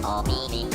Oh, baby,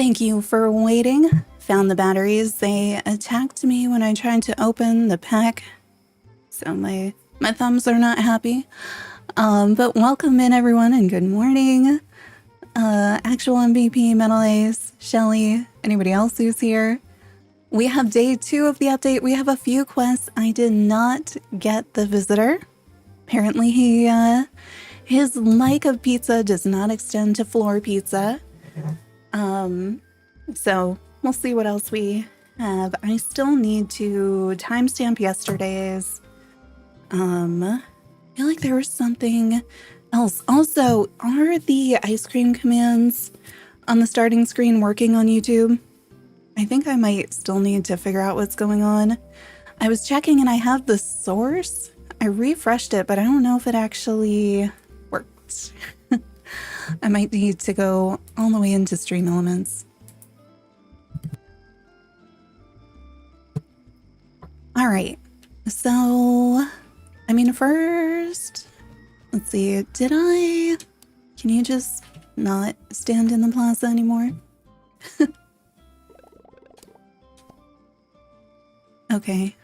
Thank you for waiting. Found the batteries. They attacked me when I tried to open the pack, so my thumbs are not happy. But welcome in everyone and good morning. Actual MVP, Mental Ace, Shelly, anybody else who's here. We have day 2 of the update. We have a few quests. I did not get the visitor. Apparently his like of pizza does not extend to floor pizza. So we'll see what else we have. I still need to timestamp yesterday's. I feel like there was something else. Also, are the ice cream commands on the starting screen working on YouTube? I think I might still need to figure out what's going on. I was checking and I have the source. I refreshed it, but I don't know if it actually worked. I might need to go all the way into Stream Elements. All right, so, I mean, first, let's see, can you just not stand in the plaza anymore? Okay.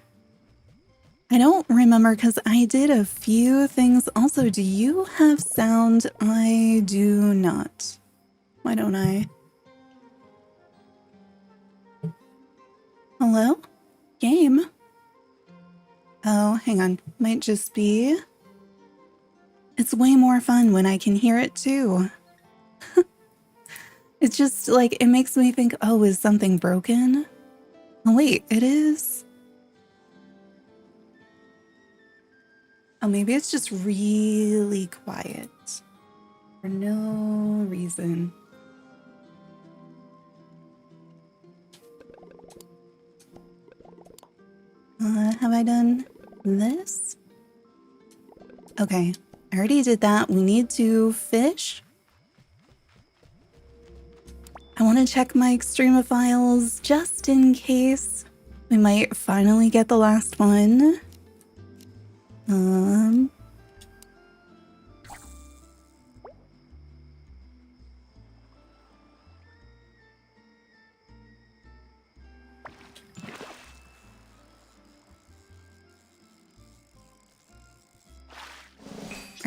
I don't remember because I did a few things. Also, do you have sound? I do not. Why don't I? Hello? Game? Oh, hang on. Might just be... It's way more fun when I can hear it too. It's just like, it makes me think, oh, is something broken? Oh, wait, it is... Oh, maybe it's just really quiet for no reason. Have I done this? Okay, I already did that. We need to fish. I want to check my Extremophiles just in case. We might finally get the last one. All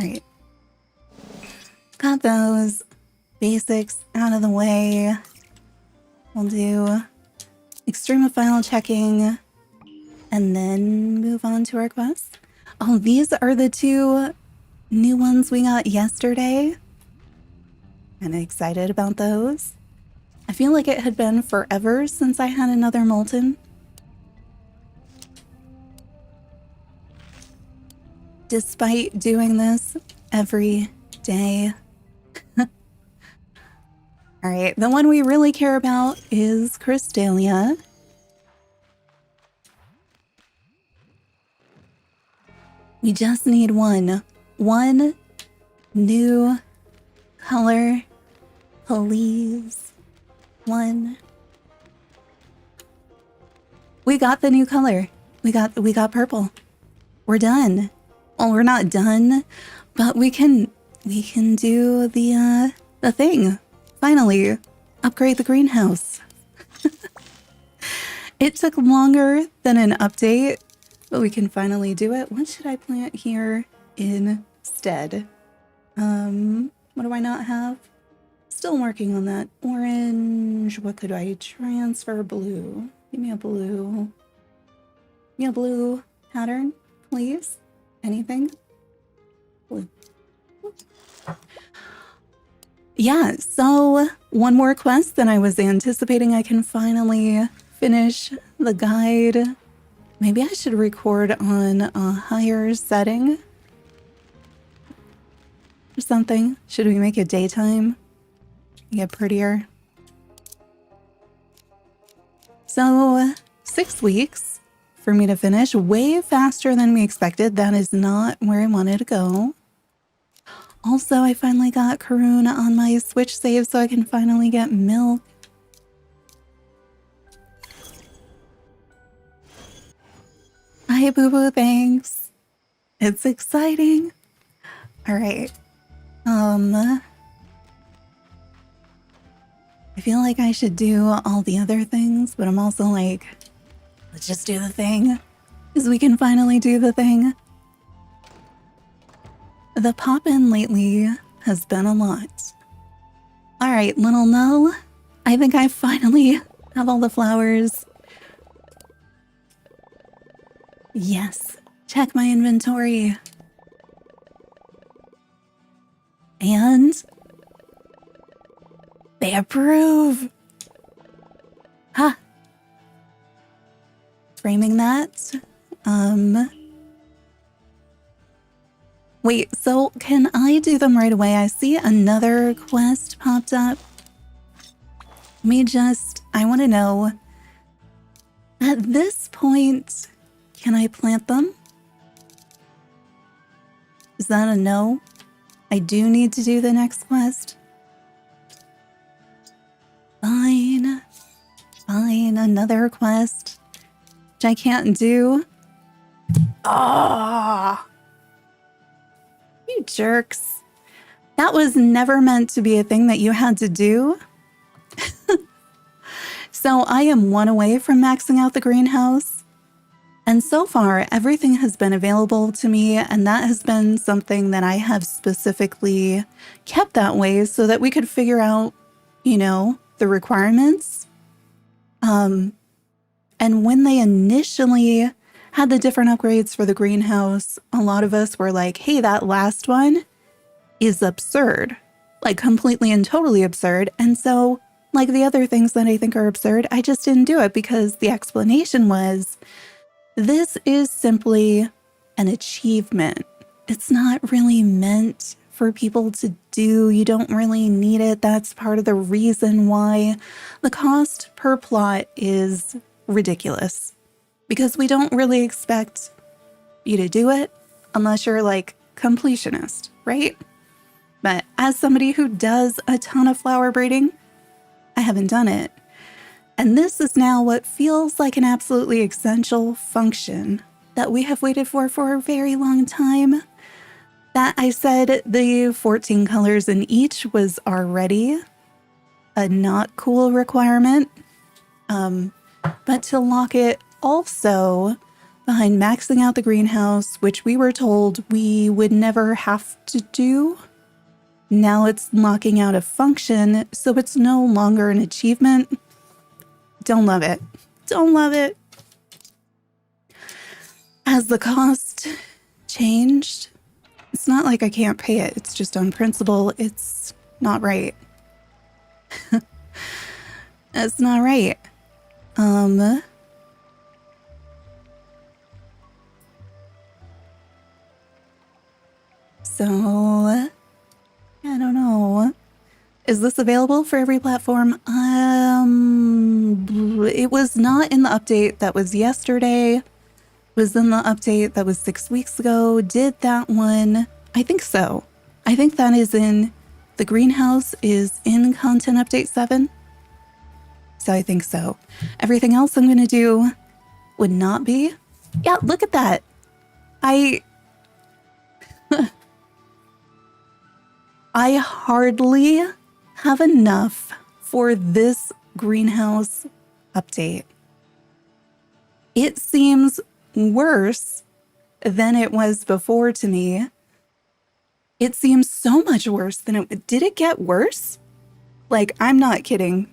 right. Got those basics out of the way. We'll do Extremophile checking and then move on to our quest. Oh, these are the 2 new ones we got yesterday. Kind of excited about those. I feel like it had been forever since I had another Molten. Despite doing this every day. All right, the one we really care about is Crystalia. We just need one new color, please. One. We got the new color. We got purple. We're done. Well, we're not done, but we can do the thing. Finally, upgrade the greenhouse. It took longer than an update, but we can finally do it. What should I plant here instead? What do I not have? Still working on that. Orange. What could I transfer? Blue. Give me a blue. Give me a blue pattern, please. Anything? Blue. Yeah, so one more quest than I was anticipating. I can finally finish the guide. Maybe I should record on a higher setting or something. Should we make it daytime? Get prettier. So 6 weeks for me to finish, way faster than we expected. That is not where I wanted to go. Also, I finally got Karun on my Switch save so I can finally get milk. Hi, Boo Boo, thanks. It's exciting. All right. I feel like I should do all the other things, but I'm also like, let's just do the thing. Because we can finally do the thing. The pop-in lately has been a lot. All right, little Null. I think I finally have all the flowers. Yes. Check my inventory. And they approve. Ha. Framing that. Wait, so can I do them right away? I see another quest popped up. I want to know, at this point, can I plant them? Is that a no? I do need to do the next quest. Fine. Fine, another quest, which I can't do. Ah! You jerks. That was never meant to be a thing that you had to do. So I am one away from maxing out the greenhouse. And so far, everything has been available to me, and that has been something that I have specifically kept that way so that we could figure out, the requirements. And when they initially had the different upgrades for the greenhouse, a lot of us were like, hey, that last one is absurd. Like completely and totally absurd. And so, like the other things that I think are absurd, I just didn't do it because the explanation was, this is simply an achievement. It's not really meant for people to do. You don't really need it. That's part of the reason why the cost per plot is ridiculous. Because we don't really expect you to do it unless you're like completionist, right? But as somebody who does a ton of flower breeding, I haven't done it. And this is now what feels like an absolutely essential function that we have waited for a very long time. That I said the 14 colors in each was already a not cool requirement. But to lock it also behind maxing out the greenhouse, which we were told we would never have to do. Now it's locking out a function, so it's no longer an achievement. Don't love it. Don't love it. Has the cost changed? It's not like I can't pay it. It's just on principle. It's not right. It's not right. So, I don't know. Is this available for every platform? It was not in the update that was yesterday. It was in the update that was 6 weeks ago. Did that one? I think so. I think that is in, the greenhouse is in content update 7. So I think so. Everything else I'm going to do would not be. Yeah, look at that. I hardly have enough for this greenhouse update. It seems worse than it was before to me. It seems so much worse than it... Did it get worse? Like, I'm not kidding.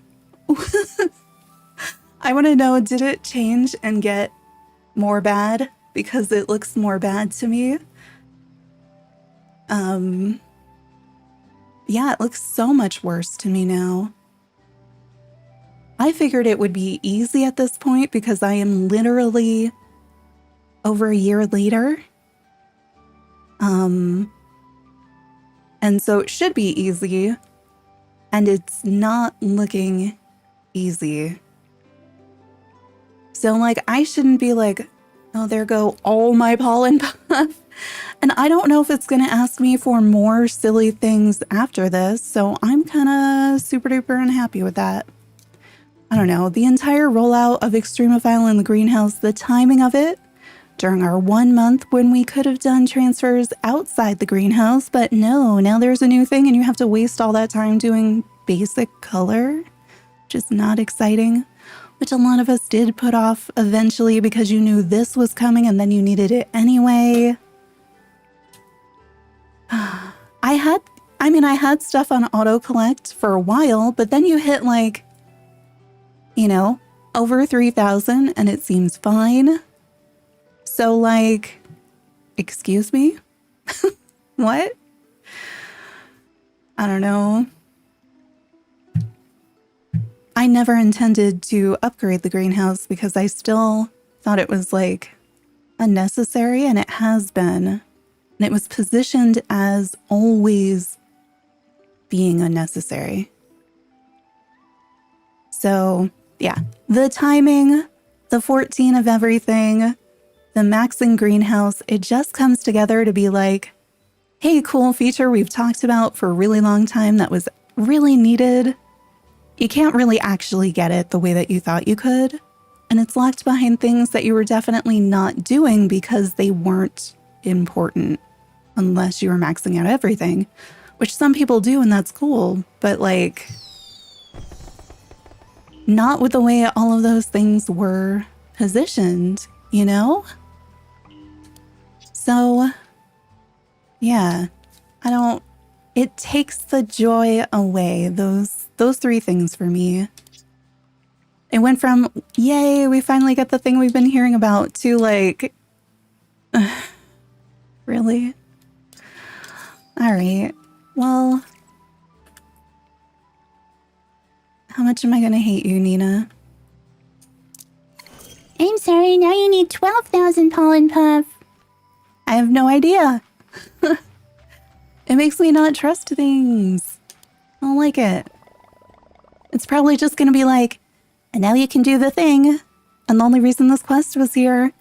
I want to know, did it change and get more bad? Because it looks more bad to me. Yeah, it looks so much worse to me now. I figured it would be easy at this point because I am literally over a year later. And so it should be easy. And it's not looking easy. So like, I shouldn't be like, oh, there go all my pollen puff. And I don't know if it's going to ask me for more silly things after this. So I'm kind of super duper unhappy with that. I don't know. The entire rollout of Extremophile in the greenhouse, the timing of it during our 1 month when we could have done transfers outside the greenhouse. But no, now there's a new thing and you have to waste all that time doing basic color. which is not exciting, which a lot of us did put off eventually because you knew this was coming and then you needed it anyway. I had stuff on auto collect for a while, but then you hit like, you know, over 3,000 and it seems fine. So like, excuse me? What? I don't know. I never intended to upgrade the greenhouse because I still thought it was like unnecessary, and it has been. And it was positioned as always being unnecessary. So yeah, the timing, the 14 of everything, the maxing greenhouse, it just comes together to be like, hey, cool feature we've talked about for a really long time that was really needed. You can't really actually get it the way that you thought you could. And it's locked behind things that you were definitely not doing because they weren't important unless you were maxing out everything, which some people do, and that's cool. But like, not with the way all of those things were positioned, you know? So yeah, it takes the joy away, those three things for me. It went from, yay, we finally get the thing we've been hearing about, to like, really? All right, well, how much am I gonna hate you, Nina? I'm sorry, now you need 12,000 pollen puff. I have no idea. It makes me not trust things. I don't like it. It's probably just gonna be like, and now you can do the thing. And the only reason this quest was here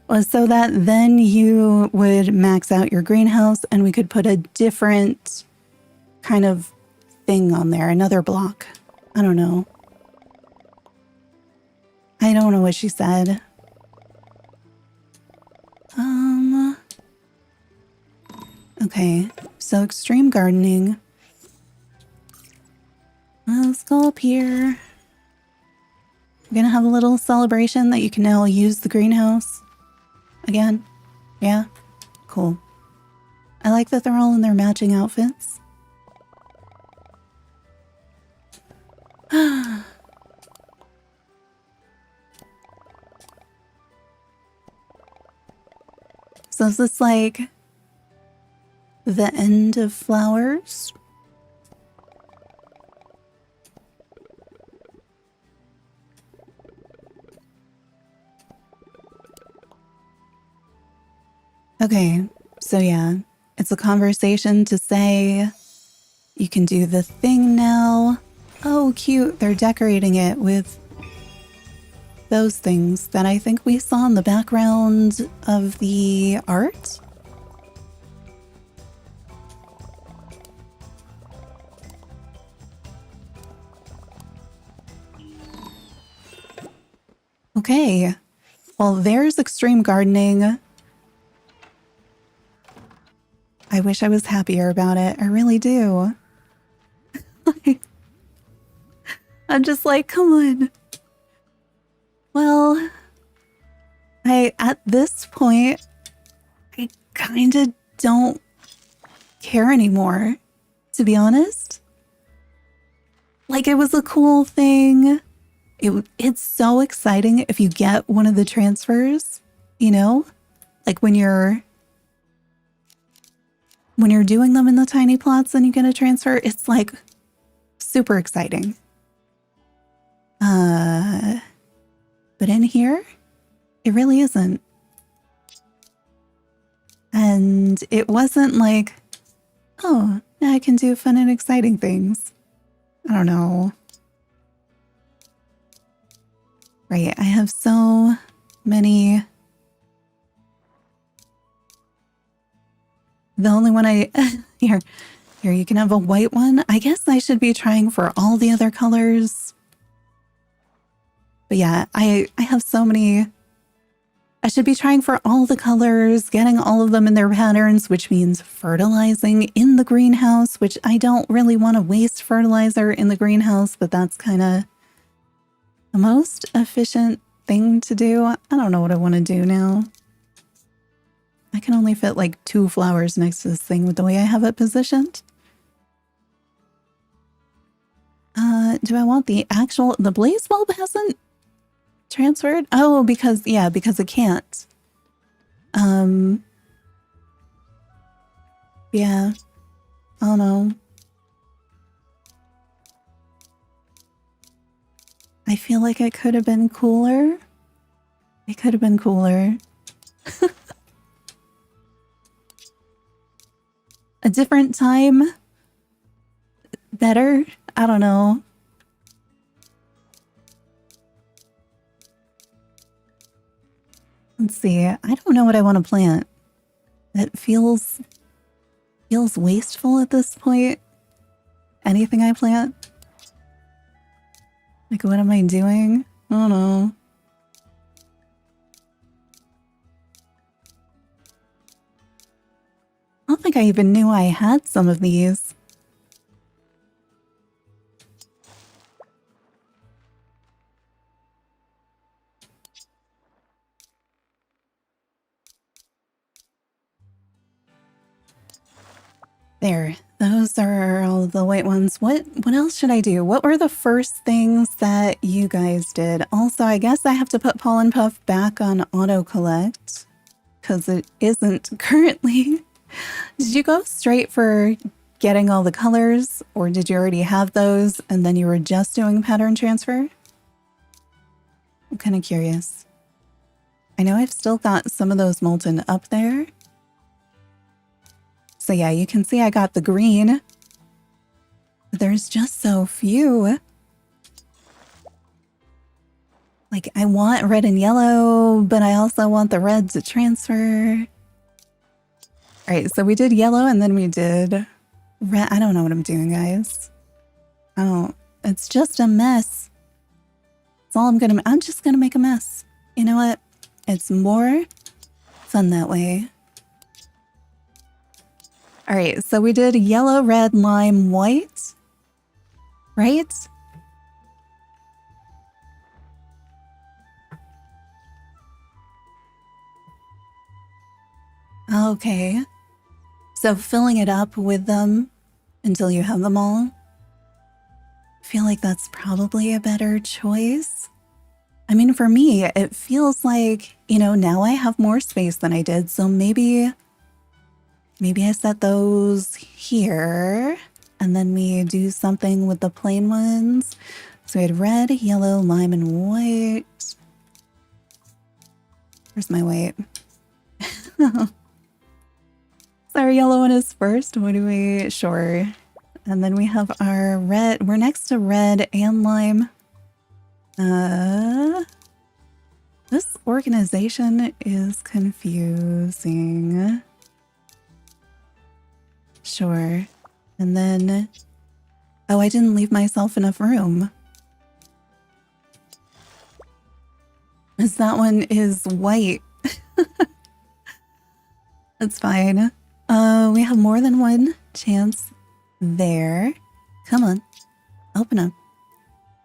was so that then you would max out your greenhouse and we could put a different kind of thing on there, another block. I don't know. I don't know what she said. Okay, so extreme gardening. Let's go up here. We're gonna have a little celebration that you can now use the greenhouse again. Yeah, cool. I like that they're all in their matching outfits. So is this like the end of flowers? Okay, so yeah, it's a conversation to say you can do the thing now. Oh, cute. They're decorating it with those things that I think we saw in the background of the art. Okay, well, there's extreme gardening. I wish I was happier about it. I really do. I'm just like, come on. Well, at this point, I kind of don't care anymore, to be honest. Like, it was a cool thing. It's so exciting if you get one of the transfers, you know? Like when you're doing them in the tiny plots and you get a transfer, it's like super exciting. But in here, it really isn't. And it wasn't like, oh, now I can do fun and exciting things. I don't know. Right, I have so many. The only one here, you can have a white one. I guess I should be trying for all the other colors. But yeah, I have so many. I should be trying for all the colors, getting all of them in their patterns, which means fertilizing in the greenhouse, which I don't really want to waste fertilizer in the greenhouse, but that's kind of the most efficient thing to do. I don't know what I want to do now. I can only fit like 2 flowers next to this thing with the way I have it positioned. Do I want the blaze bulb hasn't transferred? Oh, because it can't. Yeah. Oh no. I feel like it could have been cooler. It could have been cooler. A different time? Better? I don't know. Let's see. I don't know what I want to plant. It feels wasteful at this point. Anything I plant? Like, what am I doing? I don't know. I don't think I even knew I had some of these. There, those are all the white ones. What else should I do? What were the first things that you guys did? Also, I guess I have to put Pollen Puff back on auto collect because it isn't currently. Did you go straight for getting all the colors, or did you already have those and then you were just doing pattern transfer? I'm kind of curious. I know I've still got some of those molten up there. So yeah, you can see I got the green. But there's just so few. Like, I want red and yellow, but I also want the red to transfer. All right, so we did yellow and then we did red. I don't know what I'm doing, guys. It's just a mess. That's all I'm just gonna make a mess. You know what? It's more fun that way. All right, so we did yellow, red, lime, white, right? Okay. So filling it up with them until you have them all. I feel like that's probably a better choice. I mean, for me, it feels like, you know, now I have more space than I did. So maybe I set those here and then we do something with the plain ones. So we had red, yellow, lime, and white. Where's my white? So our yellow one is first. What do we? Sure. And then we have our red. We're next to red and lime. This organization is confusing. Sure. And then, oh, I didn't leave myself enough room. Because that one is white. That's fine. We have more than one chance there. Come on. Open up.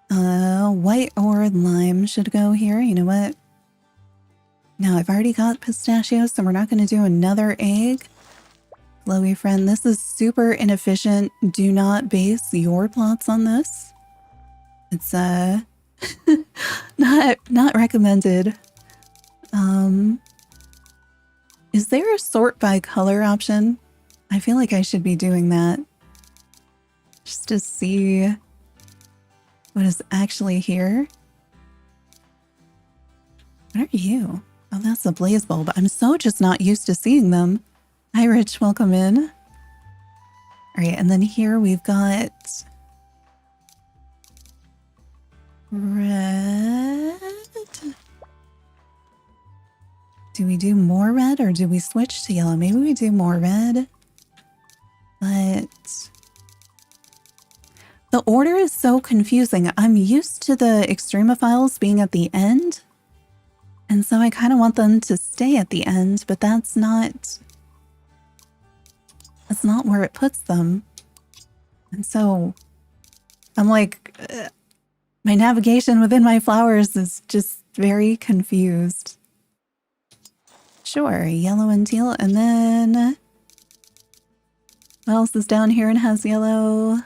White or lime should go here. You know what? No, I've already got pistachios, so we're not going to do another egg. Chloe friend, this is super inefficient. Do not base your plots on this. It's not recommended. Is there a sort by color option? I feel like I should be doing that. Just to see what is actually here. What are you? Oh, that's a blaze bulb. I'm so just not used to seeing them. Hi, Rich. Welcome in. All right, and then here we've got red. Do we do more red or do we switch to yellow? Maybe we do more red. But the order is so confusing. I'm used to the Extremophiles being at the end. And so I kind of want them to stay at the end, but that's not where it puts them. And so I'm like, My navigation within my flowers is just very confused. Sure, yellow and teal, and then what else is down here and has yellow? I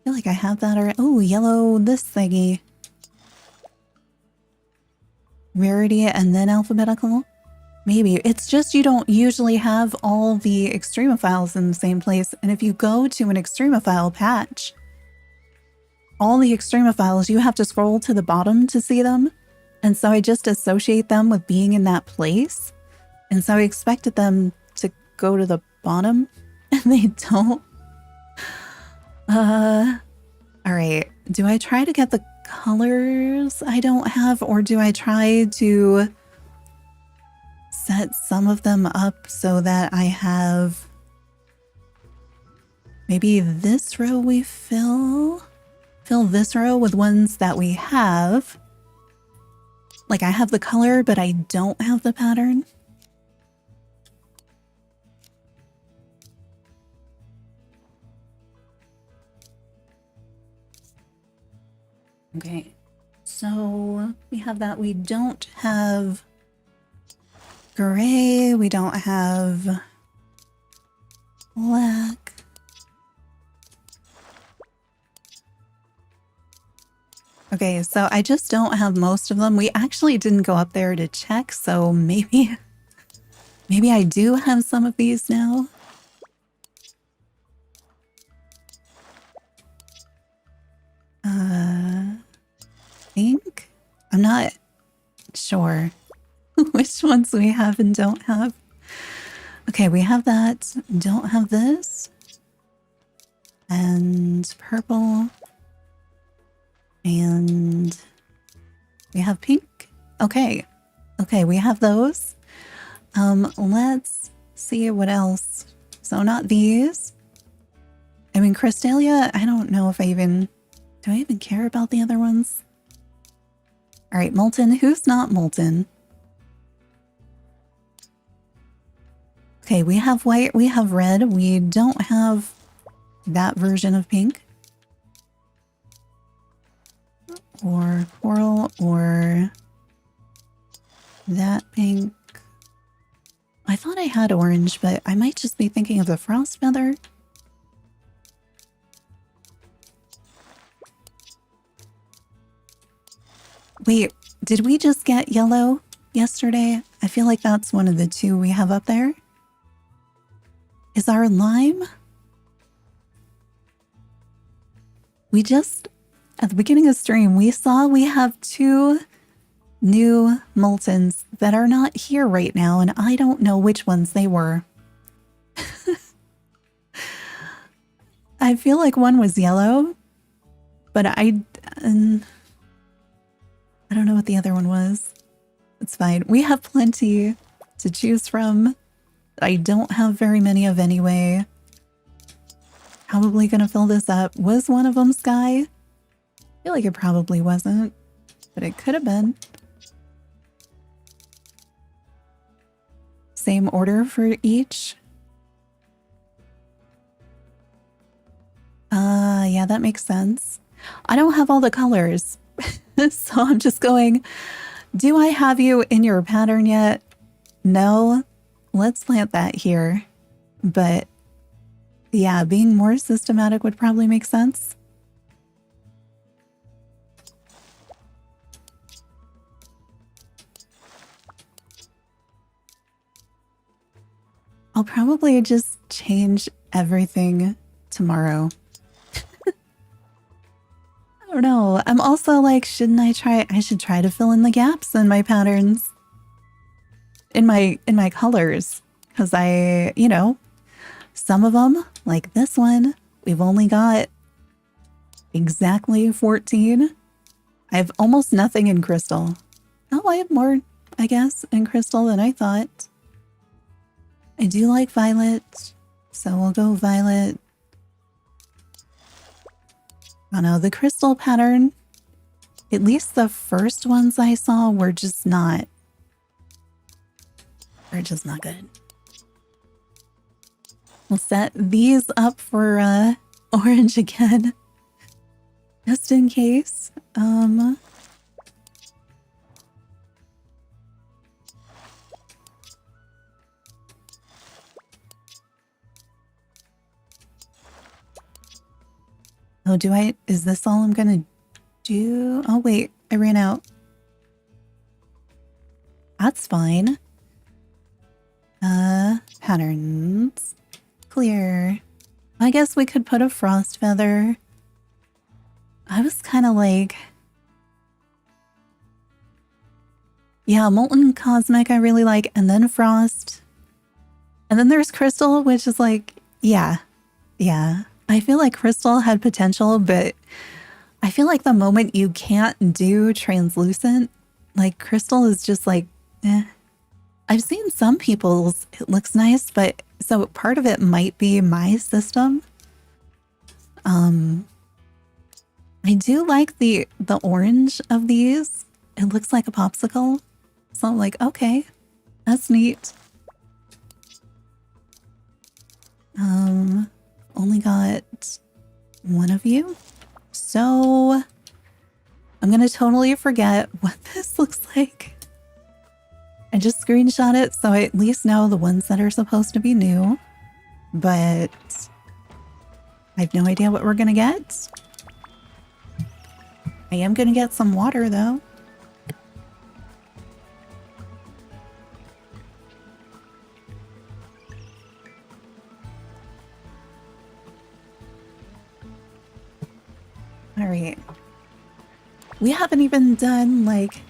feel like I have that already. Oh, yellow, this thingy. Rarity and then alphabetical? Maybe. It's just you don't usually have all the Extremophiles in the same place. And if you go to an Extremophile patch, all the Extremophiles, you have to scroll to the bottom to see them. And so I just associate them with being in that place. And so I expected them to go to the bottom, and they don't. All right. Do I try to get the colors I don't have, or do I try to set some of them up so that I have maybe this row we fill this row with ones that we have. Like I have the color, but I don't have the pattern. Okay, so we have that. We don't have gray. We don't have black. Okay, so I just don't have most of them. We actually didn't go up there to check, so maybe I do have some of these now. Think? I'm not sure which ones we have and don't have. Okay, we have that. Don't have this. And purple. And we have pink. Okay. Okay, we have those. Let's see what else. So not these. I mean, Crystalia, I don't know if do I even care about the other ones? All right, molten. Who's not molten? Okay, we have white, we have red. We don't have that version of pink. Or coral, or that pink. I thought I had orange, but I might just be thinking of the frost feather. Wait, did we just get yellow yesterday? I feel like that's one of the two we have up there. Is our lime? We just, at the beginning of stream, we saw we have two new moltens that are not here right now, and I don't know which ones they were. I feel like one was yellow, but I don't know what the other one was. It's fine. We have plenty to choose from. I don't have very many of anyway. Probably gonna fill this up. Was one of them sky? I feel like it probably wasn't, but it could have been. Same order for each. Yeah, that makes sense. I don't have all the colors. So I'm just going, do I have you in your pattern yet? No. Let's plant that here. But yeah, being more systematic would probably make sense. I'll probably just change everything tomorrow. I don't know. I'm also like, shouldn't I should try to fill in the gaps in my patterns. In my colors. Because some of them, like this one, we've only got exactly 14. I have almost nothing in crystal. Oh, I have more, I guess, in crystal than I thought. I do like violet, so we'll go violet. Oh no, the crystal pattern, at least the first ones I saw were just not good. We'll set these up for orange again. just in case. Oh, is this all I'm gonna do? Oh, wait, I ran out. That's fine. Patterns. Clear. I guess we could put a frost feather. I was kind of like... Yeah, Molten Cosmic I really like, and then Frost. And then there's Crystal, which is like, yeah. I feel like Crystal had potential, but I feel like the moment you can't do translucent, like Crystal is just like, eh. I've seen some people's, it looks nice, but so part of it might be my system. I do like the orange of these. It looks like a popsicle. So I'm like, okay, that's neat. Only got one of you. So I'm gonna totally forget what this looks like. I just screenshot it so I at least know the ones that are supposed to be new. But I have no idea what we're gonna get. I am gonna get some water though. All right. We haven't even done like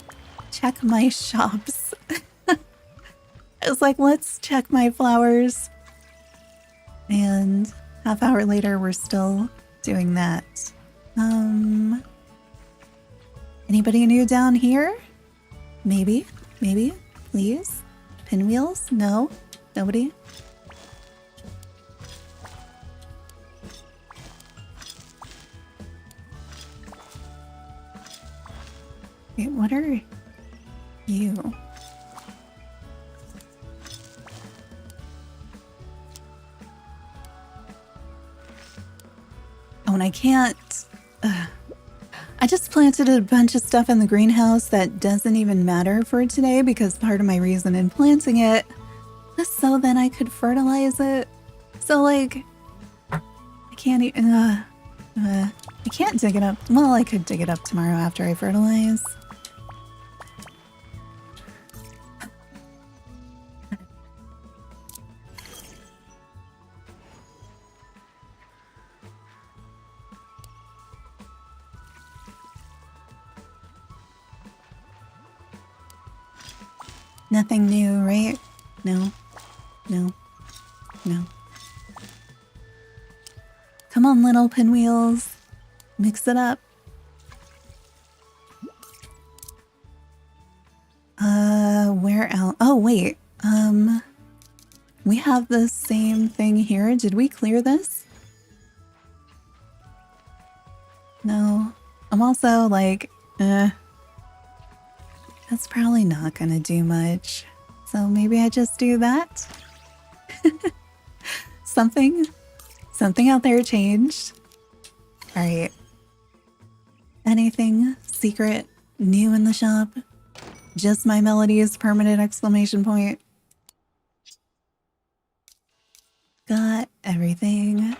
check my shops. I was like, let's check my flowers. And half hour later, we're still doing that. Anybody new down here? Maybe, please. Pinwheels? No, nobody. Wait, what are you? Oh, and I can't... I just planted a bunch of stuff in the greenhouse that doesn't even matter for today because part of my reason in planting it was so then I could fertilize it. So, like, I can't even... I can't dig it up. Well, I could dig it up tomorrow after I fertilize. Nothing new, right? No. Come on, little pinwheels. Mix it up. Where else? Oh, wait. We have the same thing here. Did we clear this? No. I'm also like, that's probably not gonna do much. So maybe I just do that? Something out there changed. Alright. Anything secret, new in the shop? Just my melodies, permanent exclamation point. Got everything.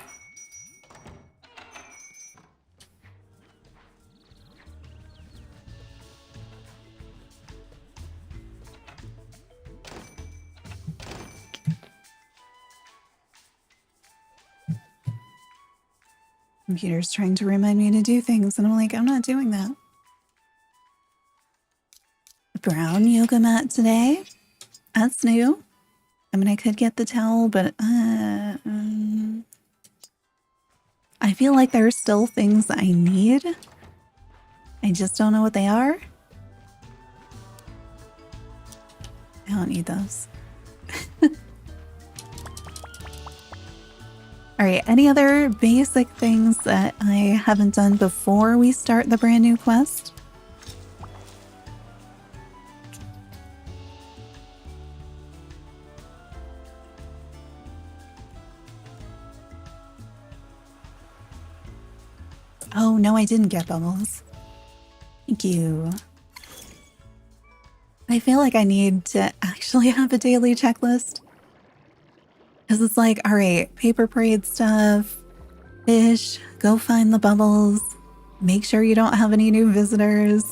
Computer's trying to remind me to do things, and I'm like, I'm not doing that. Brown yoga mat today. That's new. I mean, I could get the towel, but I feel like there are still things I need. I just don't know what they are. I don't need those. All right, any other basic things that I haven't done before we start the brand new quest? Oh, no, I didn't get bubbles. Thank you. I feel like I need to actually have a daily checklist. Because it's like, all right, paper parade stuff, fish, go find the bubbles, make sure you don't have any new visitors.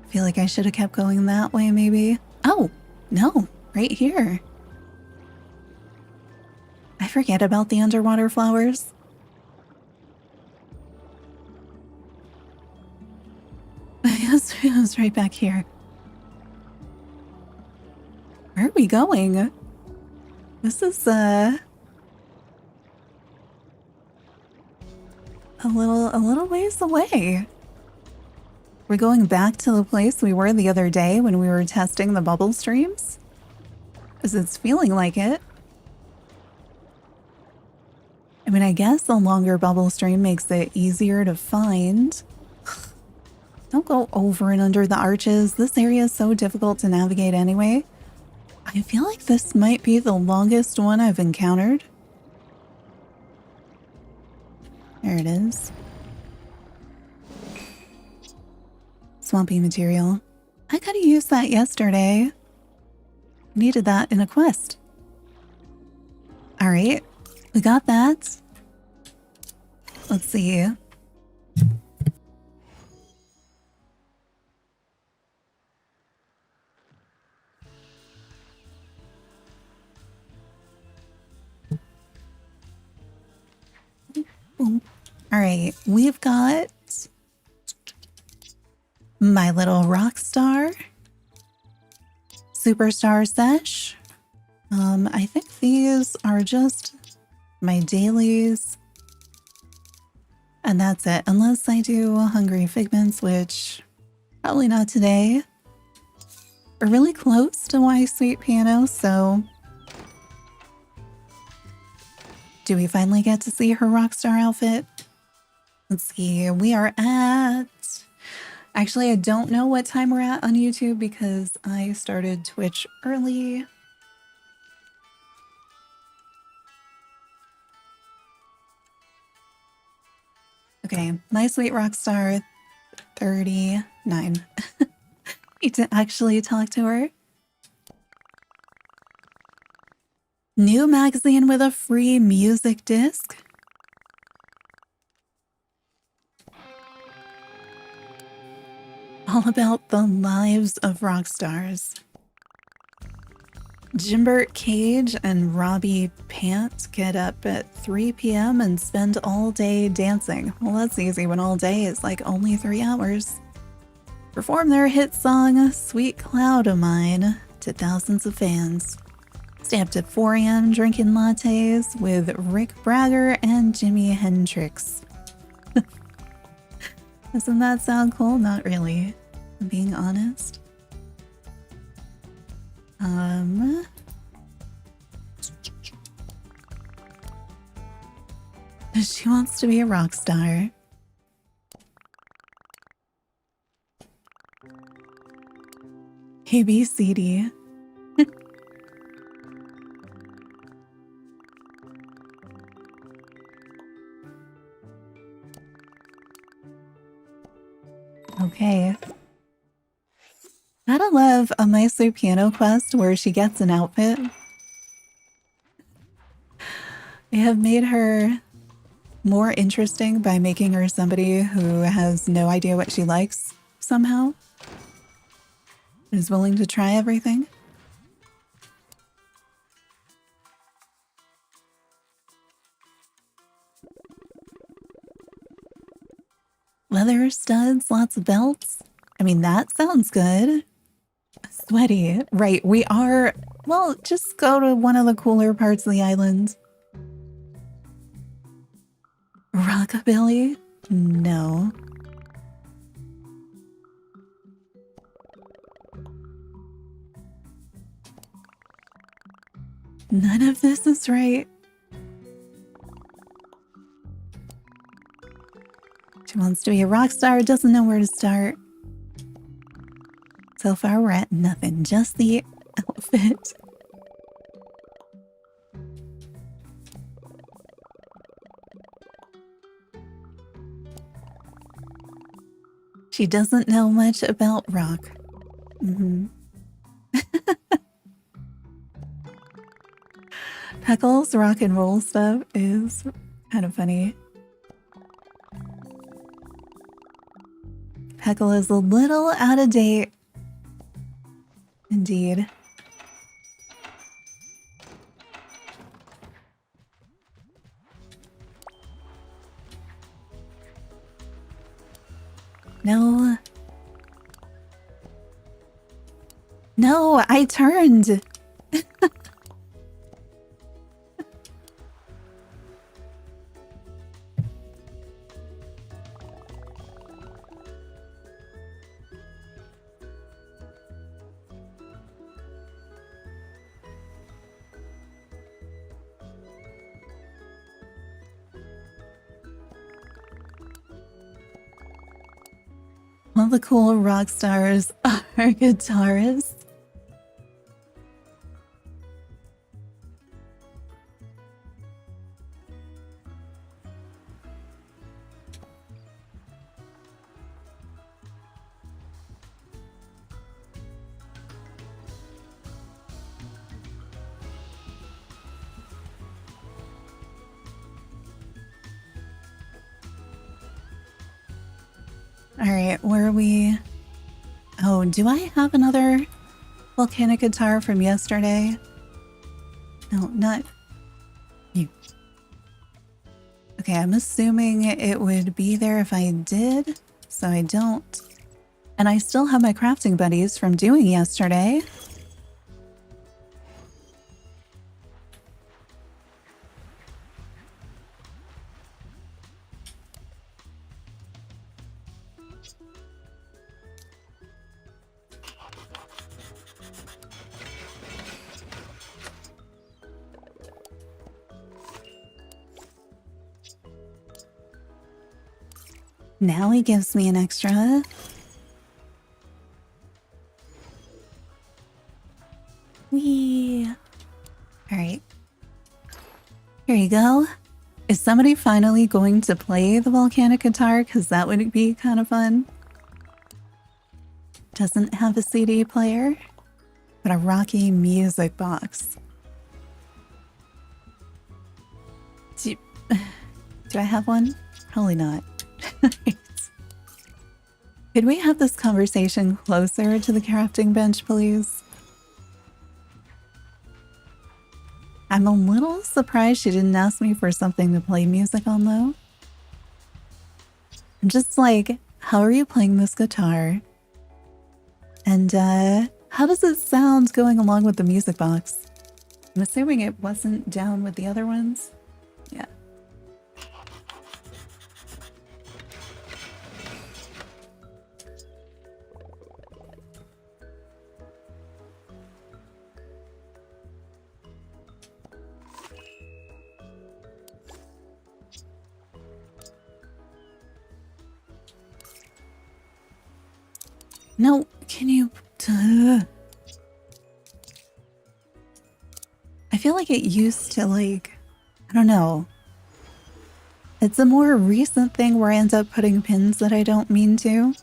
I feel like I should have kept going that way, maybe. Oh, no, right here. I forget about the underwater flowers. It was right back here. Where are we going? This is a little ways away. We're going back to the place we were the other day when we were testing the bubble streams? Because it's feeling like it. I mean, I guess the longer bubble stream makes it easier to find. Don't go over and under the arches. This area is so difficult to navigate anyway. I feel like this might be the longest one I've encountered. There it is. Swampy material. I could have used that yesterday. Needed that in a quest. All right, we got that. Let's see. Boom. All right, we've got My Little Rockstar, Superstar Sesh. I think these are just my dailies. And that's it, unless I do Hungry Figments, which probably not today. We're really close to Y Sweet Piano, so do we finally get to see her Rockstar outfit? Let's see, we are at... Actually, I don't know what time we're at on YouTube because I started Twitch early. Okay, My Sweet Rockstar 39. Need to actually talk to her. New magazine with a free music disc. All about the lives of rock stars. Jimbert Cage and Robbie Pant get up at 3 p.m. and spend all day dancing. Well, that's easy when all day is like only 3 hours. Perform their hit song, Sweet Cloud of Mine, to thousands of fans. Stay up to 4 a.m. drinking lattes with Rick Bragger and Jimi Hendrix. Doesn't that sound cool? Not really, I'm being honest. She wants to be a rock star. ABCD. Okay. Gotta love a My Sweet Piano quest where she gets an outfit. They have made her more interesting by making her somebody who has no idea what she likes somehow. Is willing to try everything. Leather studs, lots of belts. I mean, that sounds good. Sweaty. Right, we are... Well, just go to one of the cooler parts of the island. Rockabilly? No. None of this is right. She wants to be a rock star, doesn't know where to start. So far, we're at nothing, just the outfit. She doesn't know much about rock. Peckle's rock and roll stuff is kind of funny. Peckle is a little out of date. Indeed. No. No, I turned. All the cool rock stars are guitarists. All right, where are we? Oh, do I have another volcanic guitar from yesterday? No, not you. Okay, I'm assuming it would be there if I did, so I don't. And I still have my crafting buddies from doing yesterday. Now he gives me an extra. Whee! All right. Here you go. Is somebody finally going to play the volcanic guitar? Because that would be kind of fun. Doesn't have a CD player, but a rocky music box. Do I have one? Probably not. Could we have this conversation closer to the crafting bench, please? I'm a little surprised she didn't ask me for something to play music on, though. I'm just like, how are you playing this guitar? And how does it sound going along with the music box? I'm assuming it wasn't down with the other ones. Yeah. No, can you... I feel like it used to, like... I don't know. It's a more recent thing where I end up putting pins that I don't mean to.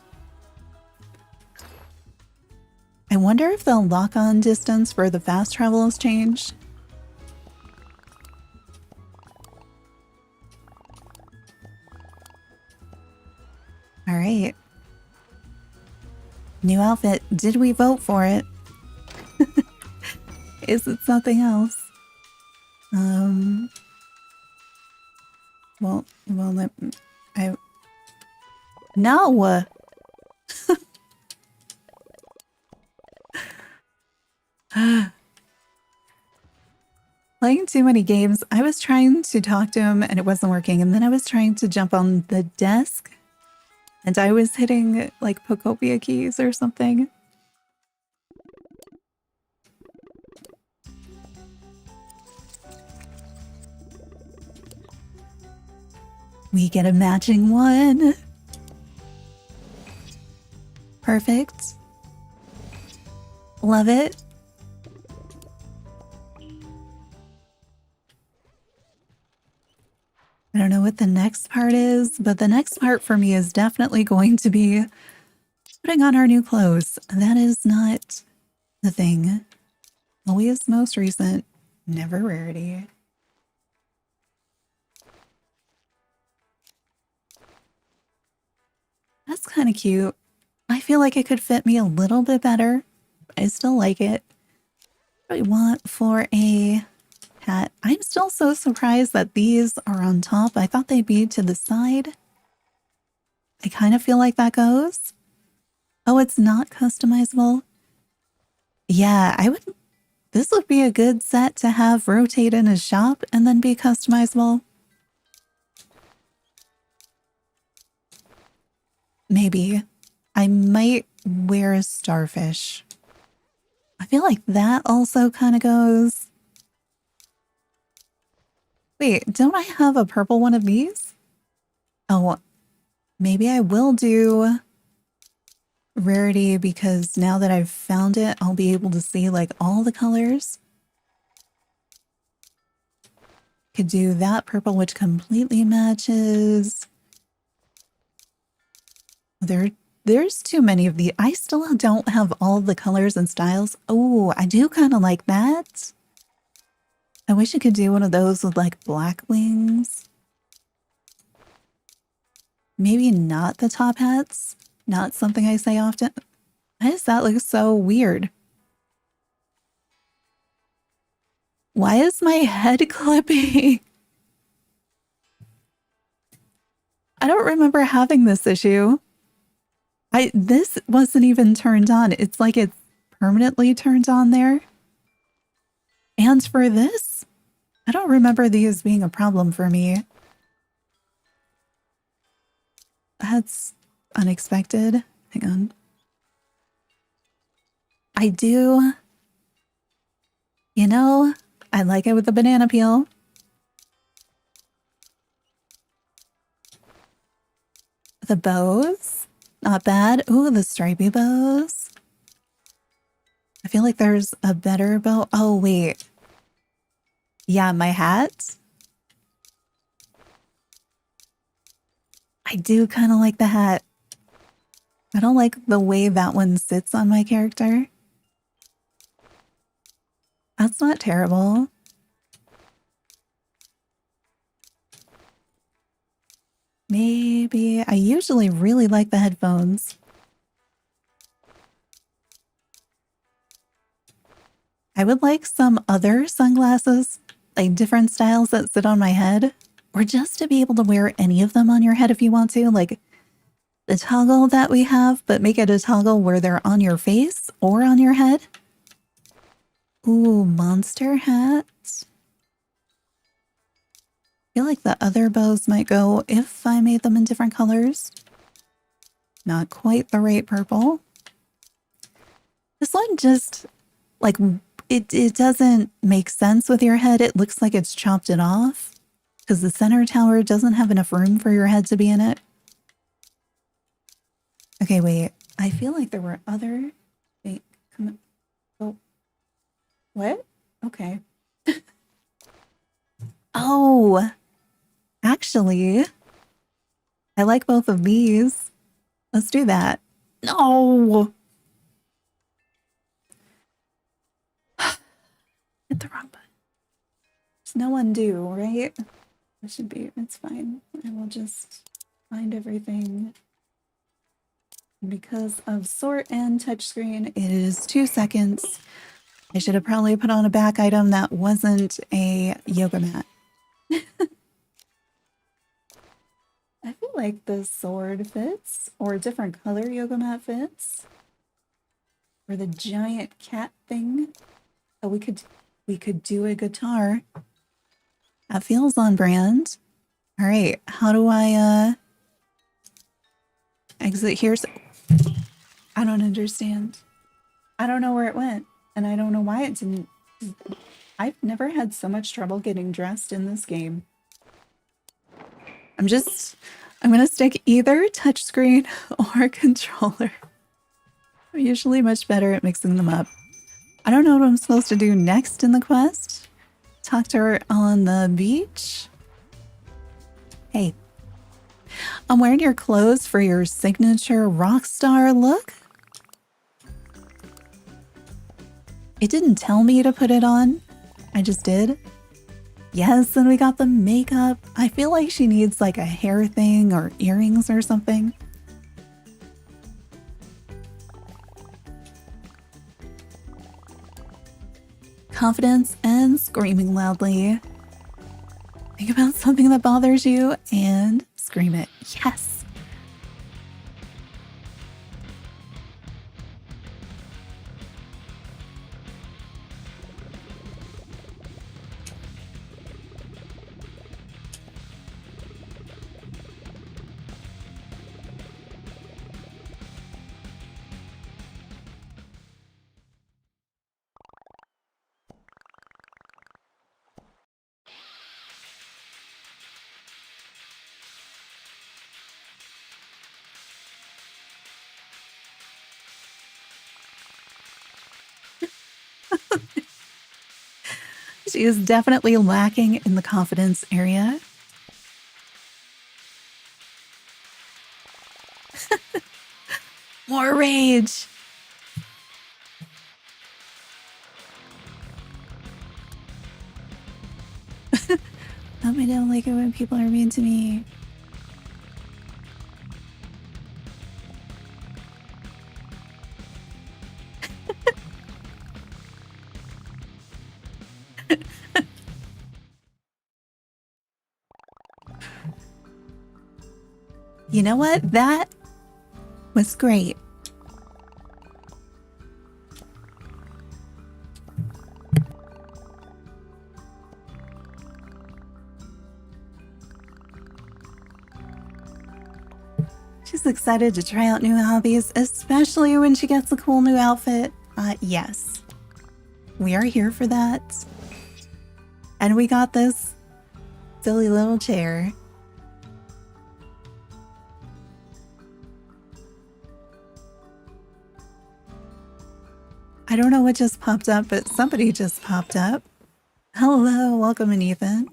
I wonder if the lock-on distance for the fast travel has changed. All right. New outfit. Did we vote for it? Is it something else? Well, no! Playing too many games. I was trying to talk to him and it wasn't working. And then I was trying to jump on the desk and I was hitting like Pocopia keys or something. We get a matching one. Perfect. Love it. I don't know what the next part is, but the next part for me is definitely going to be Putting on our new clothes. That is not the thing. Always most recent, never rarity. That's kind of cute. I feel like it could fit me a little bit better. I still like it. What do we want for a hat? I'm still so surprised that these are on top. I thought they'd be to the side. I kind of feel like that goes. Oh, it's not customizable. Yeah, this would be a good set to have rotate in a shop and then be customizable. Maybe. I might wear a starfish. I feel like that also kind of goes. Wait, don't I have a purple one of these? Oh, maybe I will do rarity because now that I've found it, I'll be able to see like all the colors. Could do that purple, which completely matches. There's too many of the. I still don't have all the colors and styles. Oh, I do kind of like that. I wish I could do one of those with like black wings. Maybe not the top hats. Not something I say often. Why does that look so weird? Why is my head clipping? I don't remember having this issue. This wasn't even turned on. It's like it's permanently turned on there. And for this, I don't remember these being a problem for me. That's unexpected. Hang on. I do. You know, I like it with the banana peel. The bows, not bad. Ooh, the stripy bows. I feel like there's a better bow. Oh, wait. Yeah, my hat. I do kind of like the hat. I don't like the way that one sits on my character. That's not terrible. Maybe. I usually really like the headphones. I would like some other sunglasses, like different styles that sit on my head, or just to be able to wear any of them on your head if you want to, like the toggle that we have, but make it a toggle where they're on your face or on your head. Ooh, monster hats. I feel like the other bows might go if I made them in different colors. Not quite the right purple. This one just, like, it doesn't make sense with your head. It looks like it's chopped it off because the center tower doesn't have enough room for your head to be in it. Okay, wait. I feel like there were other... Wait, come on. Oh. What? Okay. Oh! Actually, I like both of these. Let's do that. No! Hit the wrong button. There's no undo, right? It should be. It's fine. I will just find everything. Because of sort and touchscreen, it is 2 seconds. I should have probably put on a back item that wasn't a yoga mat. I feel like the sword fits, or a different color yoga mat fits. Or the giant cat thing. Oh, we could do a guitar. That feels on brand. All right, how do I exit here? I don't understand. I don't know where it went, and I don't know why it didn't. I've never had so much trouble getting dressed in this game. I'm gonna stick either touchscreen or controller. I'm usually much better at mixing them up. I don't know what I'm supposed to do next in the quest. Talk to her on the beach. Hey. I'm wearing your clothes for your signature rock star look. It didn't tell me to put it on. I just did. Yes, and we got the makeup. I feel like she needs like a hair thing or earrings or something. Confidence and screaming loudly. Think about something that bothers you and scream it. Yes. She is definitely lacking in the confidence area. More rage. I don't like it when people are mean to me. You know what? That was great. She's excited to try out new hobbies, especially when she gets a cool new outfit. Yes. We are here for that. And we got this silly little chair. I don't know what just popped up, but somebody just popped up. Hello, welcome in, Ethan.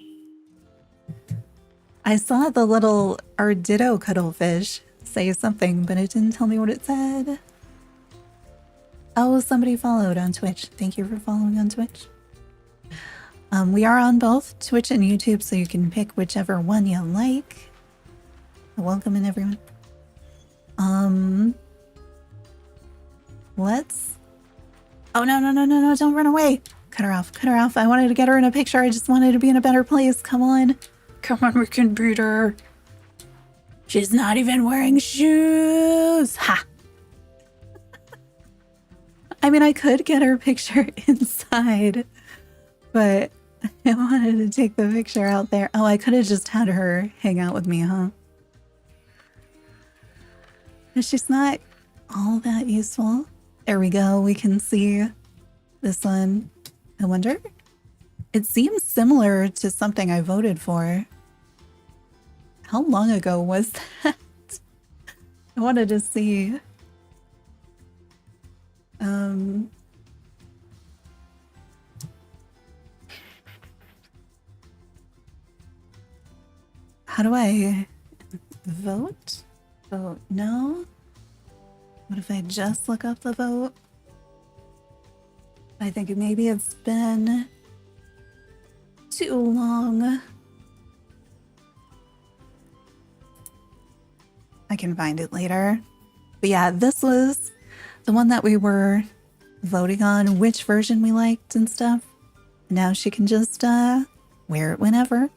I saw the little Arditto cuttlefish say something, but it didn't tell me what it said. Oh, somebody followed on Twitch. Thank you for following on Twitch. We are on both Twitch and YouTube, so you can pick whichever one you like. Welcome in, everyone. Let's... Oh, no, don't run away. Cut her off. I wanted to get her in a picture. I just wanted to be in a better place. Come on, we can beat her. She's not even wearing shoes. Ha! I mean, I could get her picture inside, but I wanted to take the picture out there. Oh, I could have just had her hang out with me, huh? She's not all that useful. There we go. We can see this one. I wonder. It seems similar to something I voted for. How long ago was that? I wanted to see. How do I vote? Vote no. What if I just look up the vote? I think maybe it's been too long. I can find it later. But yeah, this was the one that we were voting on, which version we liked and stuff. Now she can just wear it whenever.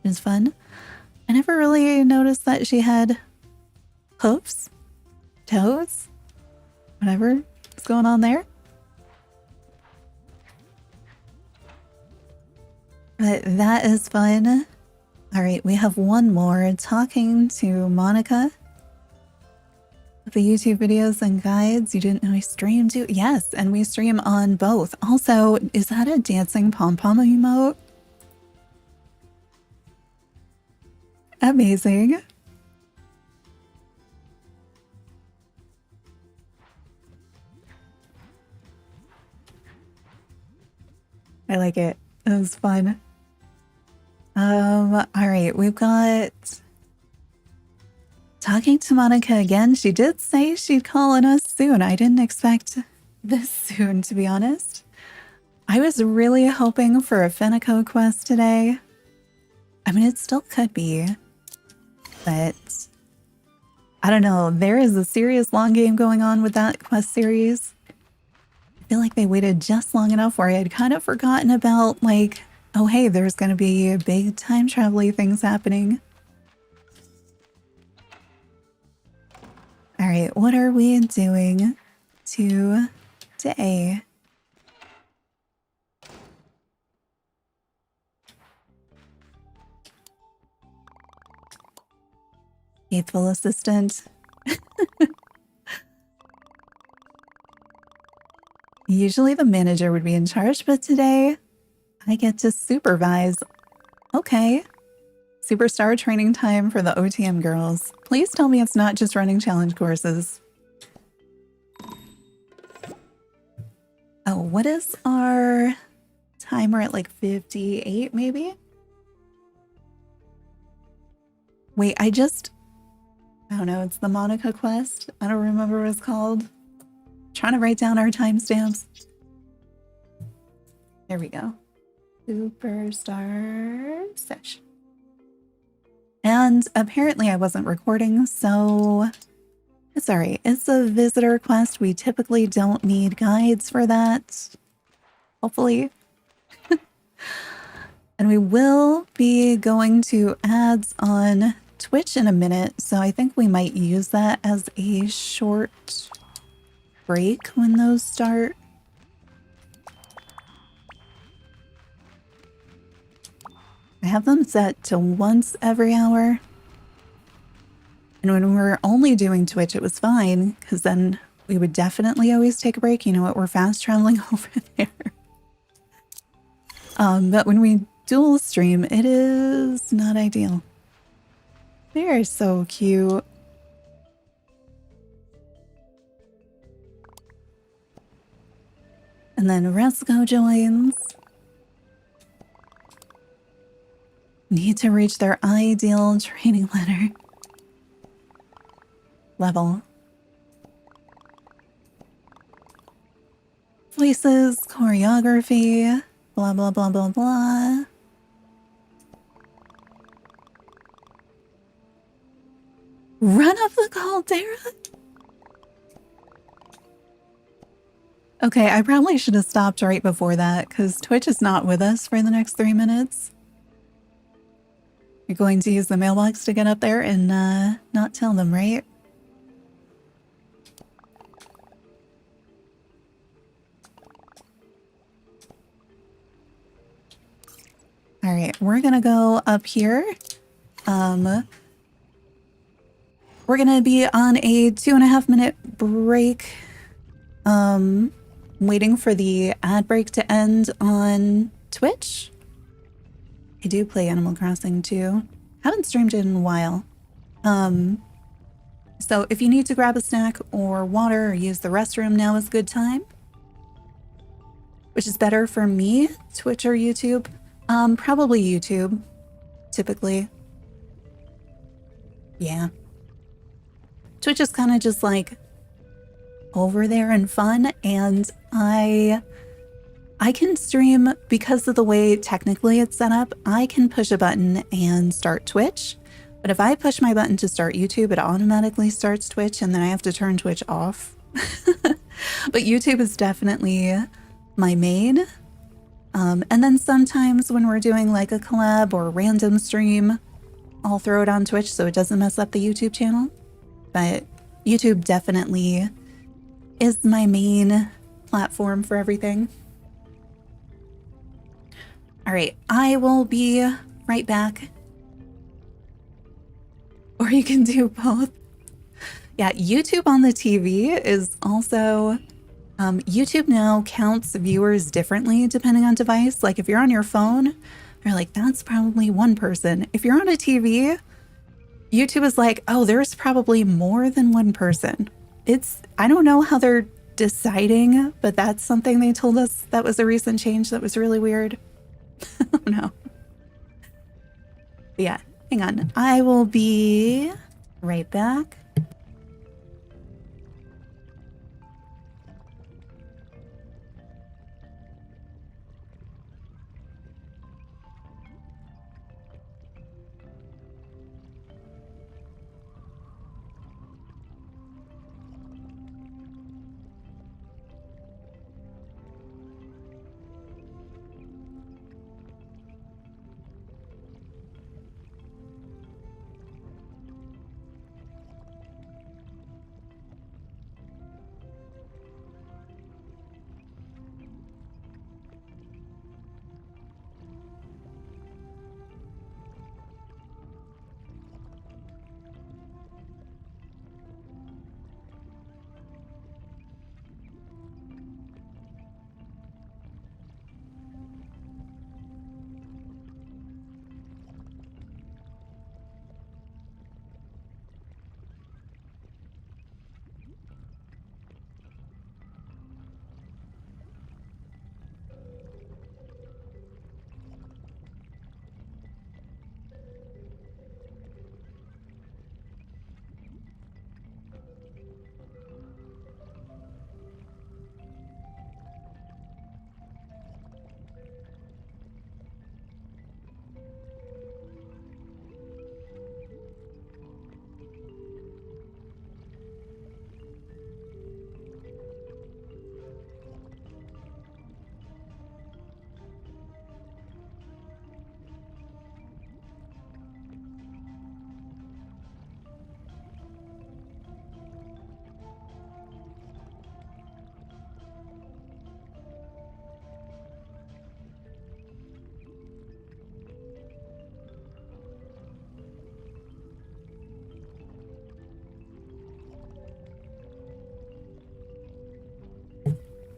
It's fun. I never really noticed that she had hoofs, toes, whatever is going on there. But that is fun. All right, we have one more, talking to Monica. The YouTube videos and guides. You didn't know we stream too? Yes, and we stream on both. Also, is that a dancing pom-pom emote? Amazing. I like it. It was fun. All right, we've got Talking to Monica again, she did say she'd call on us soon. I didn't expect this soon, to be honest. I was really hoping for a Fenico quest today. I mean, it still could be, but I don't know. There is a serious long game going on with that quest series. I feel like they waited just long enough where I had kind of forgotten about, like, oh, hey, there's going to be big time travel-y things happening. All right, what are we doing today? Faithful assistant. Usually the manager would be in charge, but today I get to supervise. Okay. Superstar training time for the OTM girls. Please tell me it's not just running challenge courses. Oh, what is our timer at like 58 maybe? Wait, I don't know, it's the Monica quest. I don't remember what it's called. Trying to write down our timestamps. There we go. Superstar Sesh. And apparently I wasn't recording, so it's all right. It's a visitor quest. We typically don't need guides for that. Hopefully. And we will be going to ads on Twitch in a minute, so I think we might use that as a short break when those start. I have them set to once every hour. And when we were only doing Twitch, it was fine, because then we would definitely always take a break. You know what? We're fast traveling over there. But when we dual stream, it is not ideal. They're so cute. And then Resco joins. Need to reach their ideal training level. Voices, choreography, blah, blah, blah, blah, blah. Run up the caldera? Okay, I probably should have stopped right before that, because Twitch is not with us for the next 3 minutes. You're going to use the mailbox to get up there and not tell them, right? All right, we're gonna go up here. We're gonna be on a 2.5 minute break. Waiting for the ad break to end on Twitch. I do play Animal Crossing too. Haven't streamed it in a while. So if you need to grab a snack or water or use the restroom, now is a good time. Which is better for me, Twitch or YouTube? Probably YouTube, typically. Yeah. Twitch is kind of just like over there and fun, and I can stream because of the way technically it's set up. I can push a button and start Twitch, but if I push my button to start YouTube, it automatically starts Twitch, and then I have to turn Twitch off. But YouTube is definitely my main. And then sometimes when we're doing like a collab or a random stream, I'll throw it on Twitch so it doesn't mess up the YouTube channel. But YouTube definitely is my main platform for everything. All right, I will be right back. Or you can do both. Yeah, YouTube on the TV is also... YouTube now counts viewers differently depending on device. Like if you're on your phone, they're like, that's probably one person. If you're on a TV, YouTube is like, oh, there's probably more than one person. I don't know how they're deciding, but that's something they told us that was a recent change that was really weird. Oh no. But yeah, hang on. I will be Right back.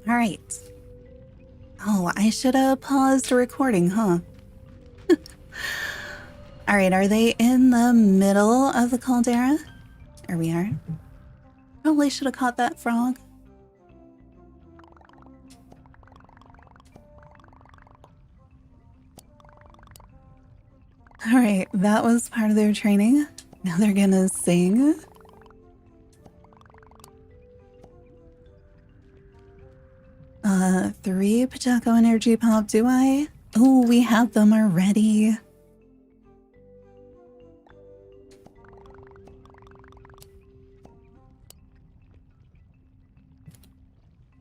All right. Oh, I should have paused the recording, huh? All right, are they in the middle of the caldera? There we are. Probably should have caught that frog. All right, that was part of their training. Now they're gonna sing. 3 Pacheco Energy Pop, do I? Oh, we have them already.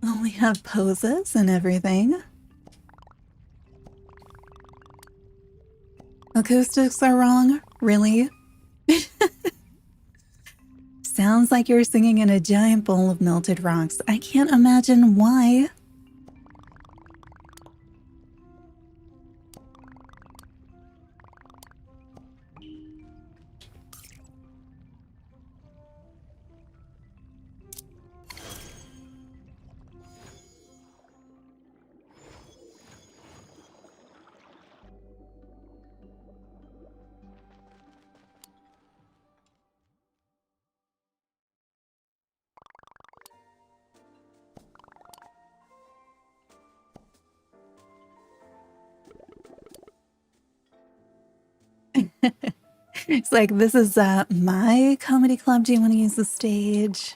Oh, we have poses and everything. Acoustics are wrong? Really? Sounds like you're singing in a giant bowl of melted rocks. I can't imagine why. It's like, this is my comedy club. Do you want to use the stage?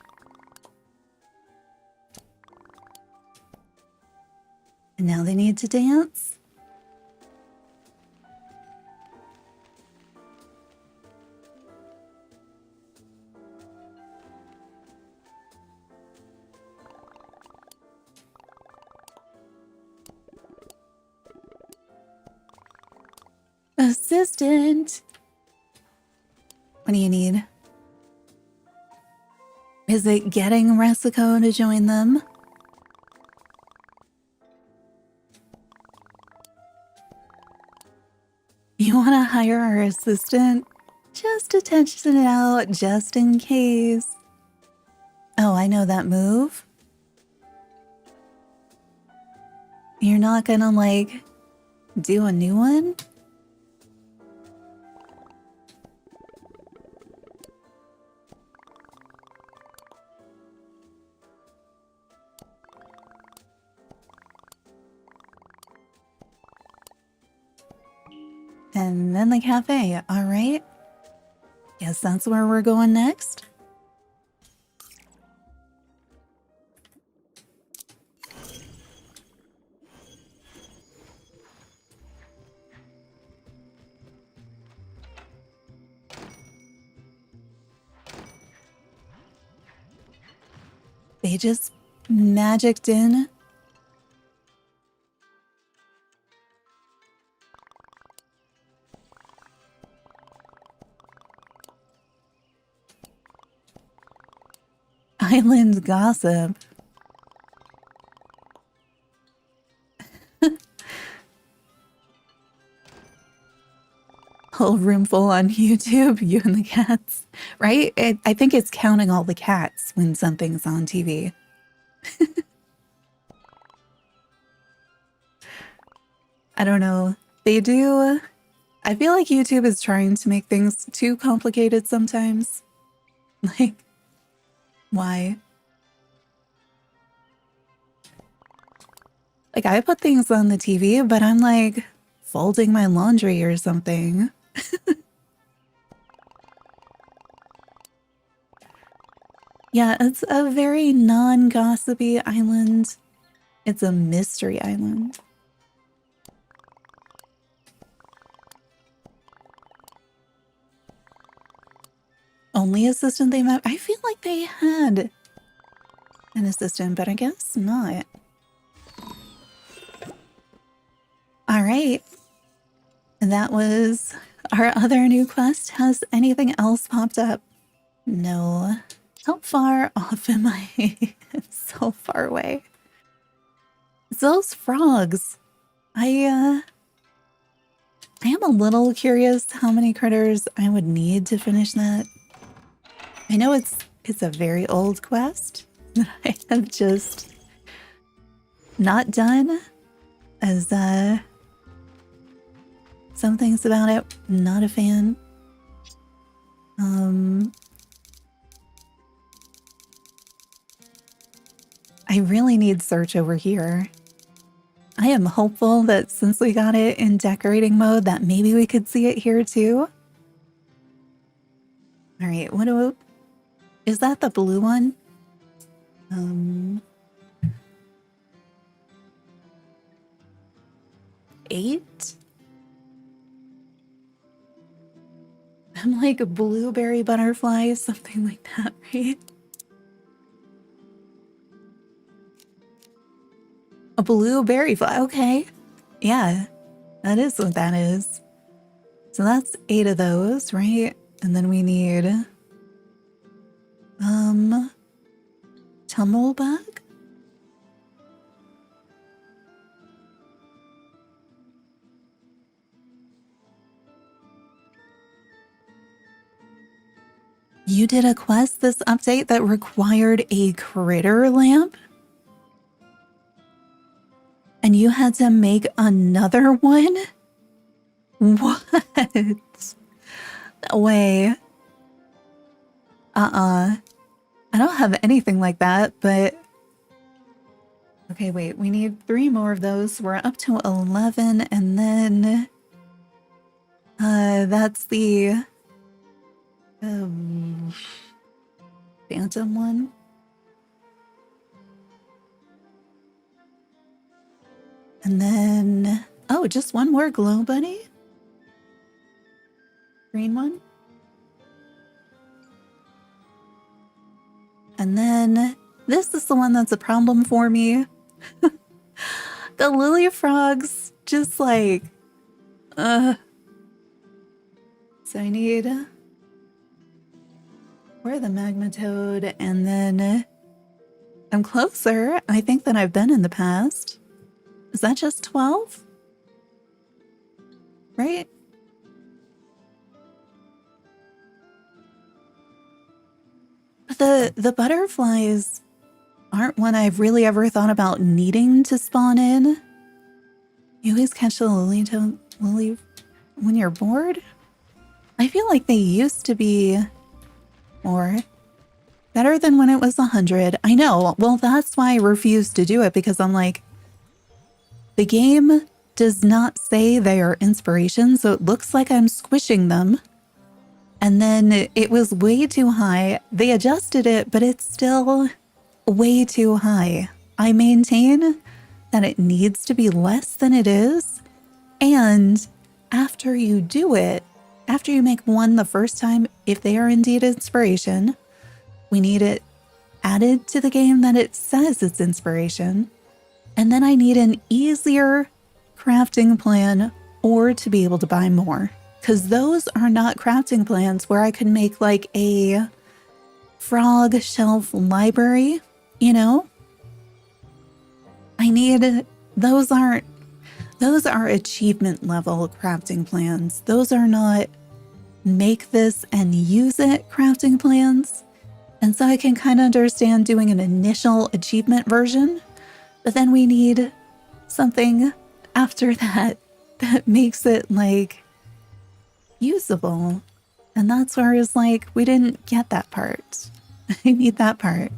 And now they need to dance. Assistant. What do you need? Is it getting Resico to join them? You want to hire our assistant? Just to test it out, just in case. Oh, I know that move. You're not gonna, like, do a new one? And then the cafe, all right? guess that's where we're going next. They just magicked in. Island gossip. Whole room full on YouTube, you and the cats, right? I think it's counting all the cats when something's on TV. I don't know. They do. I feel like YouTube is trying to make things too complicated sometimes. Like, why? Like, I put things on the TV, but I'm like folding my laundry or something. Yeah, it's a very non-gossipy island. It's a mystery island. Only assistant they met? I feel like they had an assistant, but I guess not. All right. That was our other new quest. Has anything else popped up? No. How far off am I? So far away. It's those frogs. I am a little curious how many critters I would need to finish that. I know it's a very old quest that I have just not done, as some things about it, not a fan. I really need search over here. I am hopeful that since we got it in decorating mode that maybe we could see it here too. All right, is that the blue one? 8? I'm like a blueberry butterfly, something like that, right? A blueberry fly, okay. Yeah, that is what that is. So that's 8 of those, right? And then we need tumblebug? You did a quest this update that required a critter lamp? And you had to make another one? What? No way. I don't have anything like that, but... Okay, wait, we need 3 more of those. We're up to 11, and then... that's the... phantom one. And then... Oh, just one more glow bunny? Green one? And then this is the one that's a problem for me. The lily frogs, just like, So I need, where the magma toad, and then I'm closer, I think, than I've been in the past. Is that just 12? Right? But the butterflies aren't one I've really ever thought about needing to spawn in. You always catch the lily when you're bored? I feel like they used to be more better than when it was 100. I know. Well, that's why I refused to do it, because I'm like, the game does not say they are inspiration, so it looks like I'm squishing them. And then it was way too high. They adjusted it, but it's still way too high. I maintain that it needs to be less than it is. And after you do it, after you make one the first time, if they are indeed inspiration, we need it added to the game that it says it's inspiration. And then I need an easier crafting plan or to be able to buy more. Because those are not crafting plans where I can make like a frog shelf library, you know? I need, those are achievement level crafting plans. Those are not make this and use it crafting plans. And so I can kind of understand doing an initial achievement version, but then we need something after that that makes it like usable. And that's where it's like, we didn't get that part. I need that part.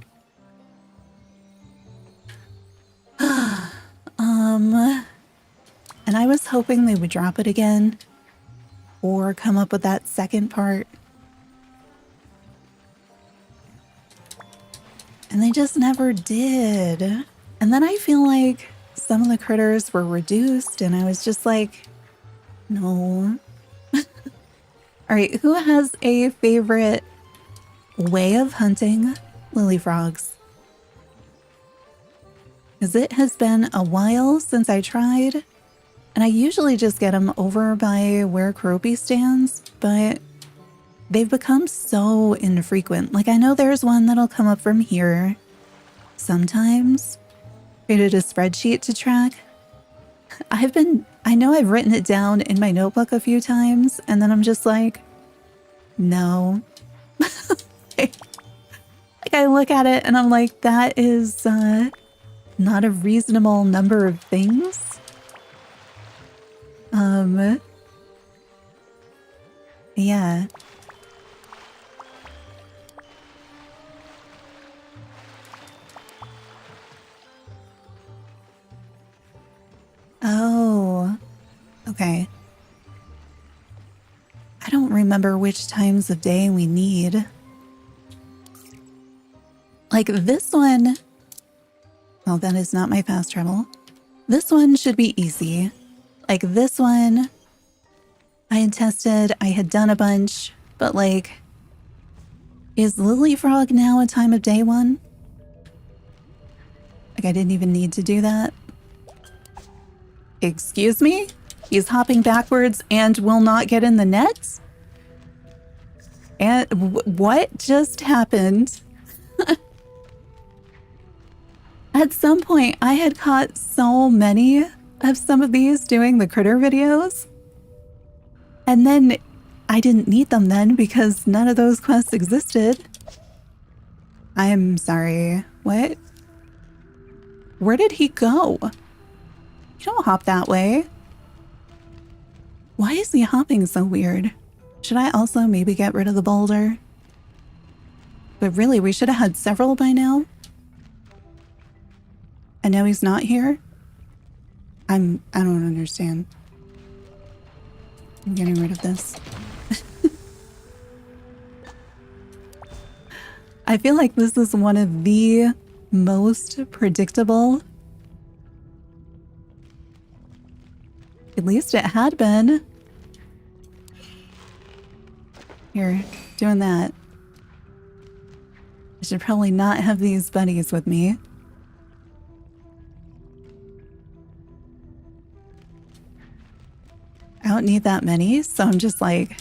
And I was hoping they would drop it again or come up with that second part. And they just never did. And then I feel like some of the critters were reduced and I was just like, no. All right, who has a favorite way of hunting lily frogs? Because it has been a while since I tried. And I usually just get them over by where Keroppi stands, but they've become so infrequent. Like I know there's one that'll come up from here sometimes. Created a spreadsheet to track. I know I've written it down in my notebook a few times, and then I'm just like, no. Like I look at it and I'm like, that is not a reasonable number of things. Yeah. Oh, okay. I don't remember which times of day we need. Like this one, well, that is not my fast travel. This one should be easy. Like this one, I had tested, I had done a bunch, but like, is Lily Frog now a time of day one? Like I didn't even need to do that. Excuse me? He's hopping backwards and will not get in the net? And what just happened? At some point, I had caught so many of some of these doing the critter videos. And then I didn't need them then because none of those quests existed. I'm sorry. What? Where did he go? You don't hop that way. Why is he hopping so weird? Should I also maybe get rid of the boulder? But really, we should have had several by now. And now he's not here? I don't understand. I'm getting rid of this. I feel like this is one of the most predictable. At least it had been. Here, doing that. I should probably not have these bunnies with me. I don't need that many, so I'm just like,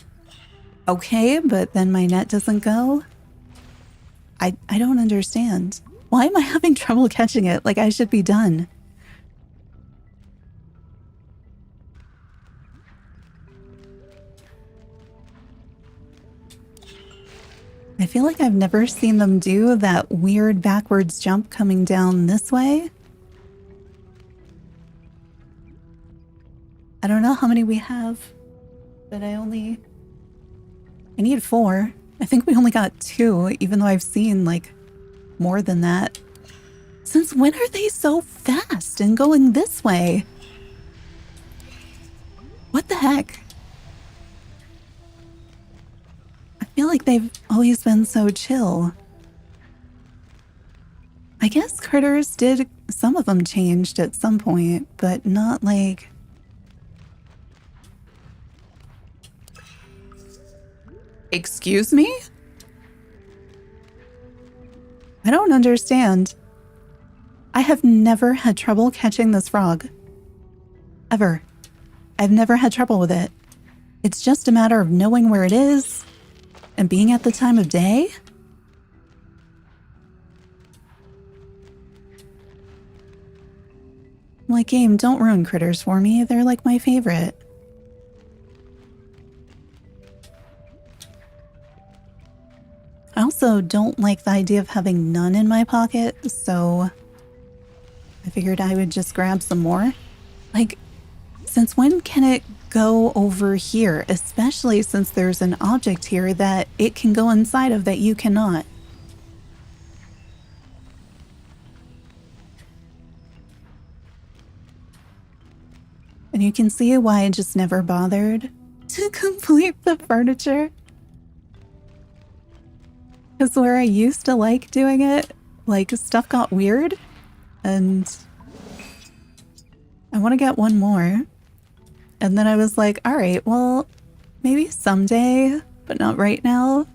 okay, but then my net doesn't go. I don't understand. Why am I having trouble catching it? Like I should be done. I feel like I've never seen them do that weird backwards jump coming down this way. I don't know how many we have, but I need 4. I think we only got 2, even though I've seen like more than that. Since when are they so fast and going this way? What the heck? like they've always been so chill. I guess critters did, some of them changed at some point, but not like... Excuse me? I don't understand. I have never had trouble catching this frog. Ever. I've never had trouble with it. It's just a matter of knowing where it is and being at the time of day. I'm like, game, don't ruin critters for me. They're like my favorite. I also don't like the idea of having none in my pocket, so I figured I would just grab some more. Like, since when can it go over here? Especially since there's an object here that it can go inside of that you cannot. And you can see why I just never bothered to complete the furniture. Because where I used to like doing it, like stuff got weird and I want to get one more. And then I was like, all right, well, maybe someday, but not right now.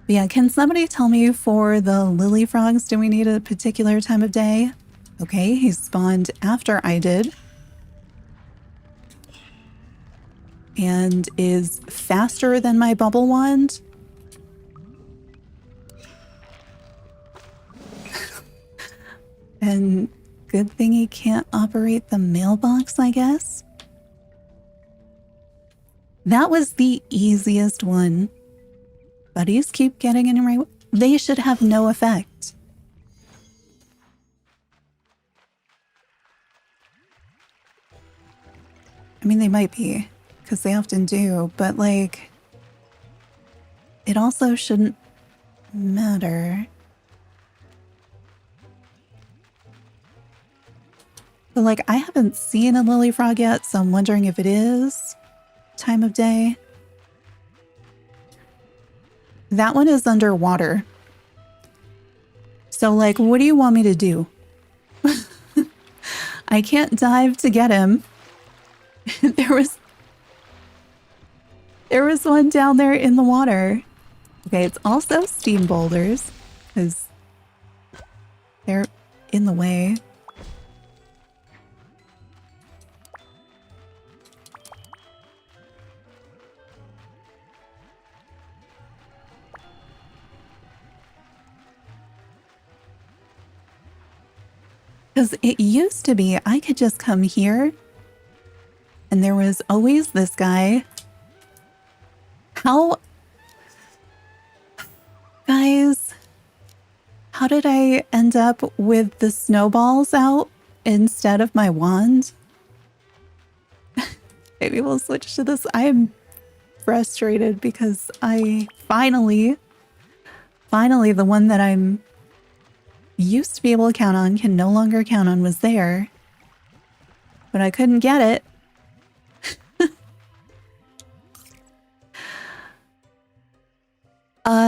But yeah, can somebody tell me for the lily frogs, do we need a particular time of day? Okay, he spawned after I did. And is faster than my bubble wand. And good thing he can't operate the mailbox, I guess. That was the easiest one. Buddies keep getting in my way. They should have no effect. I mean, they might be, because they often do, but like, it also shouldn't matter. But like, I haven't seen a lily frog yet, so I'm wondering if it is time of day. That one is underwater. So like, what do you want me to do? I can't dive to get him. There was one down there in the water. Okay, it's also steam boulders, because they're in the way. Because it used to be I could just come here and there was always this guy. Guys, how did I end up with the snowballs out instead of my wand? Maybe we'll switch to this. I am frustrated because I finally the one that I'm used to be able to count on, can no longer count on, was there. But I couldn't get it.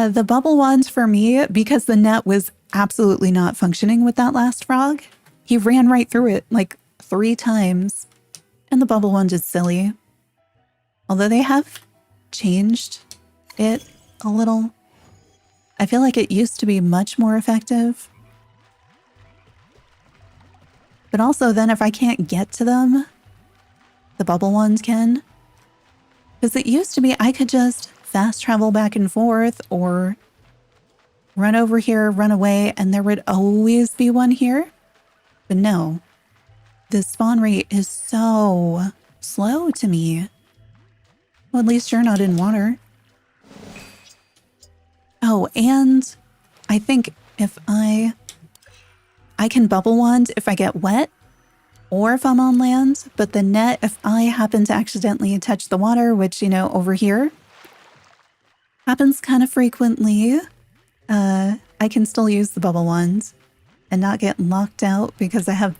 The bubble wand for me, because the net was absolutely not functioning with that last frog. He ran right through it like 3 times. And the bubble wand is silly. Although they have changed it a little. I feel like it used to be much more effective. But also then if I can't get to them, the bubble ones can. Because it used to be I could just fast travel back and forth or run over here, run away, and there would always be one here. But no, the spawn rate is so slow to me. Well, at least you're not in water. Oh, and I think if I can bubble wand if I get wet or if I'm on land, but the net, if I happen to accidentally touch the water, which, you know, over here happens kind of frequently, I can still use the bubble wand and not get locked out because I have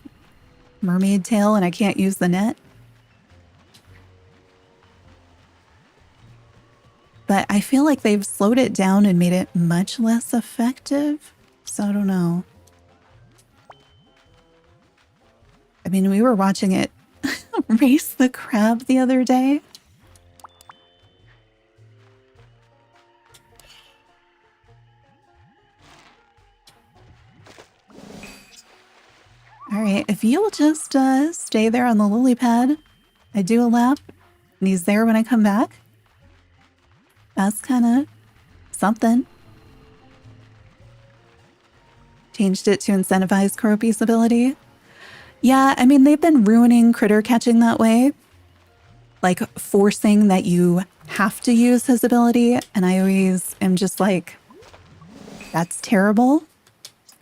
mermaid tail and I can't use the net. But I feel like they've slowed it down and made it much less effective. So I don't know. I mean, we were watching it race the crab the other day. All right, if you'll just stay there on the lily pad, I do a lap, and he's there when I come back. That's kind of something. Changed it to incentivize Croppy's ability. Yeah, I mean, they've been ruining critter catching that way. Like, forcing that you have to use his ability, and I always am just like, that's terrible.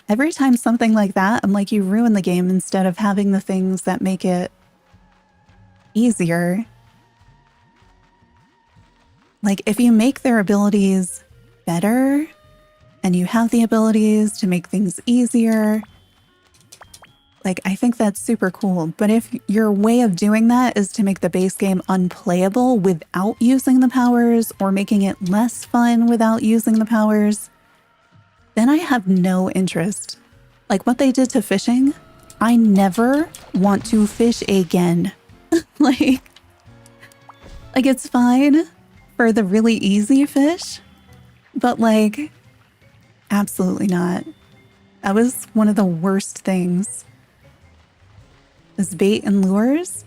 Every time something like that, I'm like, you ruin the game instead of having the things that make it easier. Like, if you make their abilities better and you have the abilities to make things easier, like, I think that's super cool. But if your way of doing that is to make the base game unplayable without using the powers or making it less fun without using the powers, then I have no interest. Like what they did to fishing, I never want to fish again. like it's fine for the really easy fish, but like, absolutely not. That was one of the worst things. This bait and lures,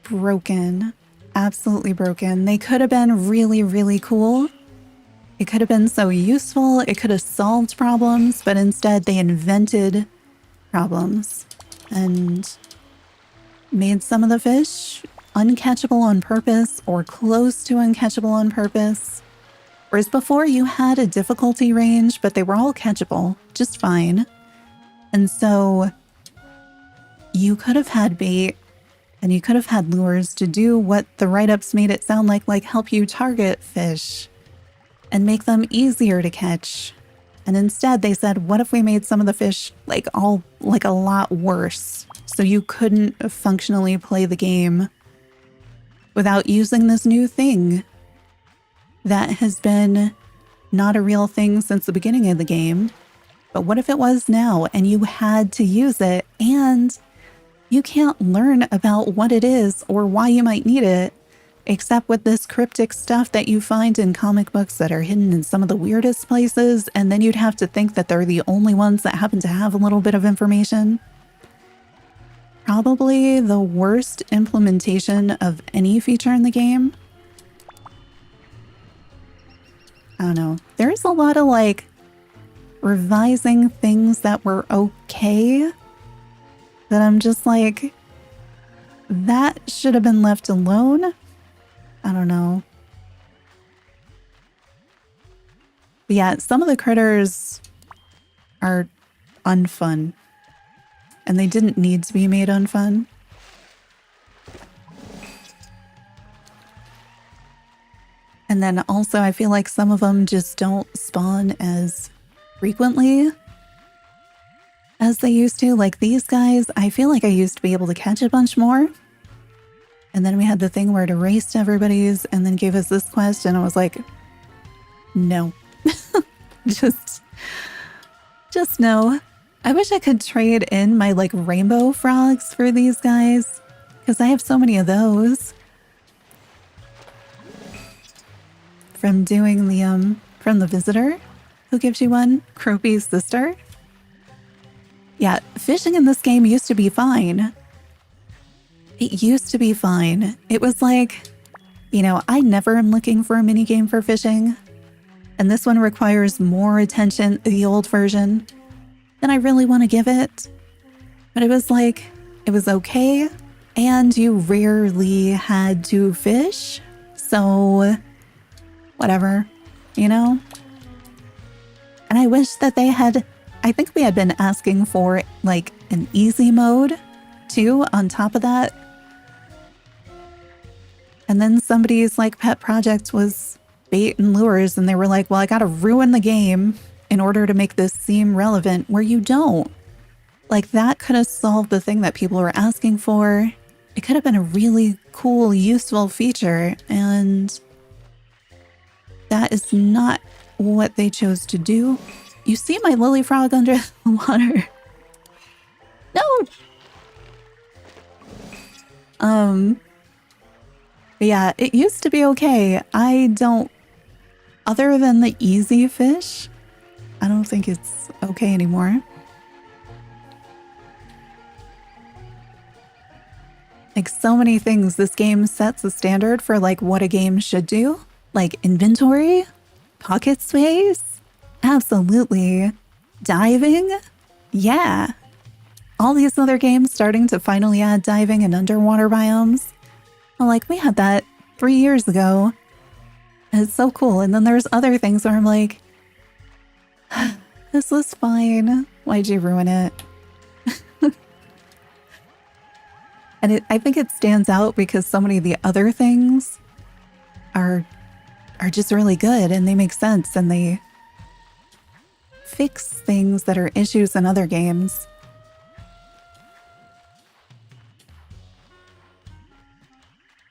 broken, absolutely broken. They could have been really, really cool. It could have been so useful. It could have solved problems, but instead they invented problems and made some of the fish uncatchable on purpose or close to uncatchable on purpose. Whereas before you had a difficulty range, but they were all catchable just fine. And so you could have had bait and you could have had lures to do what the write-ups made it sound like help you target fish and make them easier to catch. And instead they said, what if we made some of the fish like a lot worse so you couldn't functionally play the game without using this new thing that has been not a real thing since the beginning of the game. But what if it was now and you had to use it and you can't learn about what it is or why you might need it except with this cryptic stuff that you find in comic books that are hidden in some of the weirdest places, and then you'd have to think that they're the only ones that happen to have a little bit of information. Probably the worst implementation of any feature in the game. I don't know. There's a lot of like revising things that were okay that I'm just like, that should have been left alone. I don't know. But yeah, some of the critters are unfun. And they didn't need to be made unfun. And then also I feel like some of them just don't spawn as frequently as they used to. Like these guys, I feel like I used to be able to catch a bunch more. And then we had the thing where it erased everybody's and then gave us this quest. And I was like, no, just no. I wish I could trade in my like rainbow frogs for these guys because I have so many of those from doing the, from the visitor who gives you one, Croppy's sister. Yeah, fishing in this game used to be fine. It used to be fine. It was like, you know, I never am looking for a mini game for fishing. And this one requires more attention, the old version, than I really want to give it. But it was like, it was okay. And you rarely had to fish. So, whatever, you know? And I wish that they had, I think we had been asking for like an easy mode too on top of that. And then somebody's like pet project was bait and lures, and they were like, well, I gotta ruin the game in order to make this seem relevant, where you don't. Like that could have solved the thing that people were asking for. It could have been a really cool, useful feature, and That is not what they chose to do. You see my lily frog under the water? No! Yeah, it used to be okay. I don't, other than the easy fish, I don't think it's okay anymore. Like so many things, this game sets a standard for like what a game should do. Like inventory, pocket space, absolutely. Diving, yeah. All these other games starting to finally add diving and underwater biomes. I'm like, we had that 3 years ago. And it's so cool. And then there's other things where I'm like, this was fine. Why'd you ruin it? And I think it stands out because so many of the other things are just really good and they make sense and they fix things that are issues in other games.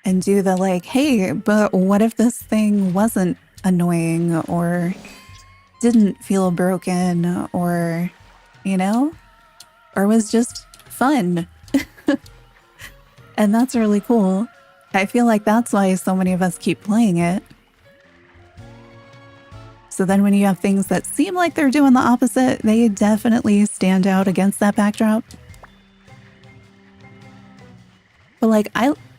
And do the like, hey, but what if this thing wasn't annoying or didn't feel broken or, you know, or was just fun? And that's really cool. I feel like that's why so many of us keep playing it. So then when you have things that seem like they're doing the opposite, they definitely stand out against that backdrop. But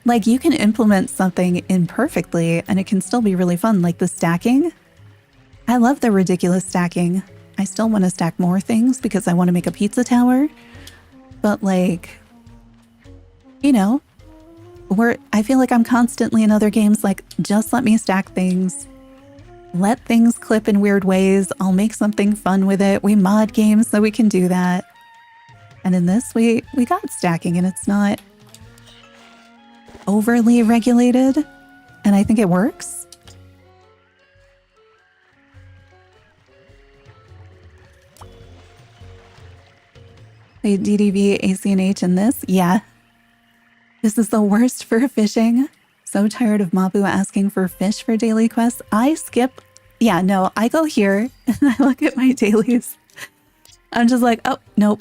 like you can implement something imperfectly and it can still be really fun, like the stacking. I love the ridiculous stacking. I still want to stack more things because I want to make a pizza tower. But like, you know, I feel like I'm constantly in other games like, just let me stack things. Let things clip in weird ways. I'll make something fun with it. We mod games so we can do that. And in this, we got stacking and it's not overly regulated. And I think it works. Hey, DDV, ACNH in this? Yeah. This is the worst for fishing. So tired of Mabu asking for fish for daily quests. I skip. Yeah, no, I go here and I look at my dailies. I'm just like, oh, nope.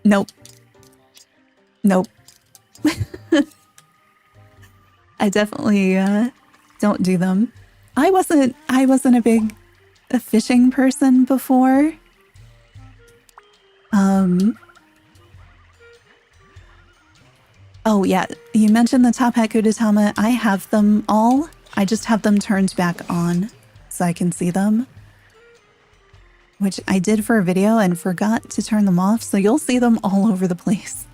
Nope. Nope. I definitely don't do them. I wasn't a big fishing person before. Oh yeah, you mentioned the Top Hat Gudetama. I have them all. I just have them turned back on so I can see them. Which I did for a video and forgot to turn them off, so you'll see them all over the place.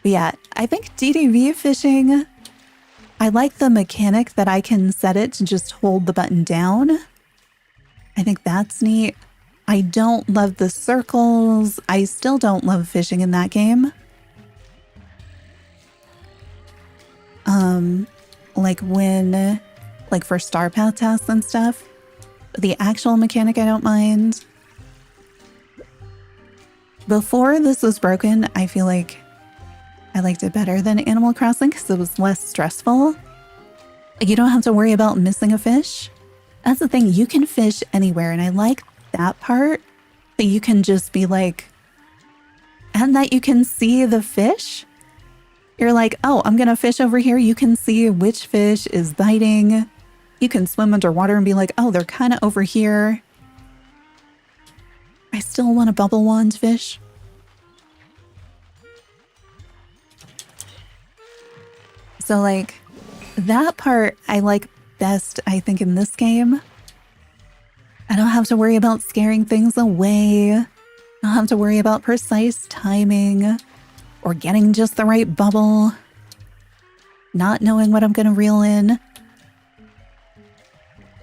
But yeah, I think DDV fishing, I like the mechanic that I can set it to just hold the button down. I think that's neat. I don't love the circles. I still don't love fishing in that game. Like for star path tasks and stuff. The actual mechanic I don't mind. Before this was broken, I feel like I liked it better than Animal Crossing because it was less stressful. Like you don't have to worry about missing a fish. That's the thing, you can fish anywhere and I like that part, that you can just be like, and that you can see the fish. You're like, oh, I'm gonna fish over here. You can see which fish is biting. You can swim underwater and be like, oh, they're kind of over here. I still want a bubble wand fish. So like that part I like best, I think, in this game. I don't have to worry about scaring things away. I don't have to worry about precise timing or getting just the right bubble. Not knowing what I'm going to reel in.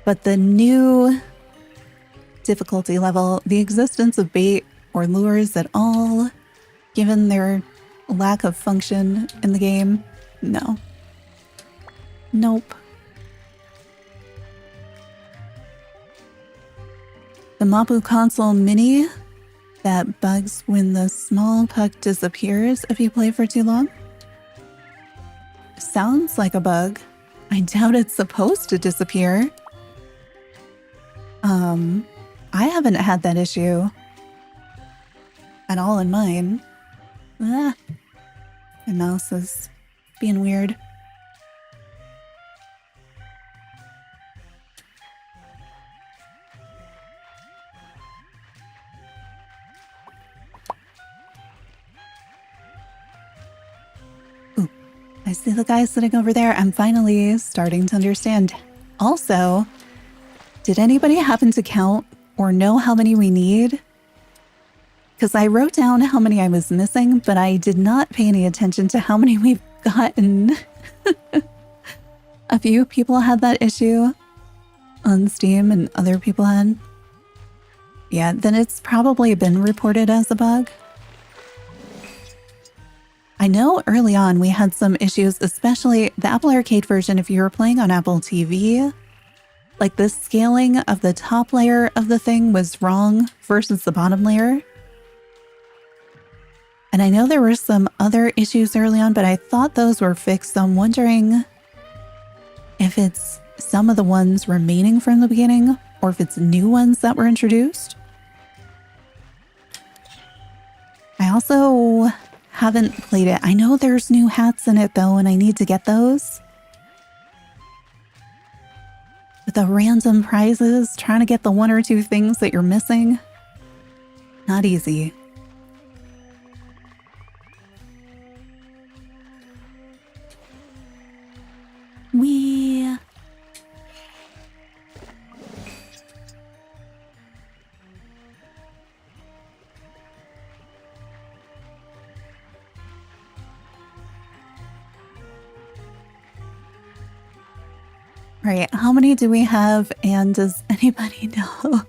But the new difficulty level, the existence of bait or lures at all, given their lack of function in the game, no. Nope. The Mapu console mini that bugs when the small puck disappears if you play for too long. Sounds like a bug. I doubt it's supposed to disappear. I haven't had that issue at all in mine. Ah, my mouse is being weird. Ooh, I see the guy sitting over there. I'm finally starting to understand. Also, did anybody happen to count or know how many we need? Because I wrote down how many I was missing, but I did not pay any attention to how many we've gotten. A few people had that issue on Steam and other people had. Yeah, then it's probably been reported as a bug. I know early on we had some issues, especially the Apple Arcade version if you were playing on Apple TV. Like the scaling of the top layer of the thing was wrong versus the bottom layer. And I know there were some other issues early on, but I thought those were fixed. So I'm wondering if it's some of the ones remaining from the beginning or if it's new ones that were introduced. I also haven't played it. I know there's new hats in it though, and I need to get those. With the random prizes, trying to get the one or two things that you're missing. Not easy. Right, how many do we have, and does anybody know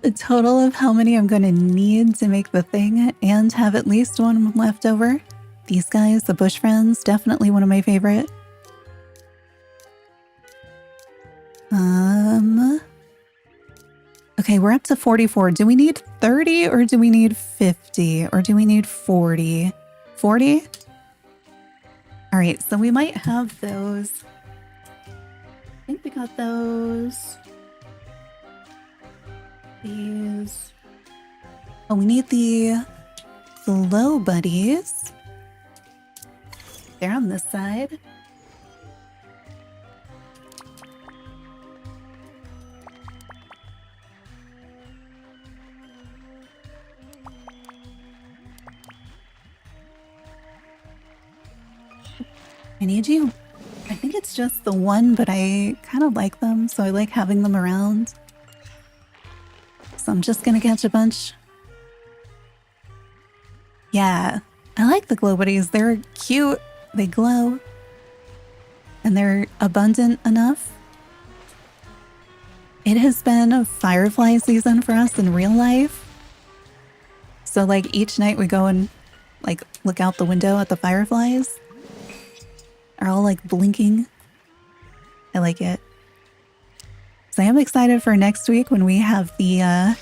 the total of how many I'm going to need to make the thing and have at least one left over? These guys, the Bush Friends, definitely one of my favorite. Okay, we're up to 44. Do we need 30 or do we need 50 or do we need 40? 40? All right, so we might have those. I think we got those. These. Oh, we need the glow buddies. They're on this side. I need you. I think it's just the one, but I kind of like them, so I like having them around. So I'm just gonna catch a bunch. Yeah, I like the glow buddies. They're cute, they glow, and they're abundant enough. It has been a firefly season for us in real life. So like each night we go and like look out the window at the fireflies. Are all like blinking. I like it. So I am excited for next week when we have the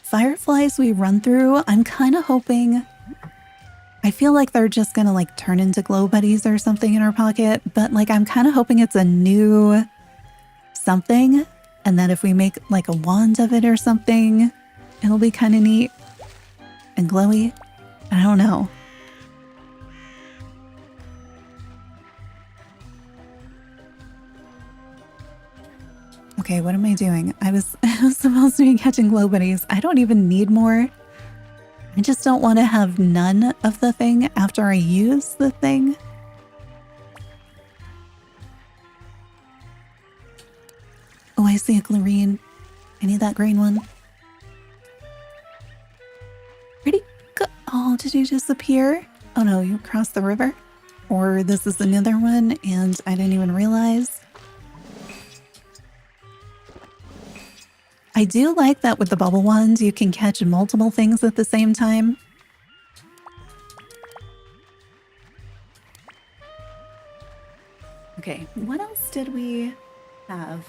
fireflies we run through. I'm kind of hoping, I feel like they're just gonna like turn into glow buddies or something in our pocket, but like I'm kind of hoping it's a new something, and that if we make like a wand of it or something, it'll be kind of neat and glowy. I don't know. Okay, what am I doing? I was supposed to be catching glow buddies. I don't even need more. I just don't want to have none of the thing after I use the thing. Oh, I see a green. I need that green one. Pretty good. Oh, did you disappear? Oh no, you crossed the river? Or this is another one and I didn't even realize. I do like that with the bubble wand, you can catch multiple things at the same time. Okay, what else did we have?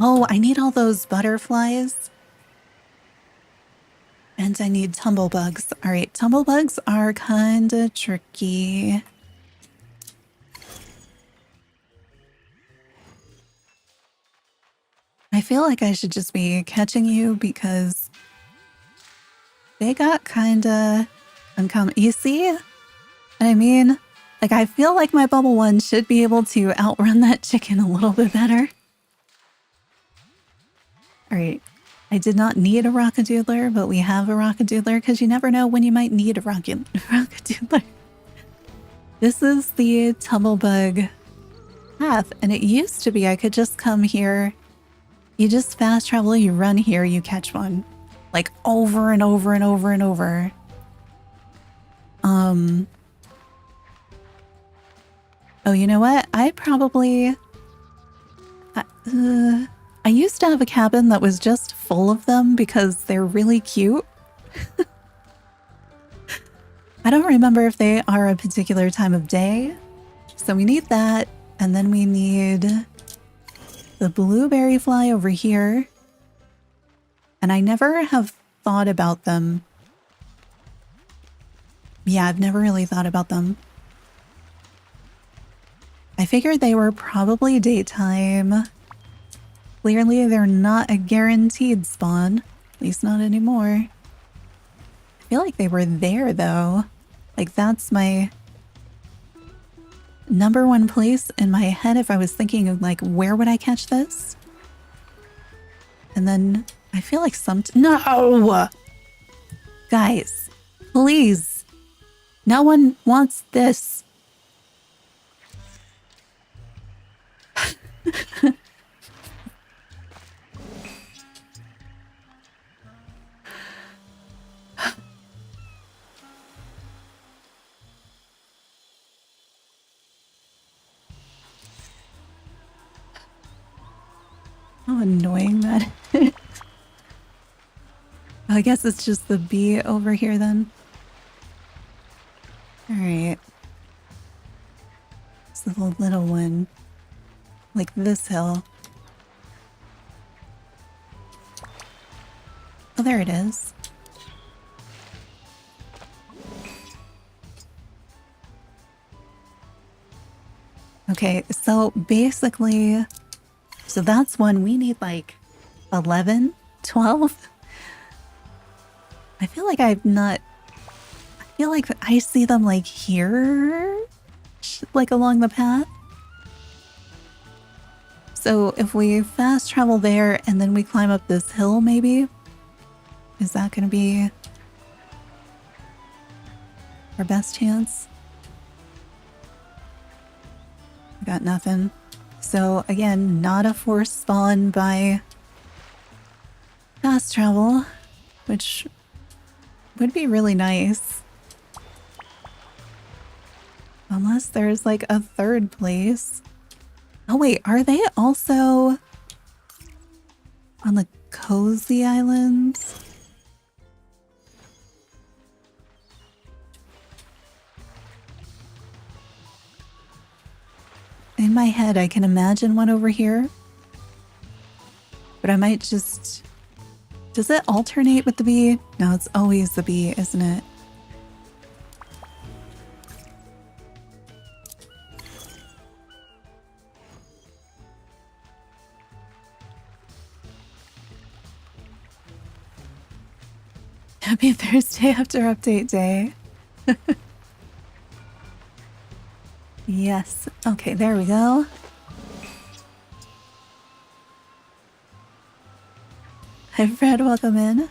Oh, I need all those butterflies. And I need tumblebugs. All right, tumblebugs are kind of tricky. I feel like I should just be catching you because they got kinda uncommon. You see what I mean? Like, I feel like my bubble one should be able to outrun that chicken a little bit better. All right. I did not need a rockadoodler, but we have a rockadoodler because you never know when you might need a rockadoodler. This is the tumblebug path, and it used to be I could just come here. You just fast travel, you run here, you catch one. Like over and over and over and over. Oh, you know what? I used to have a cabin that was just full of them because they're really cute. I don't remember if they are a particular time of day. So we need that. And then we need the blueberry fly over here. And I never have thought about them. Yeah, I've never really thought about them. I figured they were probably daytime. Clearly, they're not a guaranteed spawn. At least not anymore. I feel like they were there, though. Like, that's my number one place in my head if I was thinking of, like, where would I catch this? And then I feel like No! Guys, please. No one wants this. How annoying that is. I guess it's just the bee over here then. Alright. It's the little one. Like this hill. Oh, there it is. Okay, so basically... So that's one. We need like 11, 12. I feel like I've not... I feel like I see them like here, like along the path. So if we fast travel there and then we climb up this hill, maybe? Is that going to be our best chance? Got nothing. So again, not a forced spawn by fast travel, which would be really nice. Unless there's like a third place. Oh wait, are they also on the Cozy Islands? In my head, I can imagine one over here. But I might just... Does it alternate with the bee? No, it's always the bee, isn't it? Happy Thursday after update day. Yes. Okay, there we go. Hi Fred, welcome in.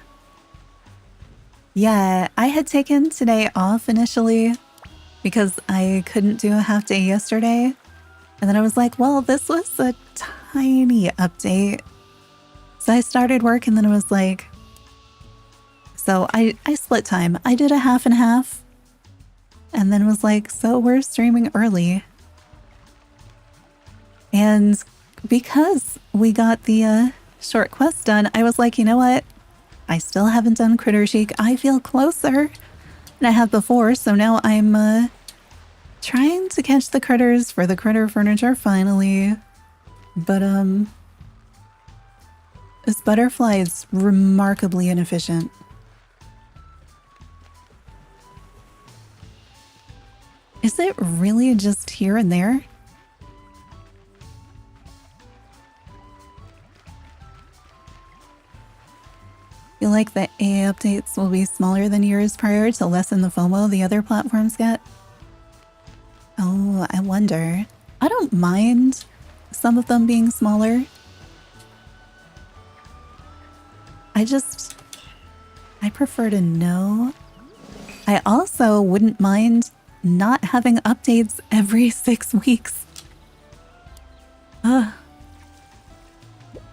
Yeah, I had taken today off initially because I couldn't do a half day yesterday. And then I was like, well, this was a tiny update. So I started work and then it was like... So I split time. I did a half and half. And then was like, so we're streaming early. And because we got the short quest done, I was like, you know what? I still haven't done Critter Chic. I feel closer than I have before. So now I'm trying to catch the critters for the critter furniture finally. But this butterfly is remarkably inefficient. Is it really just here and there? feel like the AA updates will be smaller than years prior to lessen the FOMO the other platforms get. Oh, I wonder. I don't mind some of them being smaller. I prefer to know. I also wouldn't mind not having updates every 6 weeks.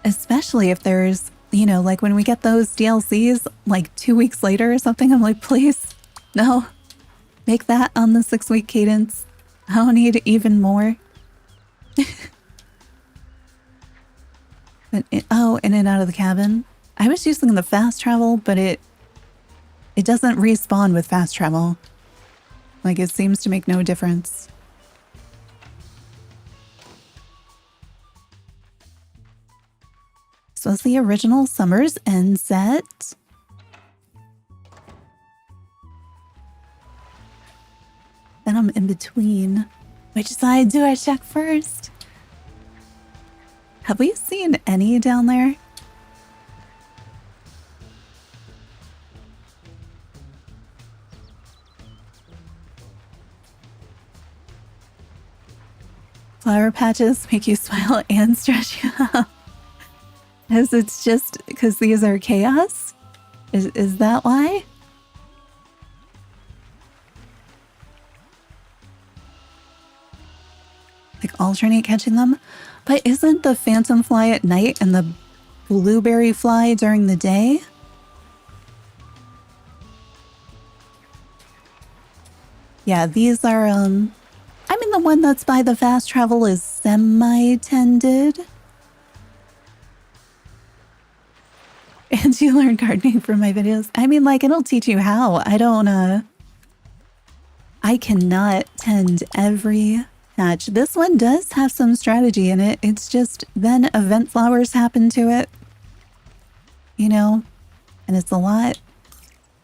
Especially if there's, you know, like when we get those DLCs like 2 weeks later or something, I'm like, please, no, make that on the 6-week cadence. I don't need even more. Oh, in and out of the cabin. I was using the fast travel, but it doesn't respawn with fast travel. Like, it seems to make no difference. This was the original Summer's End set. Then I'm in between. Which side do I check first? Have we seen any down there? Flower patches make you smile and stretch you out. As it's just because these are chaos? Is that why? Like alternate catching them? But isn't the phantom fly at night and the blueberry fly during the day? Yeah, these are, I mean, the one that's by the fast travel is semi-tended. And you learn gardening from my videos. I mean, like, it'll teach you how. I cannot tend every patch. This one does have some strategy in it. It's just then event flowers happen to it. You know? And it's a lot.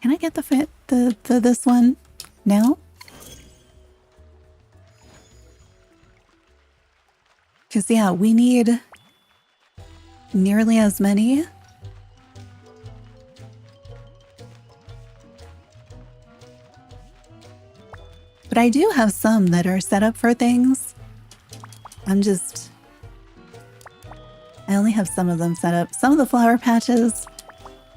Can I get this one now? Because, yeah, we need nearly as many. But I do have some that are set up for things. I only have some of them set up. Some of the flower patches,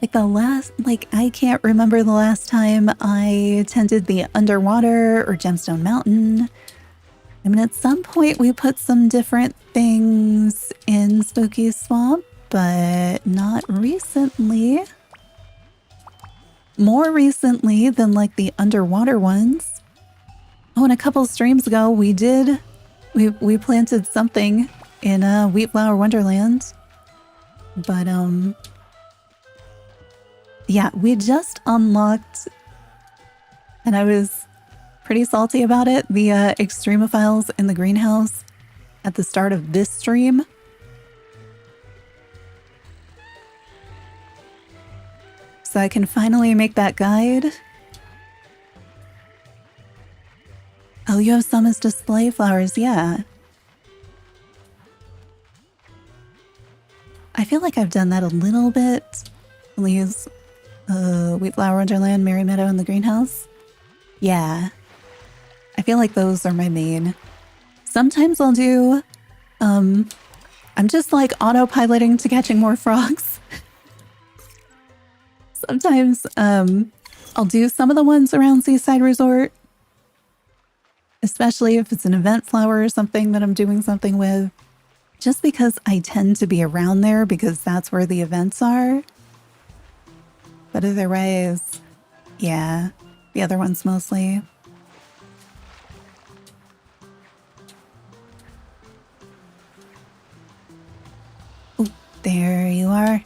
like I can't remember the last time I tended the underwater or gemstone mountain. I mean, at some point we put some different things in Spooky Swamp, but not recently. More recently than like the underwater ones. Oh, and a couple streams ago we planted something in Wheat Flower Wonderland. But yeah, we just unlocked, and I was pretty salty about it, the Extremophiles in the greenhouse at the start of this stream. So I can finally make that guide. Oh, you have some as display flowers, yeah. I feel like I've done that a little bit. Leaves, Wheat Flower Wonderland, Merry Meadow, and the greenhouse. Yeah. I feel like those are my main. Sometimes I'll do, I'm just like autopiloting to catching more frogs. Sometimes, I'll do some of the ones around Seaside Resort. Especially if it's an event flower or something that I'm doing something with. Just because I tend to be around there because that's where the events are. But otherwise, yeah, the other ones mostly. Oh, there you are.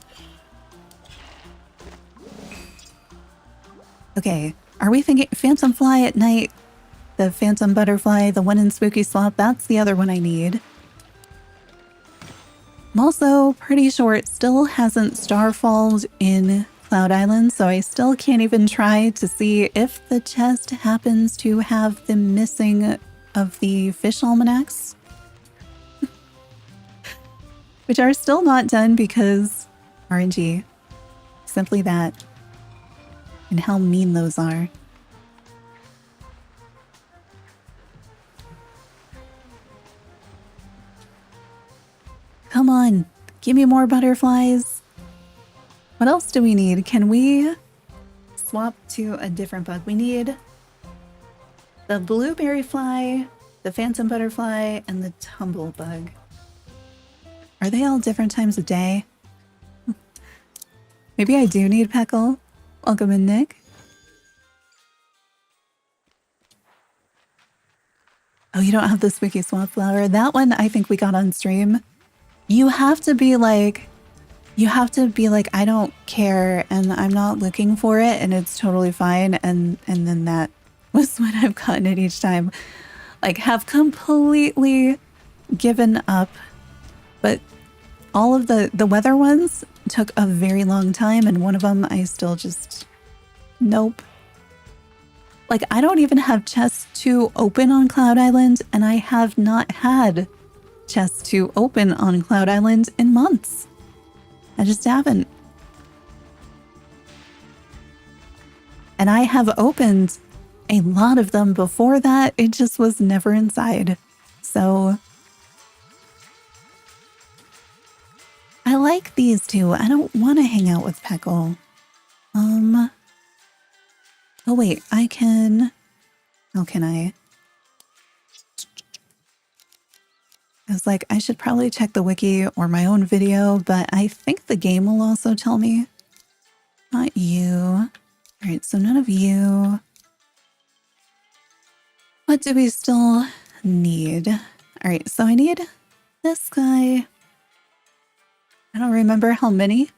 Okay, are we thinking Phantom Fly at night? The Phantom Butterfly, the one in Spooky Swamp, that's the other one I need. I'm also pretty sure it still hasn't starfalled in Cloud Island, so I still can't even try to see if the chest happens to have the missing of the fish almanacs. Which are still not done because RNG. Simply that. And how mean those are. Come on, give me more butterflies. What else do we need? Can we swap to a different bug? We need the blueberry fly, the phantom butterfly, and the tumble bug. Are they all different times of day? Maybe I do need Peckle. Welcome in, Nick. Oh, you don't have the spooky swamp flower? That one I think we got on stream. You have to be like, I don't care and I'm not looking for it and it's totally fine. And then that was when I've gotten it each time. Like, have completely given up. But all of the weather ones took a very long time, and one of them I still just, nope. Like, I don't even have chests 2 open on Cloud Island, and I have not had chests 2 open on Cloud Island in months. I just haven't. And I have opened a lot of them before that. It just was never inside. So I like these 2. I don't want to hang out with Peckle. Oh wait, I can... How can I? I was like, I should probably check the wiki or my own video, but I think the game will also tell me. Not you. All right, so none of you. What do we still need? All right, so I need this guy. I don't remember how many.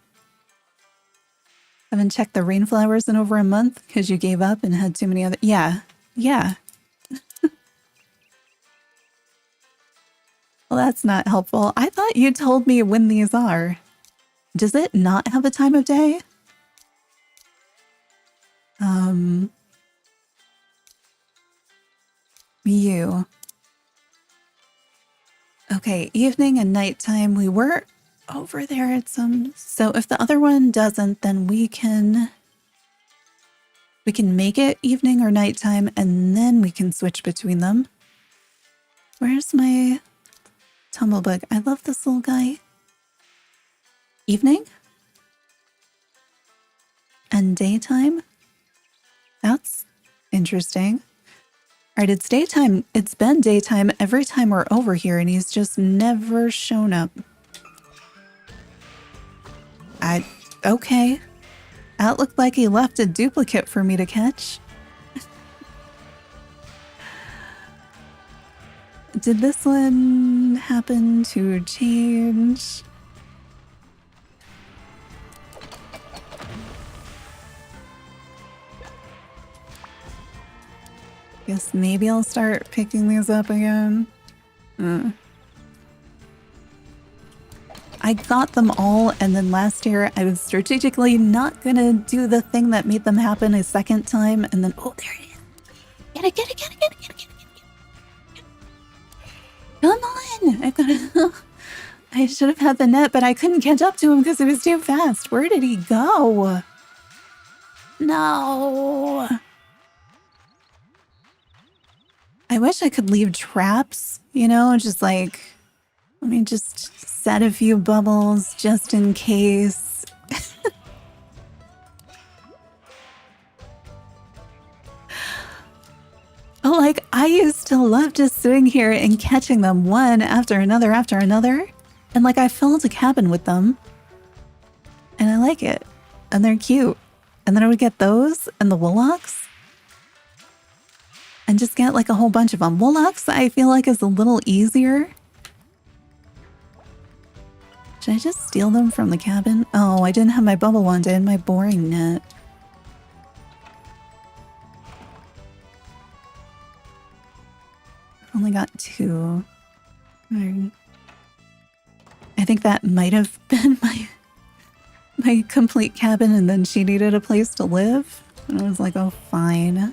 Haven't checked the rainflowers in over a month because you gave up and had too many other... Yeah. Well, that's not helpful. I thought you told me when these are. Does it not have a time of day? You. Okay, evening and nighttime. We were over there at some... So if the other one doesn't, then we can make it evening or nighttime, and then we can switch between them. Where's my tumblebug? I love this little guy. Evening? And daytime? That's interesting. All right, it's daytime. It's been daytime every time we're over here, and he's just never shown up. Okay. That looked like he left a duplicate for me to catch. Did this one happen to change? Guess maybe I'll start picking these up again. I got them all, and then last year I was strategically not gonna do the thing that made them happen a second time, and then, oh, there it is. Get it. Come on! I've got to... I should have had the net, but I couldn't catch up to him because it was too fast. Where did he go? No! I wish I could leave traps, you know, just like, let me just set a few bubbles just in case. But like, I used to love just sitting here and catching them one after another. And like, I filled a cabin with them. And I like it. And they're cute. And then I would get those and the woolocks. And just get like a whole bunch of them. Woolocks, I feel like, is a little easier. Should I just steal them from the cabin? Oh, I didn't have my bubble wand in my boring net. I've only got 2. I think that might have been my complete cabin, and then she needed a place to live. And I was like, oh, fine.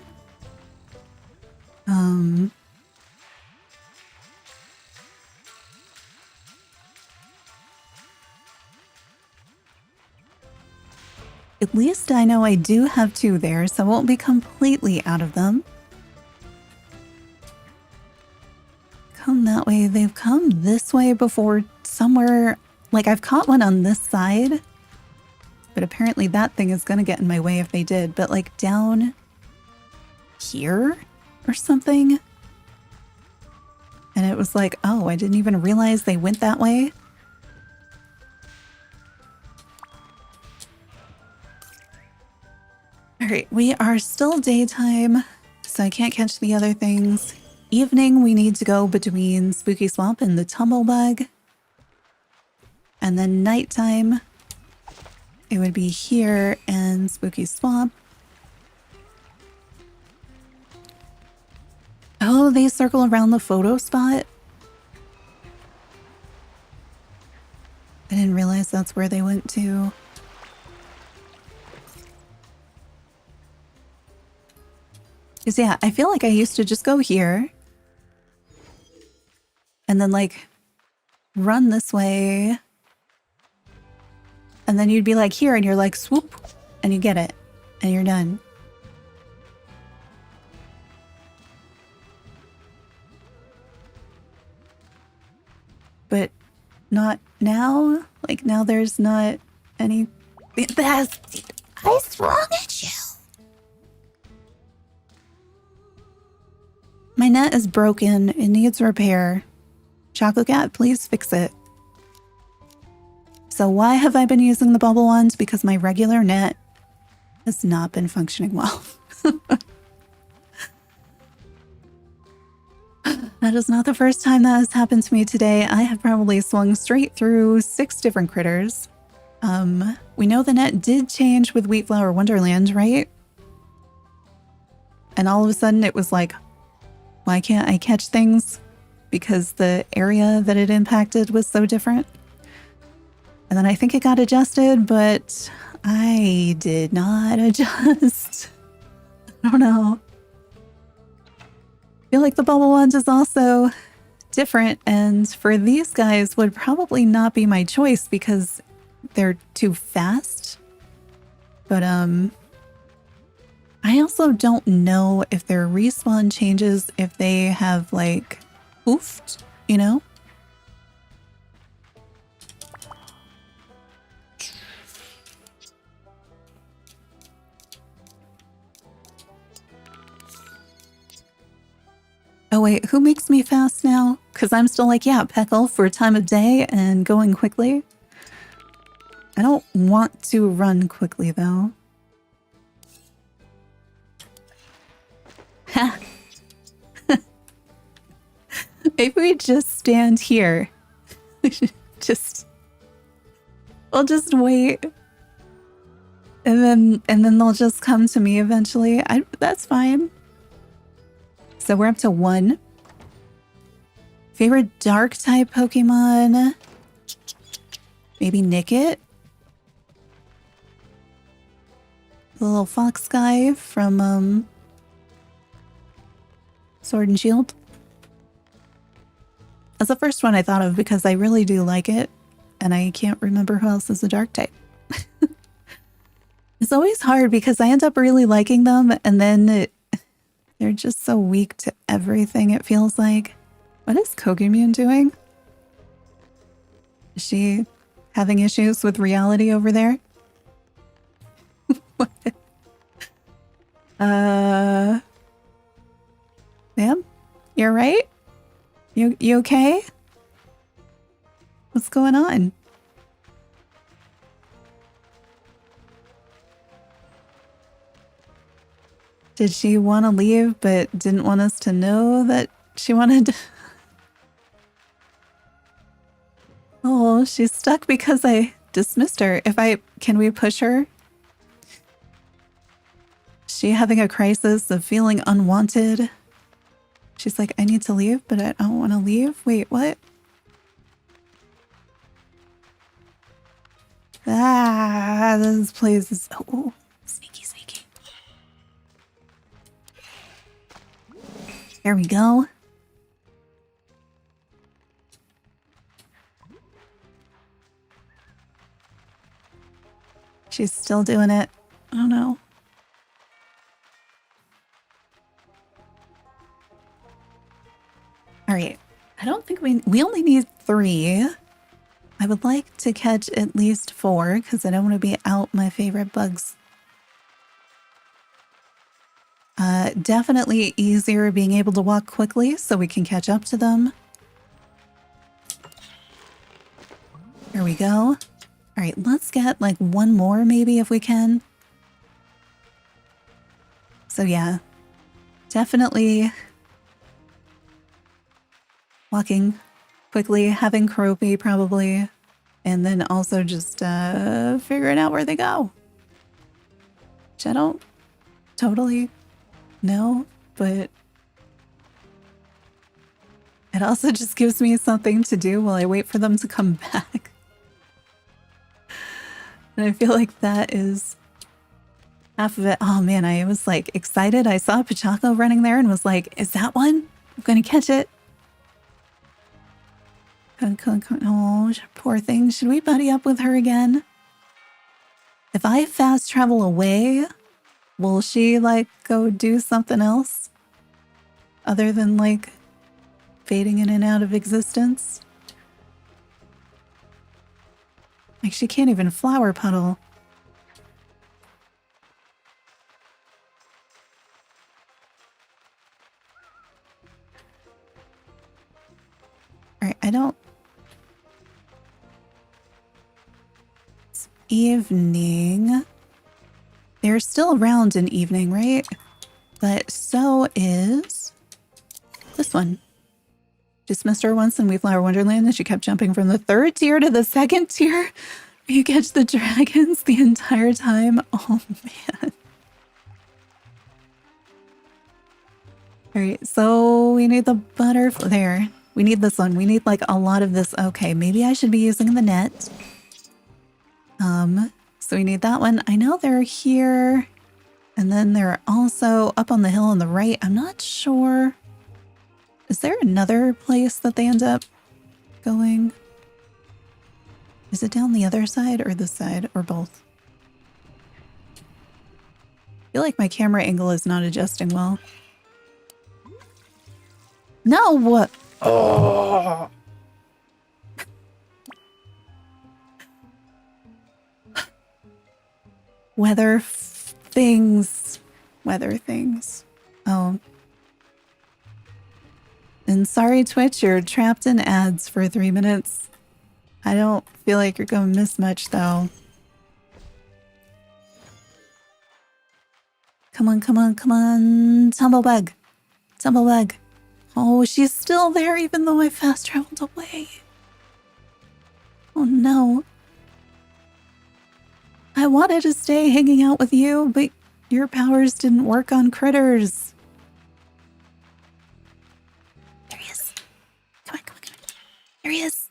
At least I know I do have 2 there, so I won't be completely out of them. Come that way. They've come this way before somewhere. Like, I've caught one on this side, but apparently that thing is going to get in my way if they did. But like down here or something. And it was like, oh, I didn't even realize they went that way. All right, we are still daytime, so I can't catch the other things. Evening, we need to go between Spooky Swamp and the Tumblebug. And then nighttime, it would be here and Spooky Swamp. Oh, they circle around the photo spot? I didn't realize that's where they went to. Because yeah, I feel like I used to just go here. And then like run this way. And then you'd be like here and you're like swoop and you get it and you're done. But not now. Like now there's not any. I swung at you. My net is broken. It needs repair. Choco Cat, please fix it. So why have I been using the bubble ones? Because my regular net has not been functioning well. That is not the first time that has happened to me today. I have probably swung straight through 6 different critters. We know the net did change with Wheatflower Wonderland, right? And all of a sudden it was like, why can't I catch things? Because the area that it impacted was so different. And then I think it got adjusted, but I did not adjust. I don't know. I feel like the bubble ones is also different, and for these guys would probably not be my choice because they're too fast. But I also don't know if their respawn changes if they have like oofed, you know? Oh wait, who makes me fast now? Because I'm still like, yeah, Peckle for time of day and going quickly. I don't want to run quickly though. Ha! Maybe we just stand here. We'll just wait. And then they'll just come to me eventually. That's fine. So we're up to 1. Favorite dark type Pokemon? Maybe Nickit? The little fox guy from Sword and Shield. That's the first one I thought of because I really do like it. And I can't remember who else is a dark type. It's always hard because I end up really liking them and then they're just so weak to everything, it feels like. What is Kogumune doing? Is she having issues with reality over there? What? Ma'am? You're right? You okay? What's going on? Did she want to leave but didn't want us to know that she wanted to? Oh, she's stuck because I dismissed her. Can we push her? Is she having a crisis of feeling unwanted? She's like, I need to leave, but I don't want to leave. Wait, what? Ah, this place is... Oh, sneaky, sneaky. There we go. She's still doing it. Oh no. All right. I don't think we only need 3. I would like to catch at least 4 because I don't want to be out my favorite bugs. Definitely easier being able to walk quickly so we can catch up to them. Here we go. All right, let's get like 1 more maybe if we can. So yeah, definitely walking quickly, having Croupy probably, and then also just figuring out where they go. Which I don't totally know, but it also just gives me something to do while I wait for them to come back. And I feel like that is half of it. Oh man, I was like excited. I saw Pachaco running there and was like, is that one? I'm gonna catch it. Oh, poor thing. Should we buddy up with her again? If I fast travel away, will she like go do something else? Other than like fading in and out of existence? Like she can't even flower puddle. Alright, I don't... It's evening. They're still around in evening, right? But so is this one. Just missed her once in We Flower Wonderland and she kept jumping from the 3rd tier to the 2nd tier. You catch the dragons the entire time. Oh man. Alright, so we need the butterfly there. We need this one. We need like a lot of this. Okay, maybe I should be using the net. So we need that one. I know they're here. And then they're also up on the hill on the right. I'm not sure. Is there another place that they end up going? Is it down the other side or this side or both? I feel like my camera angle is not adjusting well. No! What? Oh! Weather things. Weather things. Oh. And sorry, Twitch, you're trapped in ads for 3 minutes. I don't feel like you're gonna miss much, though. Come on, come on, come on. Tumblebug. Tumblebug. Oh, she's still there even though I fast traveled away. Oh no. I wanted to stay hanging out with you, but your powers didn't work on critters. There he is. Come on, come on, come on. There he is.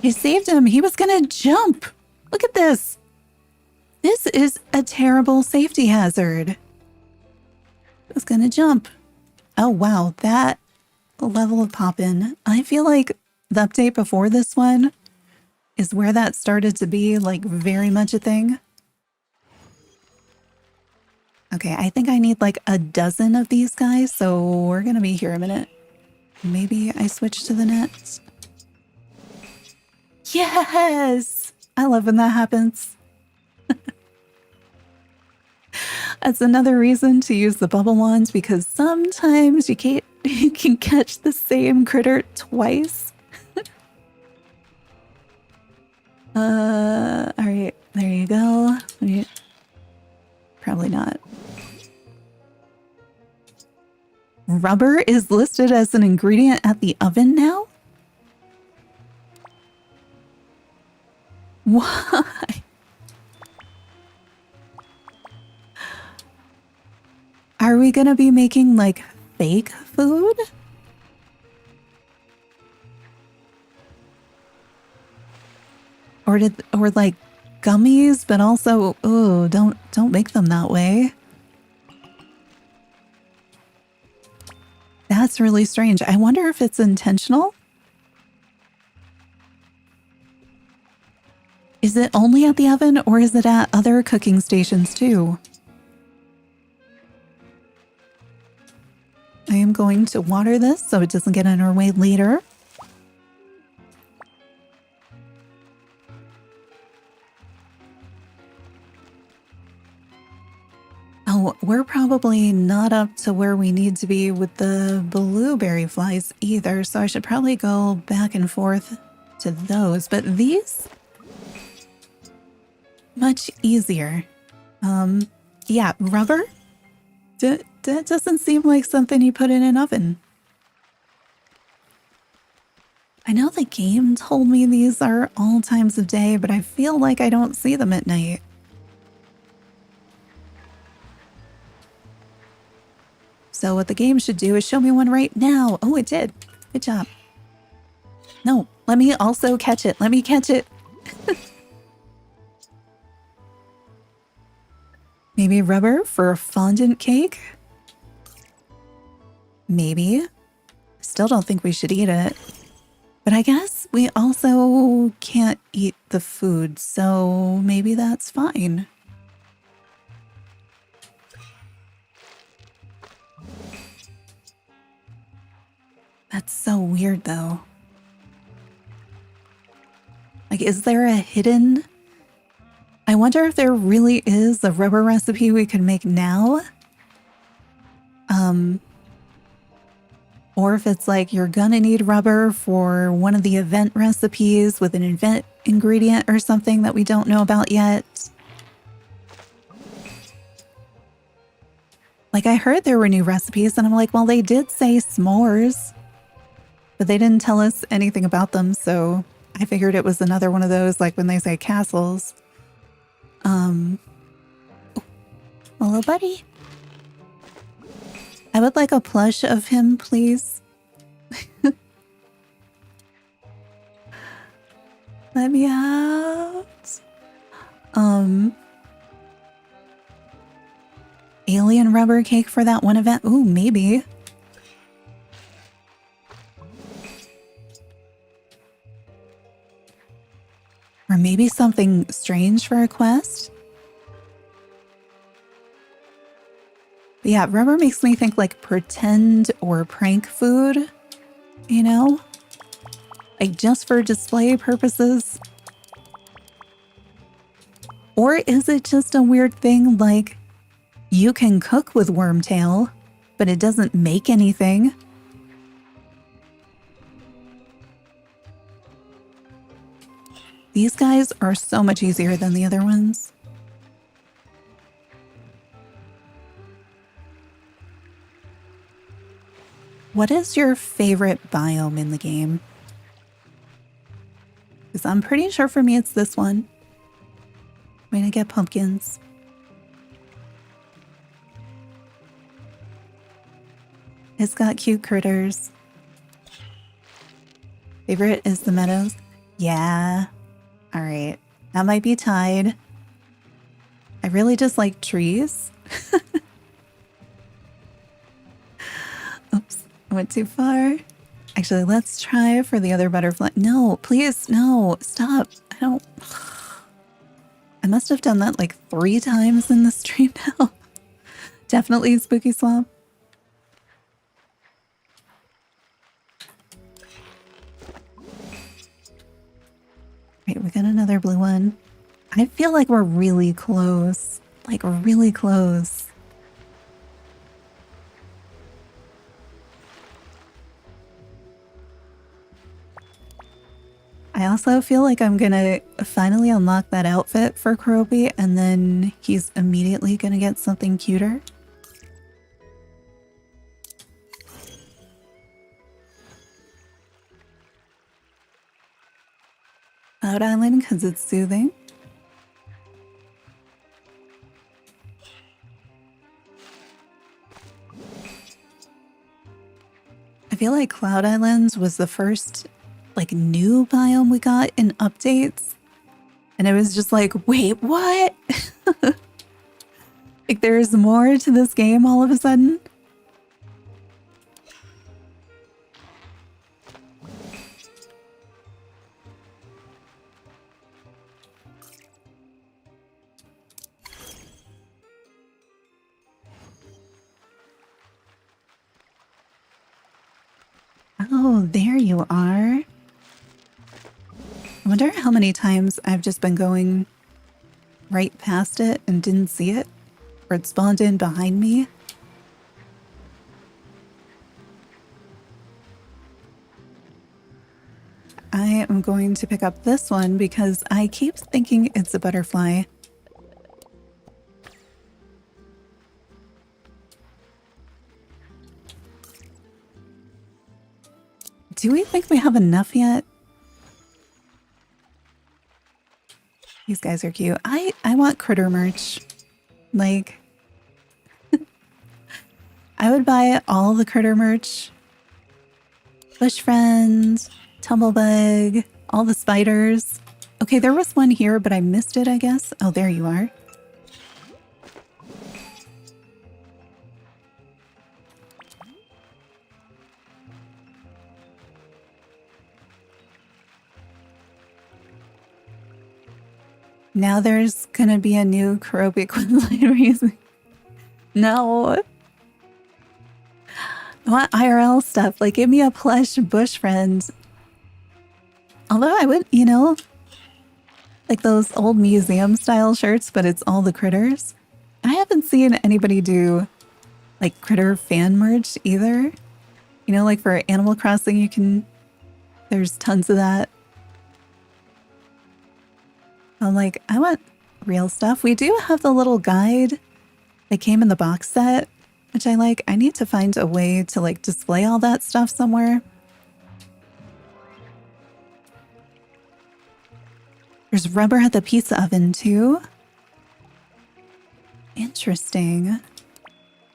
I saved him. He was gonna jump. Look at this. This is a terrible safety hazard. He was gonna jump. Oh wow, that level of pop-in. I feel like the update before this one is where that started to be like very much a thing. Okay, I think I need like a dozen of these guys, so we're gonna be here a minute. Maybe I switch to the net. Yes! I love when that happens. That's another reason to use the bubble wands, because sometimes you can catch the same critter twice. All right, there you go. Probably not. Rubber is listed as an ingredient at the oven now? Why? Are we gonna be making like fake food? Or like gummies, but also, ooh, don't make them that way. That's really strange. I wonder if it's intentional. Is it only at the oven or is it at other cooking stations too? I am going to water this so it doesn't get in our way later. Oh, we're probably not up to where we need to be with the blueberry flies either, so I should probably go back and forth to those. But these, much easier. Yeah, rubber? That doesn't seem like something you put in an oven. I know the game told me these are all times of day, but I feel like I don't see them at night. So what the game should do is show me one right now. Oh, it did. Good job. No, let me also catch it. Let me catch it. Maybe rubber for a fondant cake? Maybe. Still don't think we should eat it. But I guess we also can't eat the food, so maybe that's fine. That's so weird, though. Like, is there a hidden... I wonder if there really is a rubber recipe we could make now? Or if it's like you're gonna need rubber for one of the event recipes with an event ingredient or something that we don't know about yet. Like, I heard there were new recipes and I'm like, well, they did say s'mores, but they didn't tell us anything about them, so I figured it was another one of those, like when they say castles. Hello, buddy. I would like a plush of him, please. Let me out. Alien rubber cake for that one event? Ooh, maybe. Or maybe something strange for a quest? But yeah, rubber makes me think like pretend or prank food, you know? Like just for display purposes. Or is it just a weird thing like you can cook with wormtail, but it doesn't make anything? These guys are so much easier than the other ones. What is your favorite biome in the game? Because I'm pretty sure for me it's this one. I'm gonna get pumpkins. It's got cute critters. Favorite is the meadows. Yeah. All right. That might be tied. I really just like trees. Oops. I went too far. Actually, let's try for the other butterfly. No, please. No, stop. I must have done that like 3 times in the stream now. Definitely spooky swamp. Right, we got another blue one. I feel like we're really close. Like, really close. I also feel like I'm gonna finally unlock that outfit for Kroby, and then he's immediately gonna get something cuter. Cloud Island, because it's soothing. I feel like Cloud Islands was the first like new biome we got in updates, and it was just like, wait, what? Like there's more to this game all of a sudden. Oh, there you are. I wonder how many times I've just been going right past it and didn't see it, or it spawned in behind me. I am going to pick up this one because I keep thinking it's a butterfly. Do we think we have enough yet? These guys are cute. I want critter merch. Like, I would buy all the critter merch. Bush friend, tumblebug, all the spiders. Okay, there was one here, but I missed it, I guess. Oh, there you are. Now there's gonna be a new Karobi equivalent. No. I want IRL stuff. Like, give me a plush bush friend. Although I would, you know, like those old museum style shirts, but it's all the critters. I haven't seen anybody do like critter fan merch either. You know, like for Animal Crossing, you can, there's tons of that. I'm like, I want real stuff. We do have the little guide that came in the box set, which I like. I need to find a way to like display all that stuff somewhere. There's rubber at the pizza oven too. Interesting.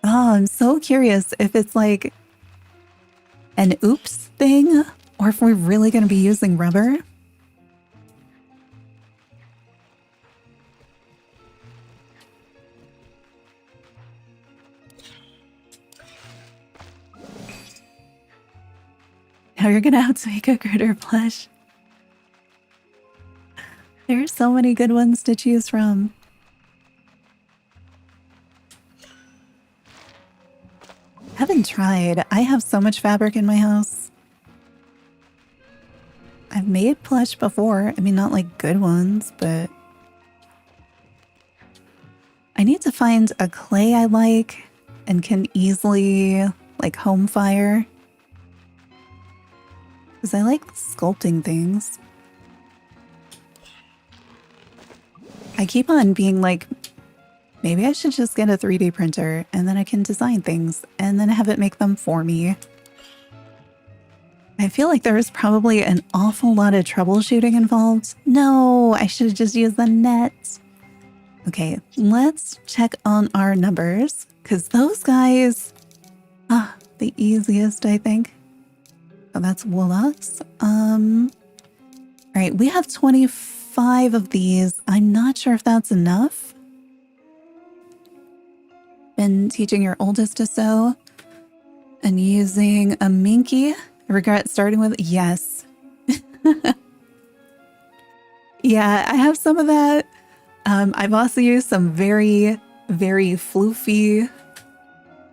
Oh, I'm so curious if it's like an oops thing or if we're really going to be using rubber. Now you're gonna have to make a critter plush. There's so many good ones to choose from. Haven't tried. I have so much fabric in my house. I've made plush before. I mean, not like good ones, but I need to find a clay I like and can easily like home fire. Because I like sculpting things. I keep on being like, maybe I should just get a 3D printer and then I can design things and then have it make them for me. I feel like there's probably an awful lot of troubleshooting involved. No, I should have just used the net. Okay, let's check on our numbers because those guys, the easiest, I think. Oh, that's Woolux. All right, we have 25 of these. I'm not sure if that's enough. Been teaching your oldest to sew and using a minky. I regret starting with yes. Yeah, I have some of that. I've also used some very, very floofy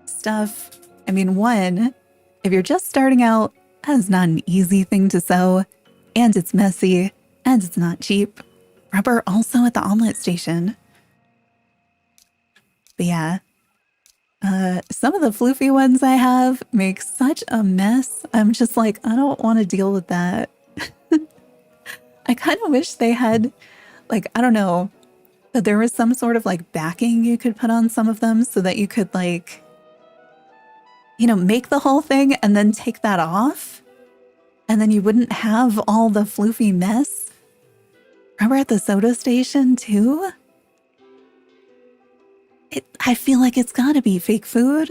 stuff. I mean, one, if you're just starting out, that is not an easy thing to sew, and it's messy, and it's not cheap. Rubber also at the omelet station. But yeah, some of the floofy ones I have make such a mess. I'm just like, I don't want to deal with that. I kind of wish they had, like, I don't know, but there was some sort of like backing you could put on some of them so that you could like, you know, make the whole thing and then take that off. And then you wouldn't have all the floofy mess. Rubber at the soda station too? I feel like it's gotta be fake food.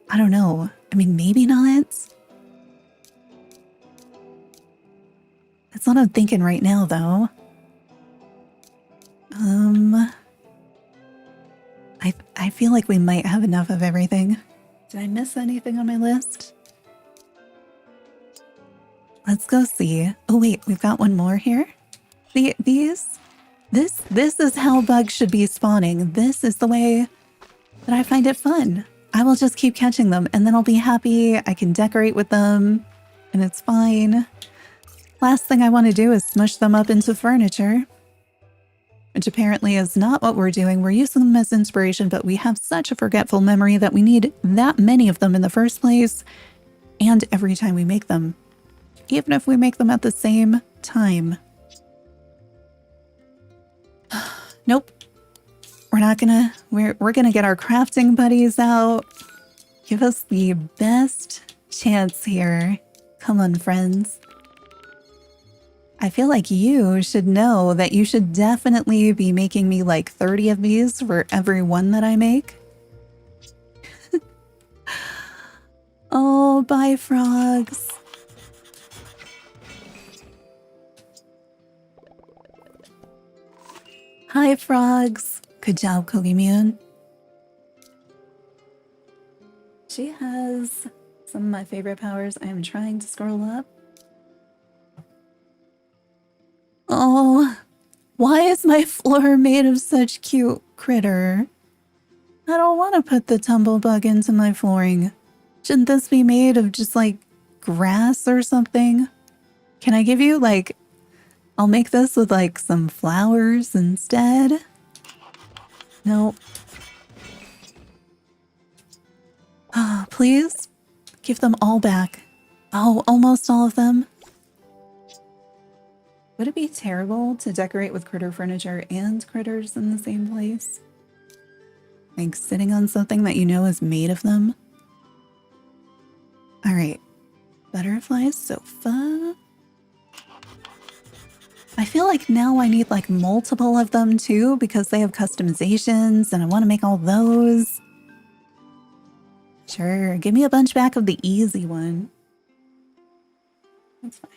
I don't know. I mean, maybe not. That's what I'm thinking right now, though. I feel like we might have enough of everything. Did I miss anything on my list? Let's go see. Oh wait, we've got one more here. This is how bugs should be spawning. This is the way that I find it fun. I will just keep catching them and then I'll be happy. I can decorate with them. and it's fine. Last thing I want to do is smush them up into furniture. Which apparently is not what we're doing. We're using them as inspiration, but we have such a forgetful memory that we need that many of them in the first place, and every time we make them. Even if we make them at the same time. Nope. We're not gonna, we're gonna get our crafting buddies out. Give us the best chance here. Come on, friends. I feel like you should know that you should definitely be making me like 30 of these for every one that I make. Oh, bye, frogs. Hi, frogs. Good job, Kogimune. She has some of my favorite powers. I am trying to scroll up. Oh, why is my floor made of such cute critter? I don't want to put the tumblebug into my flooring. Shouldn't this be made of just like grass or something? Can I give you like, I'll make this with like some flowers instead? Nope. Ah, please give them all back. Oh, almost all of them. Would it be terrible to decorate with critter furniture and critters in the same place? Like sitting on something that you know is made of them? All right. Butterfly sofa. I feel like now I need like multiple of them too because they have customizations and I want to make all those. Sure, give me a bunch back of the easy one. That's fine.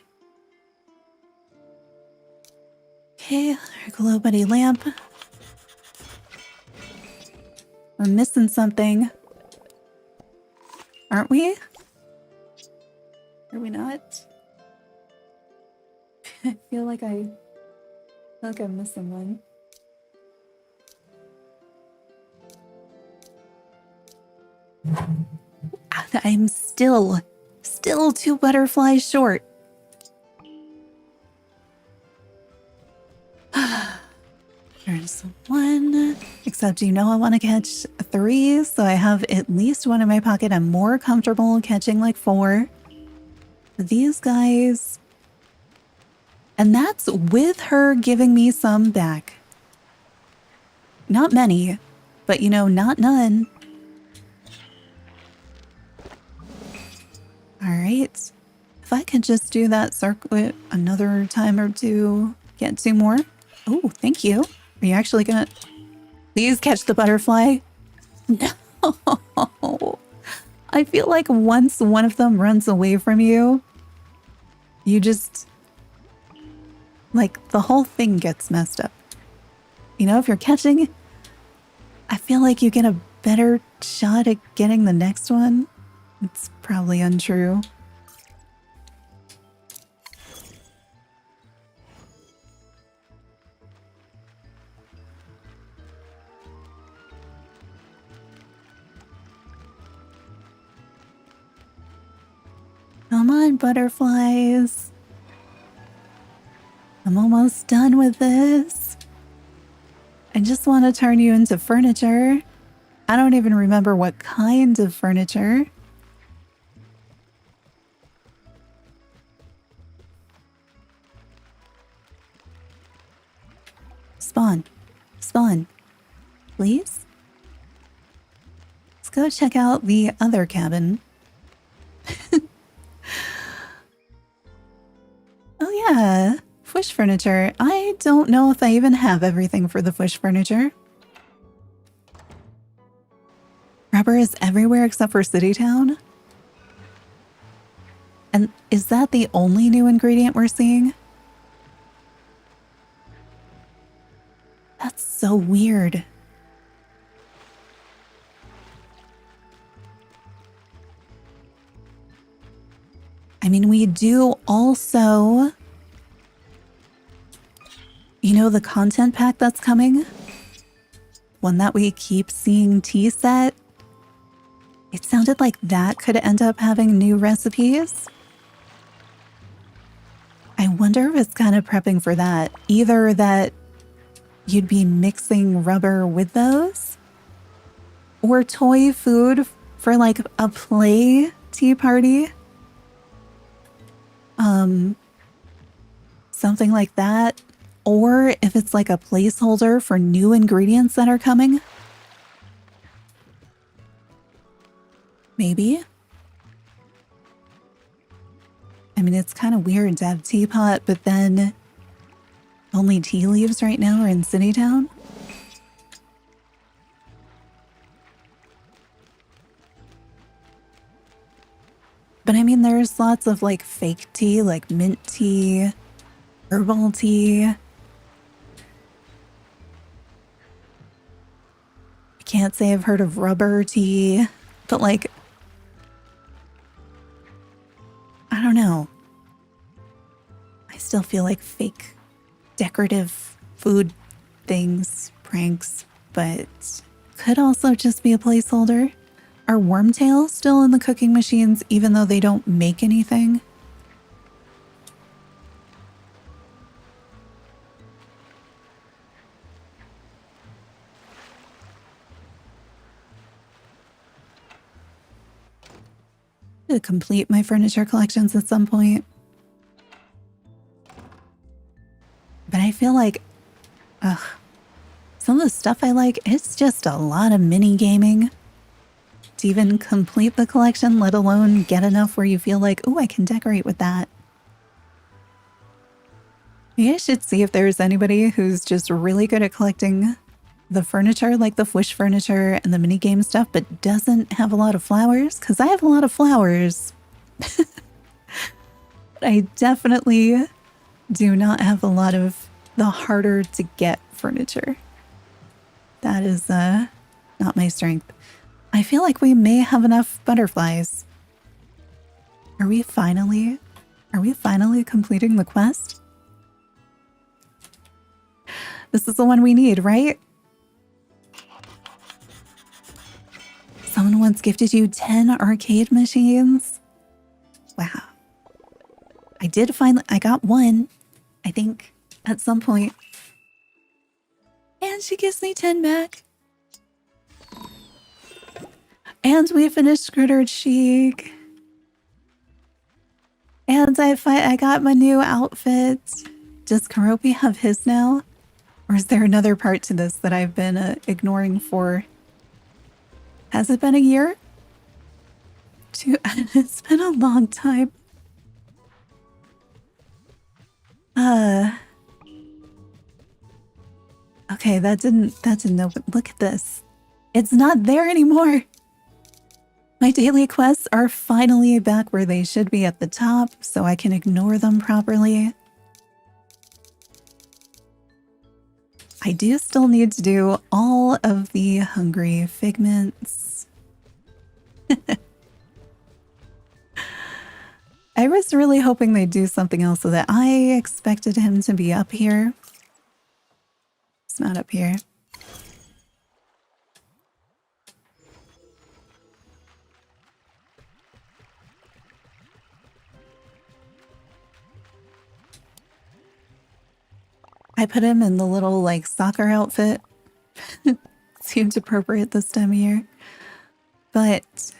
Okay, our glow buddy lamp. We're missing something. Aren't we? Are we not? I feel like I'm missing one. I'm still 2 butterflies short. There's 1, except you know I want to catch 3, so I have at least 1 in my pocket. I'm more comfortable catching like 4. These guys, and that's with her giving me some back. Not many, but you know, not none. All right. If I could just do that circuit another time or two, get 2 more. Oh, thank you. Are you actually gonna please catch the butterfly? No. I feel like once one of them runs away from you, you just like the whole thing gets messed up. You know, if you're catching, I feel like you get a better shot at getting the next one. It's probably untrue. Come on, butterflies. I'm almost done with this. I just want to turn you into furniture. I don't even remember what kind of furniture. Spawn. Spawn. Please? Let's go check out the other cabin. Oh yeah, Fush furniture. I don't know if I even have everything for the Fush furniture. Rubber is everywhere except for City Town? And is that the only new ingredient we're seeing? That's so weird. I mean, we do also, you know, the content pack that's coming? One that we keep seeing tea set? It sounded like that could end up having new recipes. wonder if it's kind of prepping for that. Either that you'd be mixing rubber with those, or toy food for like a play tea party. Something like that. Or if it's like a placeholder for new ingredients that are coming. Maybe. I mean, it's kind of weird to have teapot, but then only tea leaves right now are in City Town. But I mean, there's lots of like fake tea, like mint tea, herbal tea. I can't say I've heard of rubber tea, but like, I don't know. I still feel like fake decorative food things, pranks, but could also just be a placeholder. Are wormtails still in the cooking machines even though they don't make anything? To complete my furniture collections at some point. But I feel like, some of the stuff I like, it's just a lot of mini gaming to even complete the collection, let alone get enough where you feel like, oh, I can decorate with that. Maybe I should see if there's anybody who's just really good at collecting the furniture, like the Wish furniture and the mini game stuff, but doesn't have a lot of flowers, because I have a lot of flowers. I definitely do not have a lot of the harder to get furniture. That is not my strength. I feel like we may have enough butterflies. Are we finally completing the quest? This is the one we need, right? Someone once gifted you 10 arcade machines. Wow. I got one, I think, at some point. And she gives me 10 back. And we finished Critter Chic. And I got my new outfit. Does Karopi have his now? Or is there another part to this that I've been ignoring for? Has it been a year? It's been a long time. Okay, that didn't open. Look at this. It's not there anymore. My daily quests are finally back where they should be at the top, so I can ignore them properly. I do still need to do all of the hungry figments. I was really hoping they'd do something else so that I expected him to be up here. It's not up here. I put him in the little like soccer outfit. Seemed appropriate this time of year. But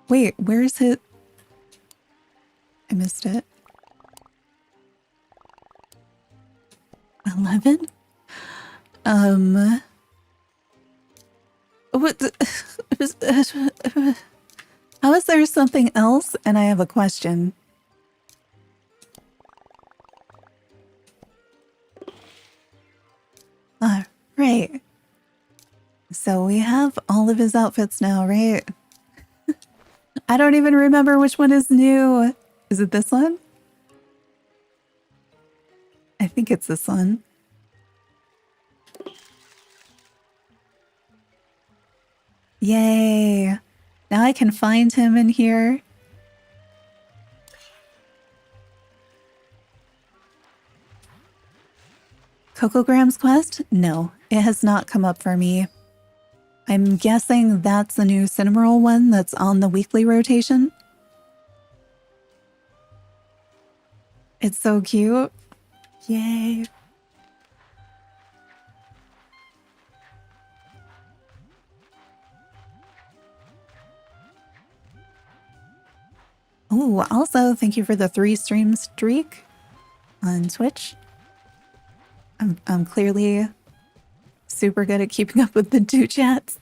wait, where's it? I missed it. 11? What? How is there something else? And I have a question. All right. So we have all of his outfits now, right? I don't even remember which one is new. Is it this one? I think it's this one. Yay. Now I can find him in here. Cocogram's quest? No, it has not come up for me. I'm guessing that's the new Cinnamoroll one that's on the weekly rotation. It's so cute. Yay. Oh, also thank you for the 3 stream streak on Twitch. I'm clearly super good at keeping up with the 2 chats.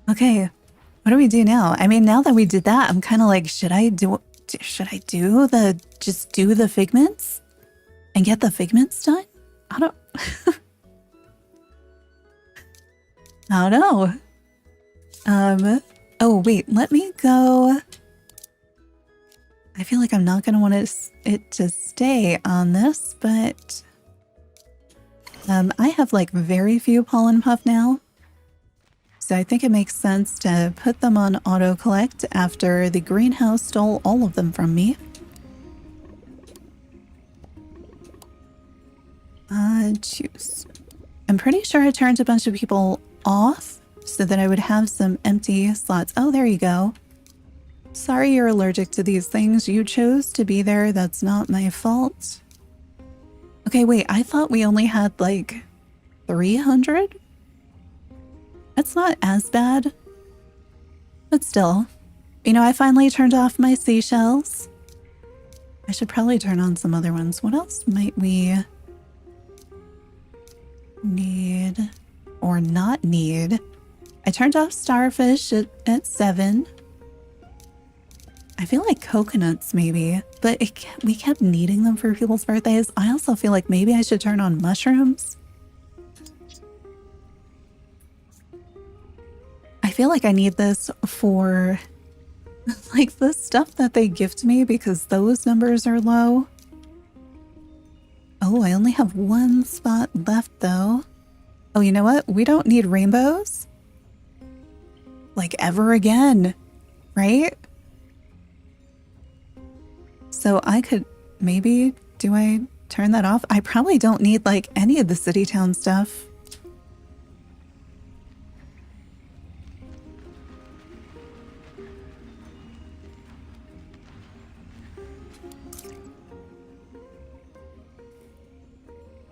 Okay, what do we do now? I mean, now that we did that, I'm kind of like, should I do just do the figments and get the figments done? I don't I don't know. Oh wait, let me go. I feel like I'm not gonna want it to stay on this, but I have like very few pollen puff now. So I think it makes sense to put them on auto collect after the greenhouse stole all of them from me. Choose. I'm pretty sure I turned a bunch of people off so that I would have some empty slots. Oh, there you go. Sorry you're allergic to these things. You chose to be there. That's not my fault. Okay, wait. I thought we only had like 300? That's not as bad. But still. You know, I finally turned off my seashells. I should probably turn on some other ones. What else might we need or not need? I turned off starfish at 7. I feel like coconuts maybe, but we kept needing them for people's birthdays. I also feel like maybe I should turn on mushrooms. I feel like I need this for like the stuff that they gift me because those numbers are low. Oh, I only have 1 spot left though. Oh, you know what? We don't need rainbows. Like ever again, right? So I could maybe, do I turn that off? I probably don't need like any of the city town stuff.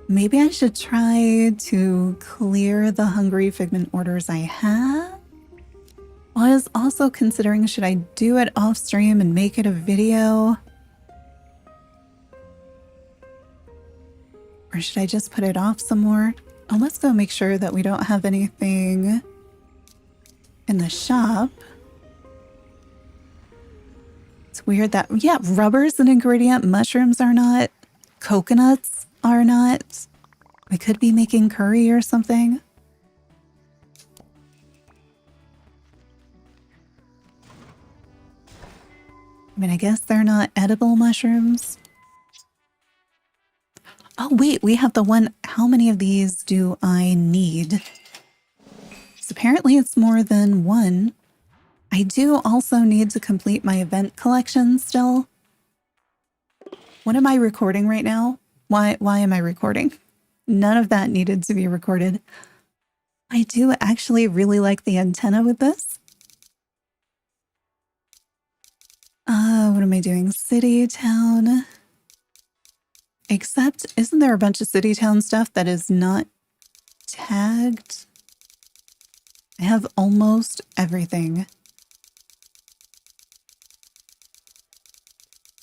Maybe I should try to clear the hungry figment orders I have. Well, I was also considering, should I do it off stream and make it a video? Or should I just put it off some more? Oh, let's go make sure that we don't have anything in the shop. It's weird that, yeah, rubber's an ingredient, mushrooms are not, coconuts are not. We could be making curry or something. I mean, I guess they're not edible mushrooms. Oh, wait, we have the one. How many of these do I need? So apparently it's more than 1. I do also need to complete my event collection still. What am I recording right now? Why am I recording? None of that needed to be recorded. I do actually really like the antenna with this. What am I doing? City, town. Except, isn't there a bunch of city town stuff that is not tagged? I have almost everything.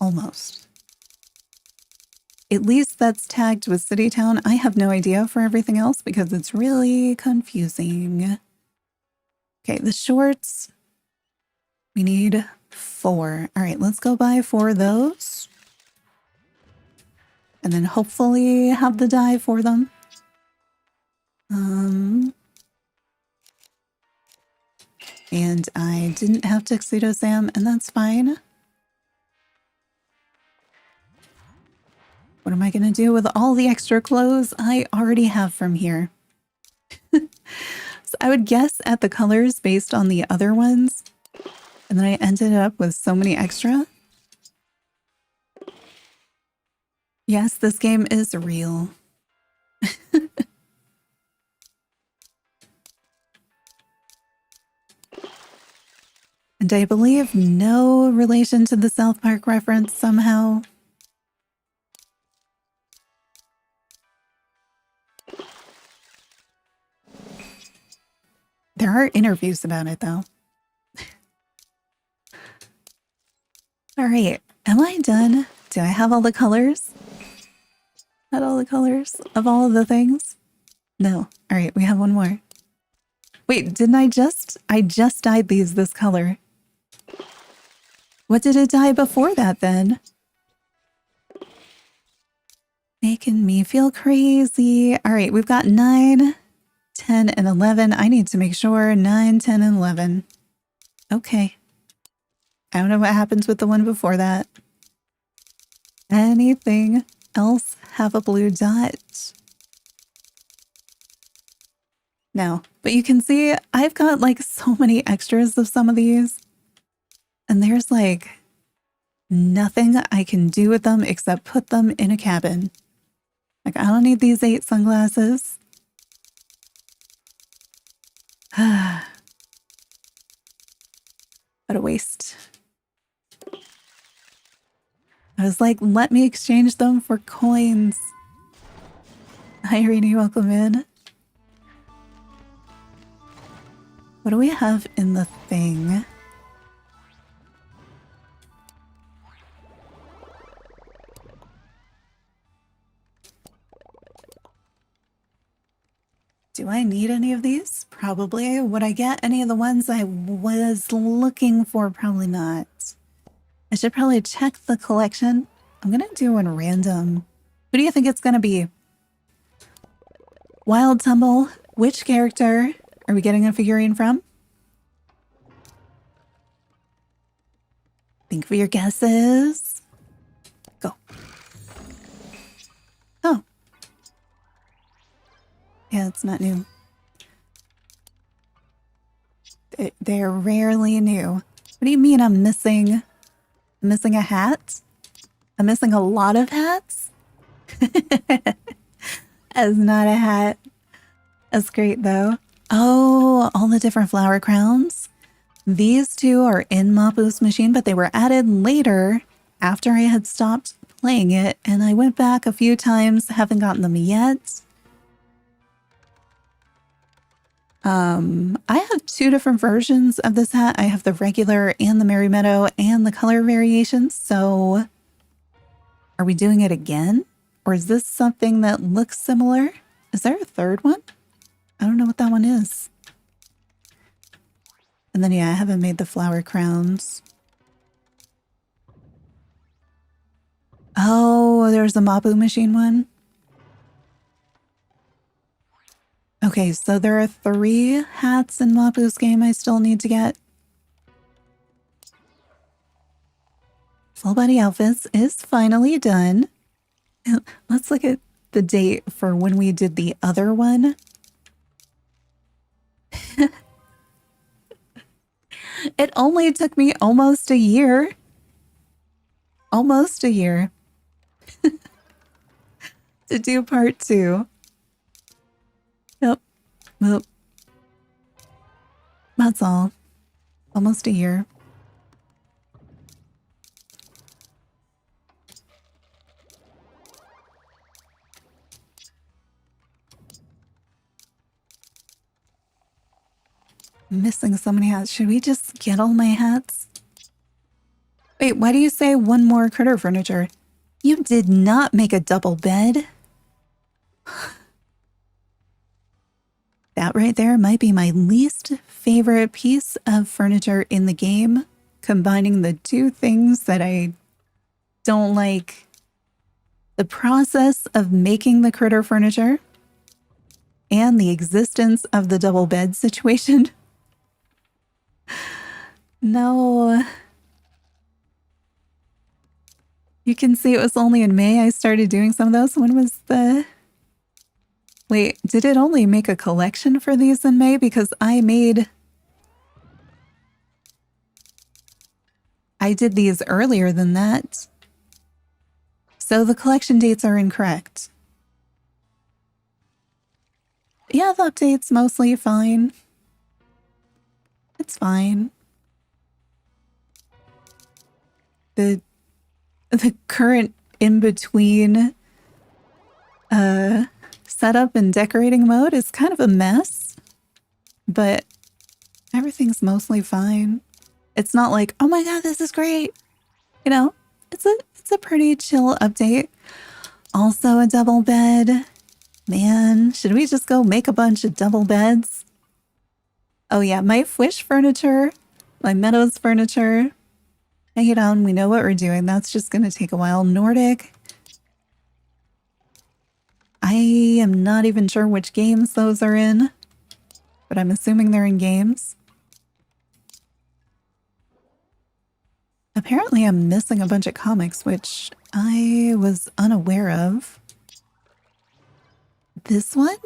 Almost. At least that's tagged with city town. I have no idea for everything else because it's really confusing. Okay, the shorts. We need 4. All right, let's go buy 4 of those. And then hopefully have the dye for them. And I didn't have Tuxedo Sam, and that's fine. What am I going to do with all the extra clothes I already have from here? So I would guess at the colors based on the other ones. And then I ended up with so many extra. Yes, this game is real. And I believe no relation to the South Park reference somehow. There are interviews about it, though. All right. Am I done? Do I have all the colors? Not all the colors of all of the things? No. All right. We have one more. Wait, didn't I just dyed these this color. What did it dye before that then? Making me feel crazy. All right. We've got 9, 10, and 11. I need to make sure 9, 10, and 11. Okay. I don't know what happens with the one before that. Anything else have a blue dot? No, but you can see I've got like so many extras of some of these. And there's like nothing I can do with them except put them in a cabin. Like I don't need these 8 sunglasses. What a waste. I was like, let me exchange them for coins. Hi, Irene, welcome in. What do we have in the thing? Do I need any of these? Probably. Would I get any of the ones I was looking for? Probably not. I should probably check the collection. I'm going to do one random. Who do you think it's going to be? Wild Tumble. Which character are we getting a figurine from? Think for your guesses. Go. Oh. Yeah, it's not new. They're rarely new. What do you mean I'm missing a hat? I'm missing a lot of hats? As not a hat. That's great though. Oh, all the different flower crowns. These 2 are in Mapu's machine, but they were added later after I had stopped playing it, and I went back a few times, haven't gotten them yet. I have 2 different versions of this hat. I have the regular and the Merry Meadow and the color variations. So are we doing it again? Or is this something that looks similar? Is there a third one? I don't know what that one is. And then, yeah, I haven't made the flower crowns. Oh, there's a Mapu machine one. Okay, so there are 3 hats in Mapu's game I still need to get. Full body outfits is finally done. Let's look at the date for when we did the other one. It only took me almost a year. Almost a year. To do part 2. Yep. Well, that's all. Almost a year. Missing so many hats. Should we just get all my hats? Wait, why do you say one more critter furniture? You did not make a double bed. That right there might be my least favorite piece of furniture in the game, combining the 2 things that I don't like. The process of making the critter furniture and the existence of the double bed situation. No. You can see it was only in May I started doing some of those. When was the... Wait, did it only make a collection for these in May? Because I did these earlier than that. So the collection dates are incorrect. Yeah, the update's mostly fine. It's fine. The current in-between setup and decorating mode is kind of a mess, but everything's mostly fine. It's not like, oh my god, this is great. You know, it's a pretty chill update. Also a double bed. Man, should we just go make a bunch of double beds? Oh yeah, my Fwish furniture, my Meadows furniture. Take it on, we know what we're doing. That's just gonna take a while. Nordic. I am not even sure which games those are in, but I'm assuming they're in games. Apparently I'm missing a bunch of comics, which I was unaware of. This one?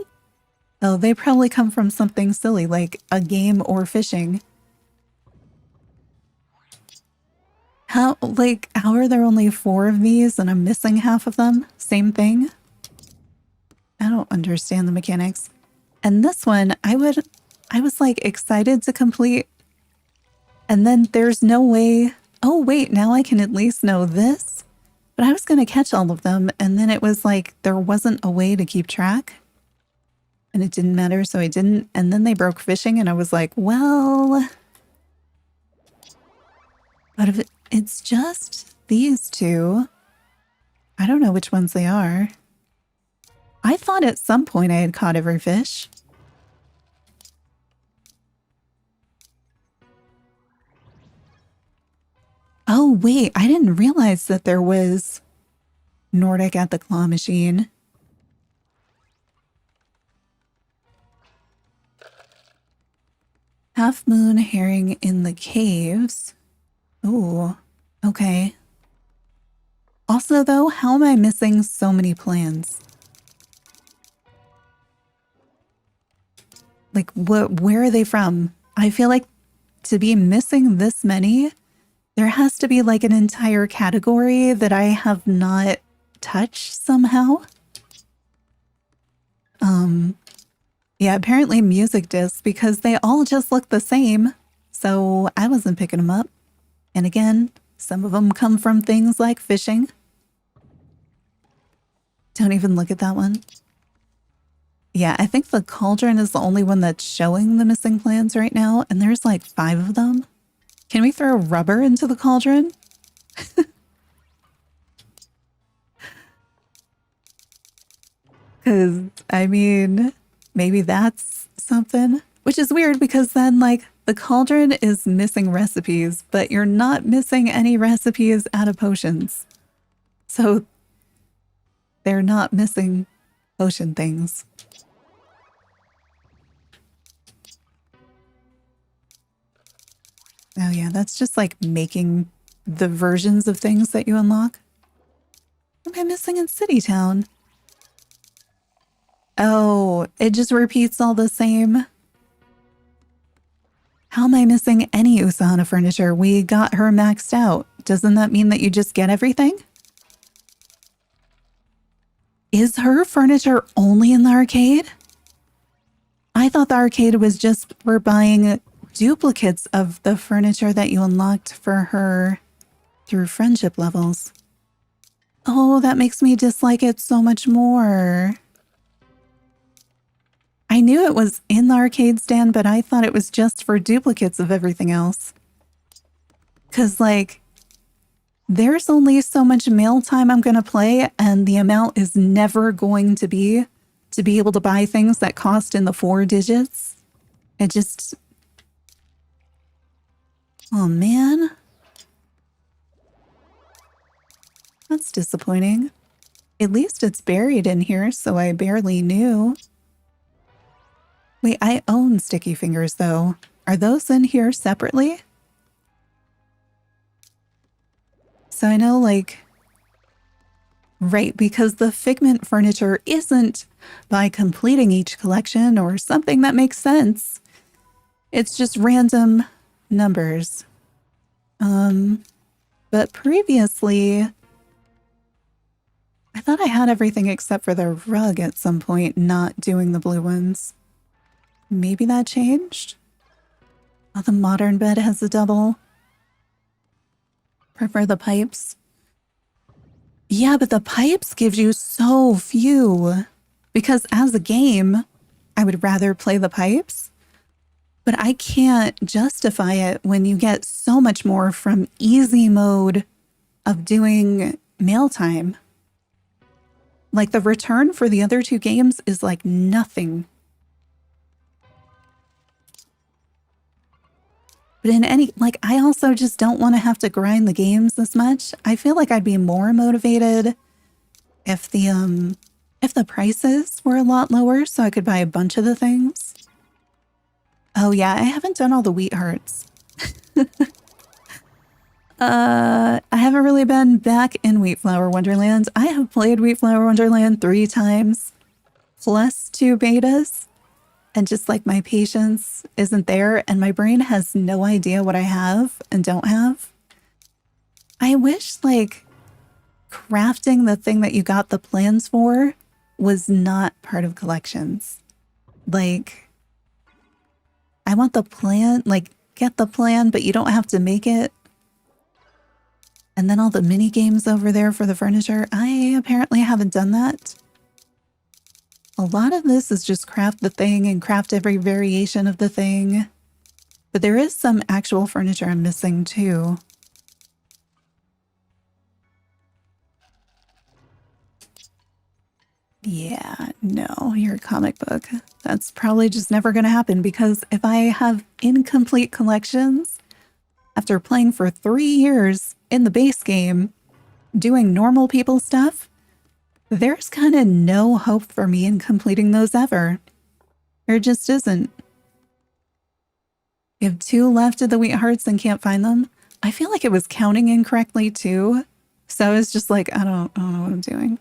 Oh, they probably come from something silly like a game or fishing. How are there only 4 of these and I'm missing half of them? Same thing? I don't understand the mechanics. And this one, I was like excited to complete, and then there's no way. Oh wait, now I can at least know this. But I was going to catch all of them, and then it was like there wasn't a way to keep track. And it didn't matter, so I didn't. And then they broke fishing, and I was like, well... But if it's just these 2, I don't know which ones they are. I thought at some point I had caught every fish. Oh, wait, I didn't realize that there was Nordic at the claw machine. Half moon herring in the caves. Ooh, okay. Also, though, how am I missing so many plans? Like, where are they from? I feel like to be missing this many, there has to be like an entire category that I have not touched somehow. Yeah, apparently music discs, because they all just look the same. So I wasn't picking them up. And again, some of them come from things like fishing. Don't even look at that one. Yeah, I think the cauldron is the only one that's showing the missing plans right now. And there's like 5 of them. Can we throw rubber into the cauldron? Because, I mean, maybe that's something. Which is weird because then, like, the cauldron is missing recipes, but you're not missing any recipes out of potions. So, they're not missing potion things. Oh yeah, that's just like making the versions of things that you unlock. What am I missing in City Town? Oh, it just repeats all the same. How am I missing any Usana furniture? We got her maxed out. Doesn't that mean that you just get everything? Is her furniture only in the arcade? I thought the arcade was just for buying duplicates of the furniture that you unlocked for her through friendship levels. Oh, that makes me dislike it so much more. I knew it was in the arcade stand, but I thought it was just for duplicates of everything else. 'Cause like, there's only so much mail time I'm gonna play, and the amount is never going to be able to buy things that cost in the 4 digits. It just... Oh man. That's disappointing. At least it's buried in here, so I barely knew. Wait, I own sticky fingers though. Are those in here separately? So I know, like... Right, because the figment furniture isn't by completing each collection or something that makes sense. It's just random numbers. But previously... I thought I had everything except for the rug at some point, not doing the blue ones. Maybe that changed? Oh, the modern bed has a double. Prefer the pipes. Yeah, but the pipes gives you so few. Because as a game, I would rather play the pipes. But I can't justify it when you get so much more from easy mode of doing mail time. Like the return for the other two games is like nothing. But in any, like, I also just don't want to have to grind the games as much. I feel like I'd be more motivated if the prices were a lot lower so I could buy a bunch of the things. Oh yeah, I haven't done all the wheat hearts. I haven't really been back in Wheat Flower Wonderland. I have played Wheat Flower Wonderland 3 times, plus 2 betas. And just like my patience isn't there and my brain has no idea what I have and don't have. I wish like crafting the thing that you got the plans for was not part of collections. Like, I want the plan, like get the plan, but you don't have to make it. And then all the mini games over there for the furniture. I apparently haven't done that. A lot of this is just craft the thing and craft every variation of the thing. But there is some actual furniture I'm missing too. Yeah, no, your comic book. That's probably just never going to happen because if I have incomplete collections after playing for 3 years in the base game, doing normal people stuff, there's kind of no hope for me in completing those ever. There just isn't. You have 2 left of the wheat hearts and can't find them. I feel like it was counting incorrectly too. So I was just like, I don't know what I'm doing.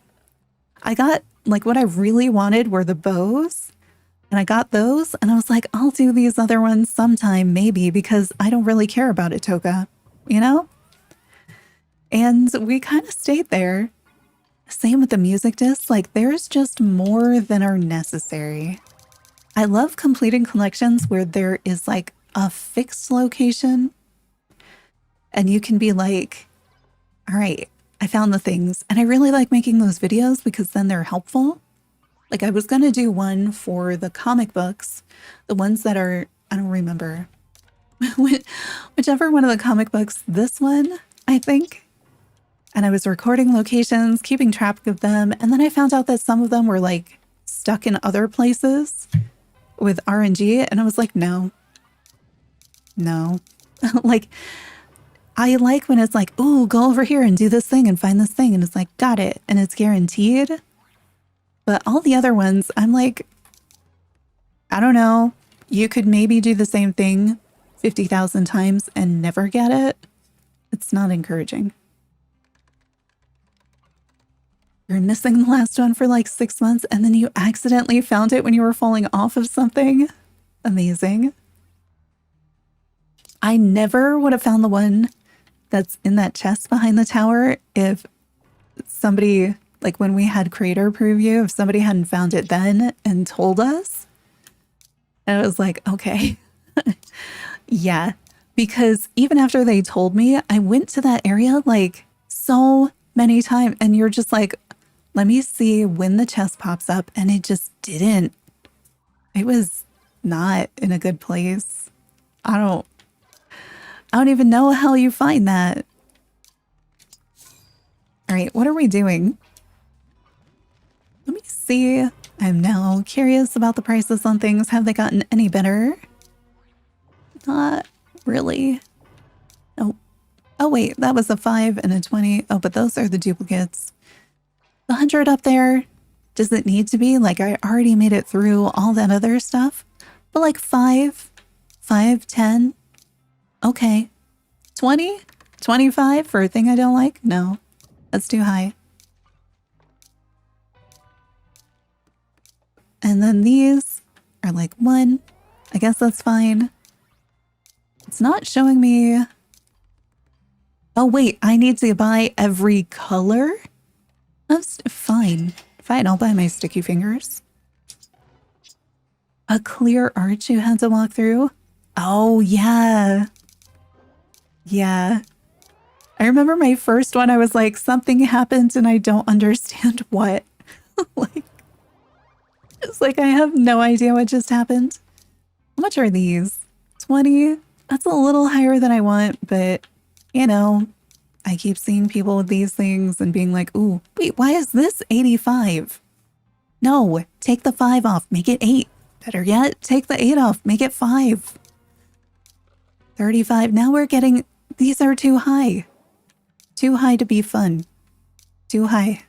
I got, like, what I really wanted were the bows. And I got those and I was like, I'll do these other ones sometime, maybe, because I don't really care about it, Toka. You know? And we kind of stayed there. Same with the music discs. Like, there's just more than are necessary. I love completing collections where there is like a fixed location. And you can be like, all right, I found the things. And I really like making those videos because then they're helpful. Like I was going to do one for the comic books, the ones that are, I don't remember, whichever one of the comic books, this one, I think. And I was recording locations, keeping track of them. And then I found out that some of them were like stuck in other places with RNG. And I was like, no. Like, I like when it's like, ooh, go over here and do this thing and find this thing. And it's like, got it. And it's guaranteed. But all the other ones, I'm like, I don't know. You could maybe do the same thing 50,000 times and never get it. It's not encouraging. You're missing the last one for like 6 months and then you accidentally found it when you were falling off of something. Amazing. I never would have found the one that's in that chest behind the tower if somebody, like when we had creator preview, if somebody hadn't found it then and told us. And it was like, okay. Yeah. Because even after they told me, I went to that area like so many times and you're just like, let me see when the chest pops up. And it just didn't. It was not in a good place. I don't even know how you find that. All right, what are we doing? Let me see. I'm now curious about the prices on things. Have they gotten any better? Not really. Oh, oh wait, that was a 5 and a 20. Oh, but those are the duplicates. The 100 up there, does it need to be? Like, I already made it through all that other stuff. But like 5, 10, okay. 20, 25 for a thing I don't like? No, that's too high. And then these are like 1. I guess that's fine. It's not showing me. Oh wait, I need to buy every color? Fine. Fine, I'll buy my sticky fingers. A clear arch you had to walk through? Oh, yeah. Yeah. I remember my first one, I was like, something happened and I don't understand what. Like, it's like I have no idea what just happened. How much are these? 20? That's a little higher than I want, but, you know, I keep seeing people with these things and being like, ooh, wait, why is this 85? No, take the 5 off, make it 8. Better yet, take the 8 off, make it 5. 35. Now we're getting, these are too high. Too high to be fun. Too high.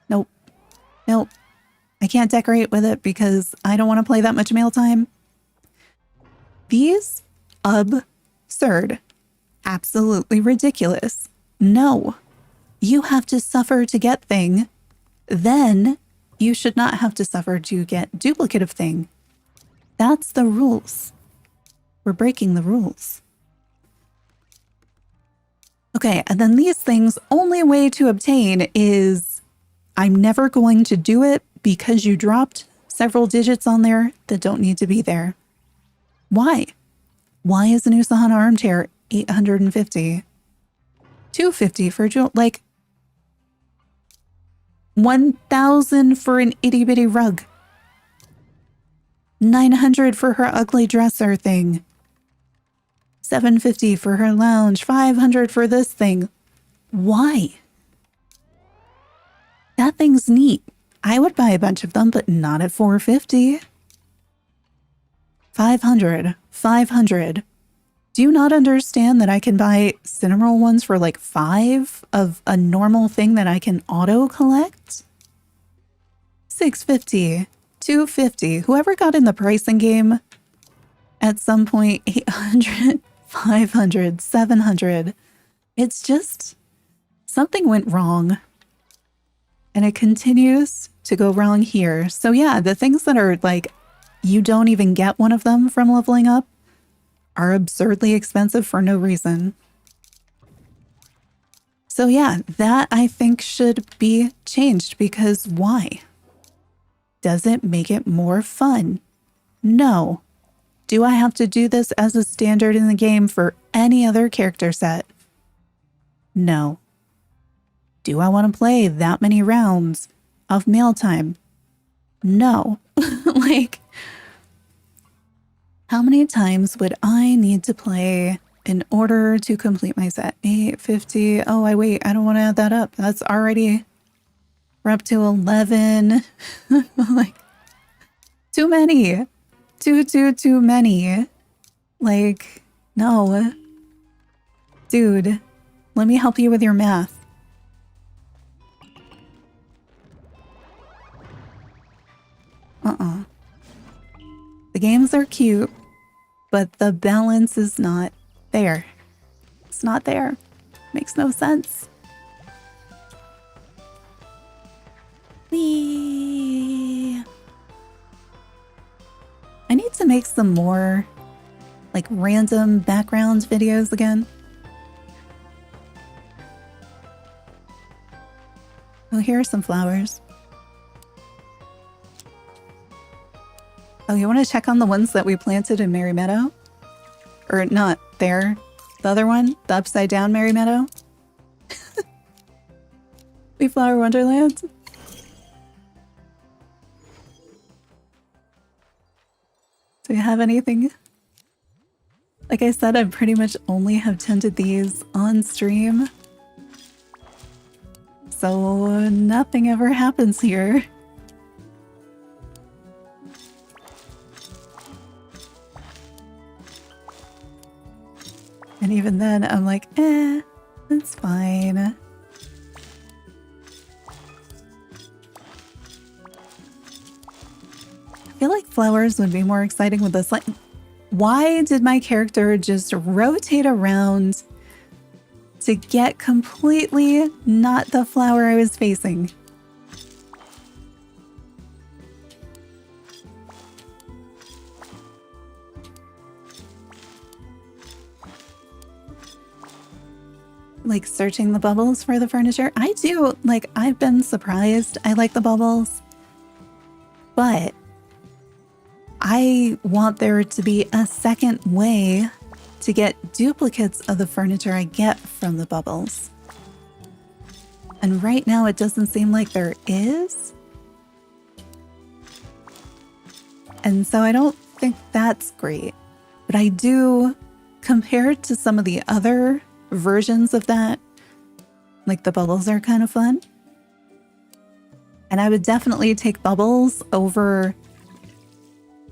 Nope. Nope. I can't decorate with it because I don't want to play that much mail time. These? Absurd. Absolutely ridiculous. No. You have to suffer to get thing. Then you should not have to suffer to get duplicative thing. That's the rules. We're breaking the rules. Okay, and then these things, only way to obtain is I'm never going to do it because you dropped several digits on there that don't need to be there. Why? Why is an Usahan armchair 850? 250 for like 1,000 for an itty bitty rug. 900 for her ugly dresser thing. 750 for her lounge. 500 for this thing. Why? That thing's neat. I would buy a bunch of them, but not at 450. 500. 500. Do you not understand that I can buy Cinnamoroll ones for like 5 of a normal thing that I can auto collect? 650. 250. Whoever got in the pricing game at some point, 800, 500, 700. It's just something went wrong. And it continues to go wrong here. So yeah, the things that are like, you don't even get one of them from leveling up are absurdly expensive for no reason. So yeah, that I think should be changed because why? Does it make it more fun? No. Do I have to do this as a standard in the game for any other character set? No. Do I want to play that many rounds of mail time? No. Like, how many times would I need to play in order to complete my set? 850. Oh, I don't want to add that up. That's already, we're up to 11. Like, too many. Too many. Like, no. Dude, let me help you with your math. The games are cute, but the balance is not there. It's not there. Makes no sense. Whee! I need to make some more like random background videos again. Oh, here are some flowers. Oh, you want to check on the ones that we planted in Merry Meadow? Or not there. The other one? The upside down Merry Meadow? We Flower Wonderland? Do you have anything? Like I said, I pretty much only have tended these on stream. So nothing ever happens here. And even then, I'm like, it's fine. I feel like flowers would be more exciting with this. Like, why did my character just rotate around to get completely not the flower I was facing? like searching the bubbles for the furniture. I do, like, I've been surprised. I like the bubbles, but I want there to be a second way to get duplicates of the furniture I get from the bubbles. And right now it doesn't seem like there is. And so I don't think that's great. But I do, compared to some of the other versions of that, like the bubbles are kind of fun. And I would definitely take bubbles over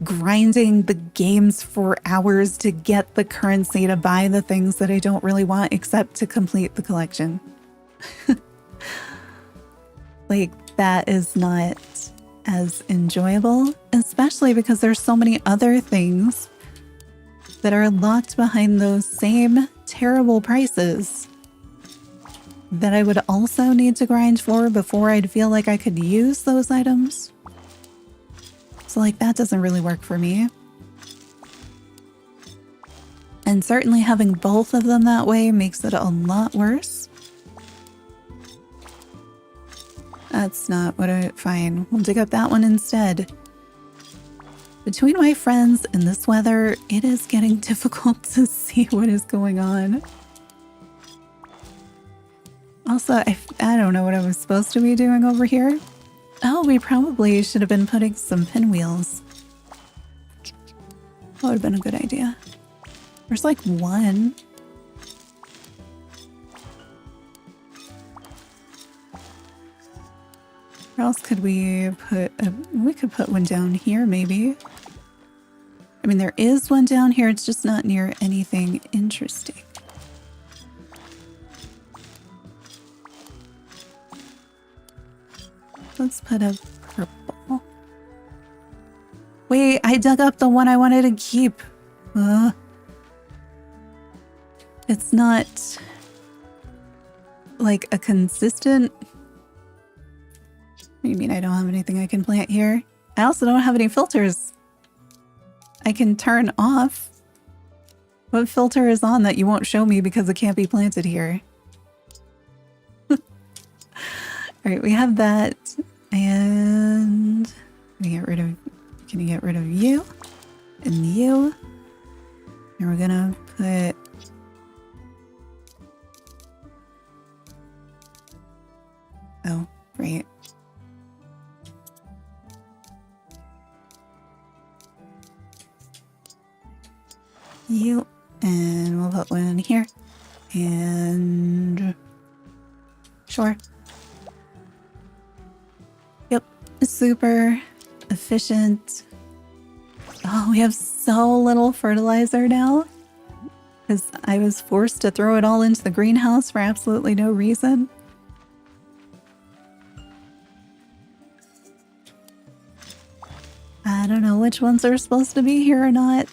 grinding the games for hours to get the currency to buy the things that I don't really want except to complete the collection. Like, that is not as enjoyable, especially because there's so many other things that are locked behind those same terrible prices that I would also need to grind for before I'd feel like I could use those items. So, like, that doesn't really work for me. And certainly having both of them that way makes it a lot worse. That's not what I... Fine, we'll dig up that one instead. Between my friends and this weather, it is getting difficult to see what is going on. Also, I don't know what I was supposed to be doing over here. Oh, we probably should have been putting some pinwheels. That would have been a good idea. There's like one. Where else could we put we could put one down here maybe. I mean, there is one down here, it's just not near anything interesting. Let's put a purple. Wait, I dug up the one I wanted to keep. It's not like a consistent... What do you mean I don't have anything I can plant here? I also don't have any filters I can turn off. What filter is on that you won't show me because it can't be planted here? Alright, we have that. And can you get rid of you? And you. And we're gonna put... Oh, right. You, and we'll put one in here, and sure. Yep, super efficient. Oh, we have so little fertilizer now because I was forced to throw it all into the greenhouse for absolutely no reason. I don't know which ones are supposed to be here or not.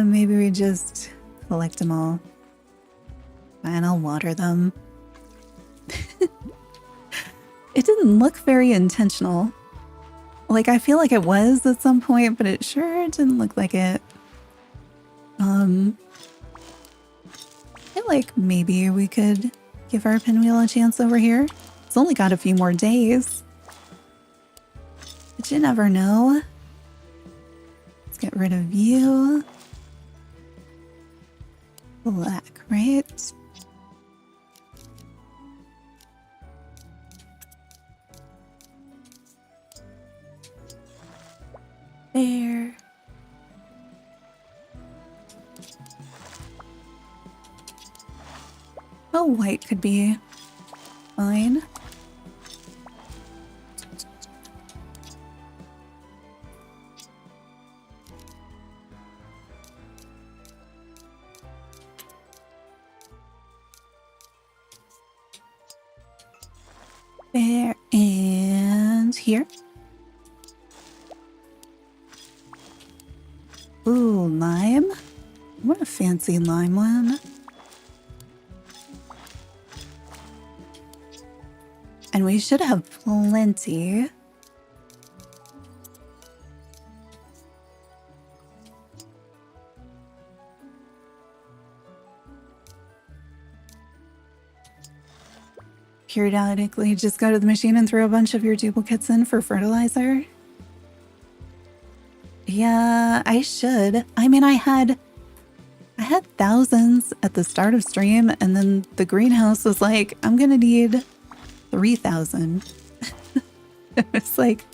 Maybe we just collect them all. And I'll water them. It didn't look very intentional. Like, I feel like it was at some point, but it sure didn't look like it. I feel like maybe we could give our pinwheel a chance over here. It's only got a few more days. But you never know. Let's get rid of you. Black, right? There. Oh, white could be fine. There and here. Ooh, lime. What a fancy lime one. And we should have plenty periodically just go to the machine and throw a bunch of your duplicates in for fertilizer? Yeah, I should. I mean, I had thousands at the start of stream, and then the greenhouse was like, I'm gonna need 3,000. It's like,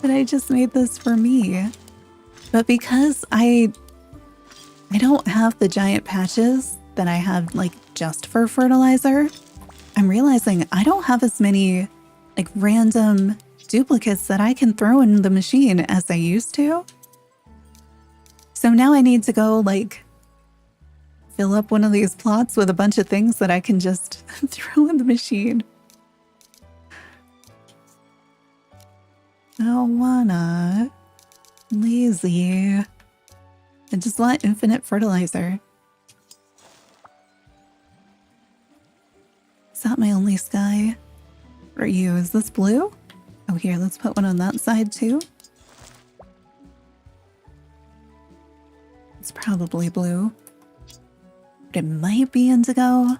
but I just made this for me. But because I don't have the giant patches that I have like just for fertilizer, I'm realizing I don't have as many like random duplicates that I can throw in the machine as I used to. So now I need to go like fill up one of these plots with a bunch of things that I can just throw in the machine. I don't wanna. Lazy. I just want infinite fertilizer. Is that my only sky? Or you? Is this blue? Oh, here, let's put one on that side too. It's probably blue. But it might be indigo.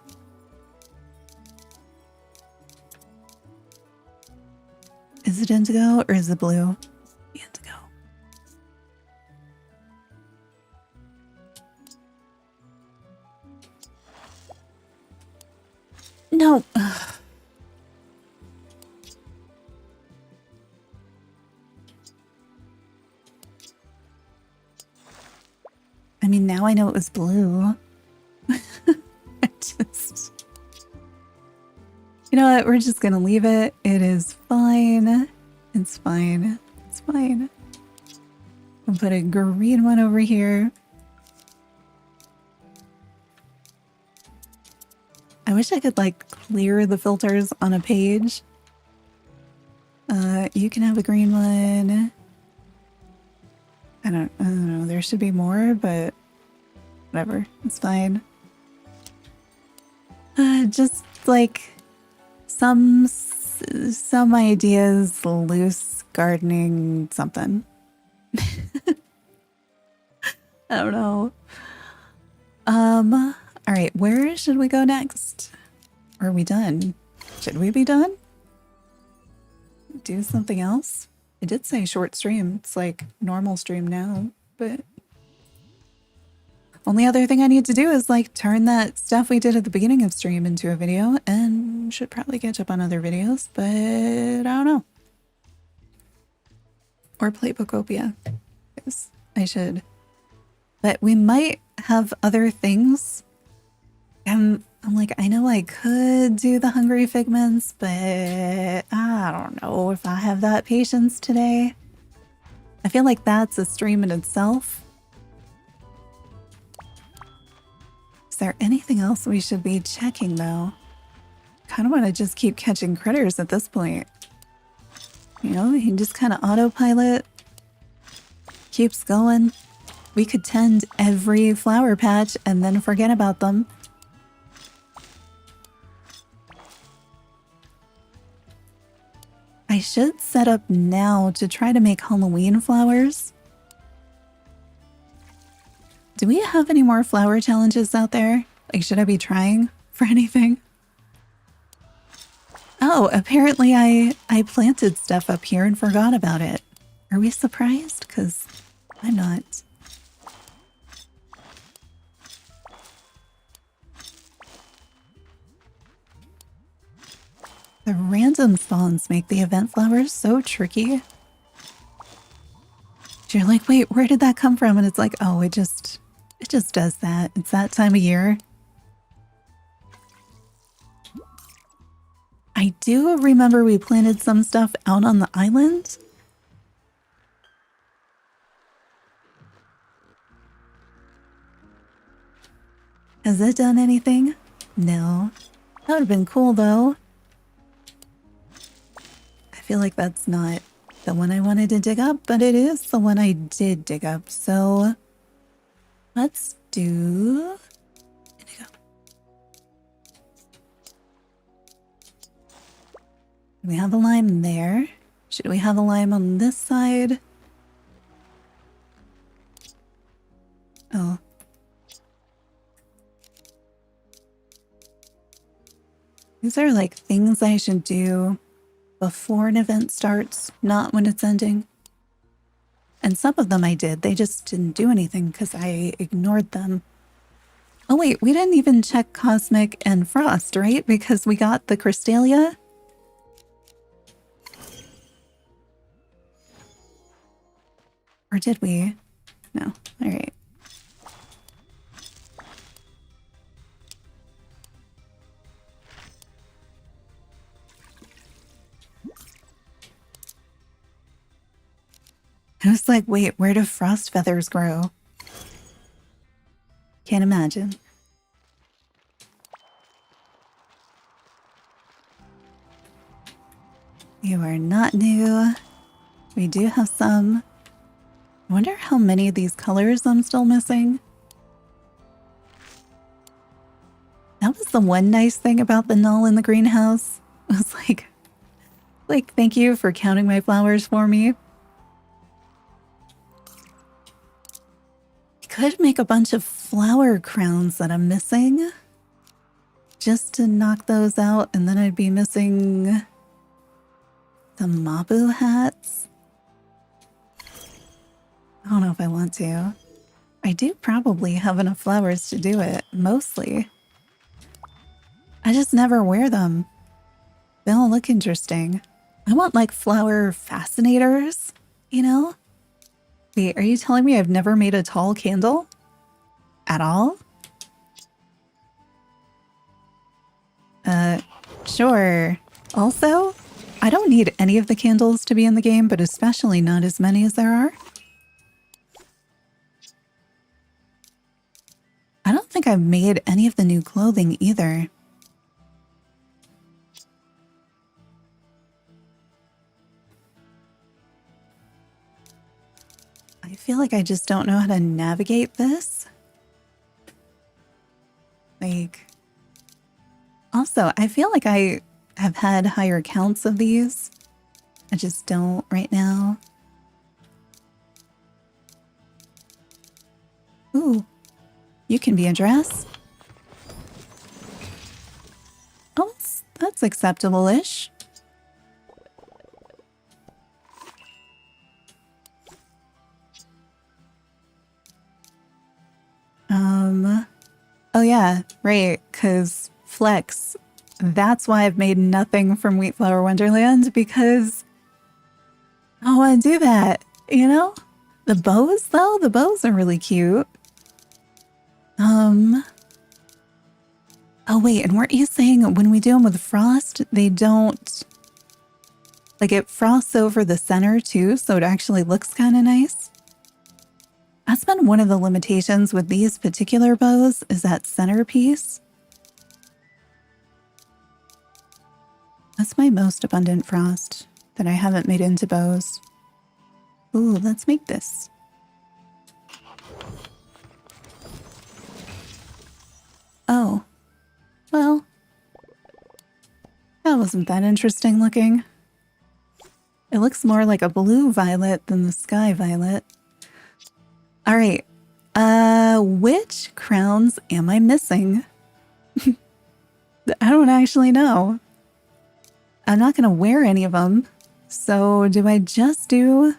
Is it indigo or is it blue? Indigo. No. Ugh. I mean, now I know it was blue. I just... You know what? We're just gonna leave it. It is fine. It's fine. It's fine. I'll put a green one over here. I wish I could like clear the filters on a page. You can have a green one. I don't know. There should be more, but whatever. It's fine. Just like some ideas, loose gardening something. I don't know. All right, where should we go next? Are we done? Should we be done? Do something else? It did say short stream. It's like normal stream now, but only other thing I need to do is like turn that stuff we did at the beginning of stream into a video, and should probably catch up on other videos, but I don't know. Or play Bookopia. Yes, I should. But we might have other things. I'm like, I know I could do the Hungry Figments, but I don't know if I have that patience today. I feel like that's a stream in itself. Is there anything else we should be checking though? Kind of want to just keep catching critters at this point. You know, you can just kind of autopilot. Keeps going. We could tend every flower patch and then forget about them. I should set up now to try to make Halloween flowers. Do we have any more flower challenges out there? Like, should I be trying for anything? Oh, apparently I planted stuff up here and forgot about it. Are we surprised? Because I'm not. The random spawns make the event flowers so tricky. You're like, wait, where did that come from? And it's like, oh, it just does that. It's that time of year. I do remember we planted some stuff out on the island. Has it done anything? No. That would have been cool though. I feel like that's not the one I wanted to dig up, but it is the one I did dig up. So let's do indigo. We have a lime there. Should we have a lime on this side? Oh. These are like things I should do before an event starts, not when it's ending. And some of them I did. They just didn't do anything because I ignored them. Oh wait, we didn't even check Cosmic and Frost, right? Because we got the Crystalia. Or did we? No. All right. I was like, wait, where do frost feathers grow? Can't imagine. You are not new. We do have some. I wonder how many of these colors I'm still missing. That was the one nice thing about the null in the greenhouse. It was like, thank you for counting my flowers for me. I could make a bunch of flower crowns that I'm missing. Just to knock those out, and then I'd be missing some Mabu hats. I don't know if I want to. I do probably have enough flowers to do it, mostly. I just never wear them. They don't look interesting. I want like flower fascinators, you know? Wait, are you telling me I've never made a tall candle? At all? Sure. Also, I don't need any of the candles to be in the game, but especially not as many as there are. I don't think I've made any of the new clothing either. I feel like I just don't know how to navigate this. Also, I feel like I have had higher counts of these. I just don't right now. Ooh, you can be a dress. Oh, that's acceptable-ish. Oh yeah, right, because Flex. That's why I've made nothing from Wheatflower Wonderland, because I want to do that, you know? The bows, though? The bows are really cute. Oh wait, and weren't you saying when we do them with Frost, they don't... Like, it frosts over the center, too, so it actually looks kind of nice? That's been one of the limitations with these particular bows, is that centerpiece. That's my most abundant frost that I haven't made into bows. Ooh, let's make this. Oh. Well. That wasn't that interesting looking. It looks more like a blue violet than the sky violet. All right. Which crowns am I missing? I don't actually know. I'm not going to wear any of them. So do I just do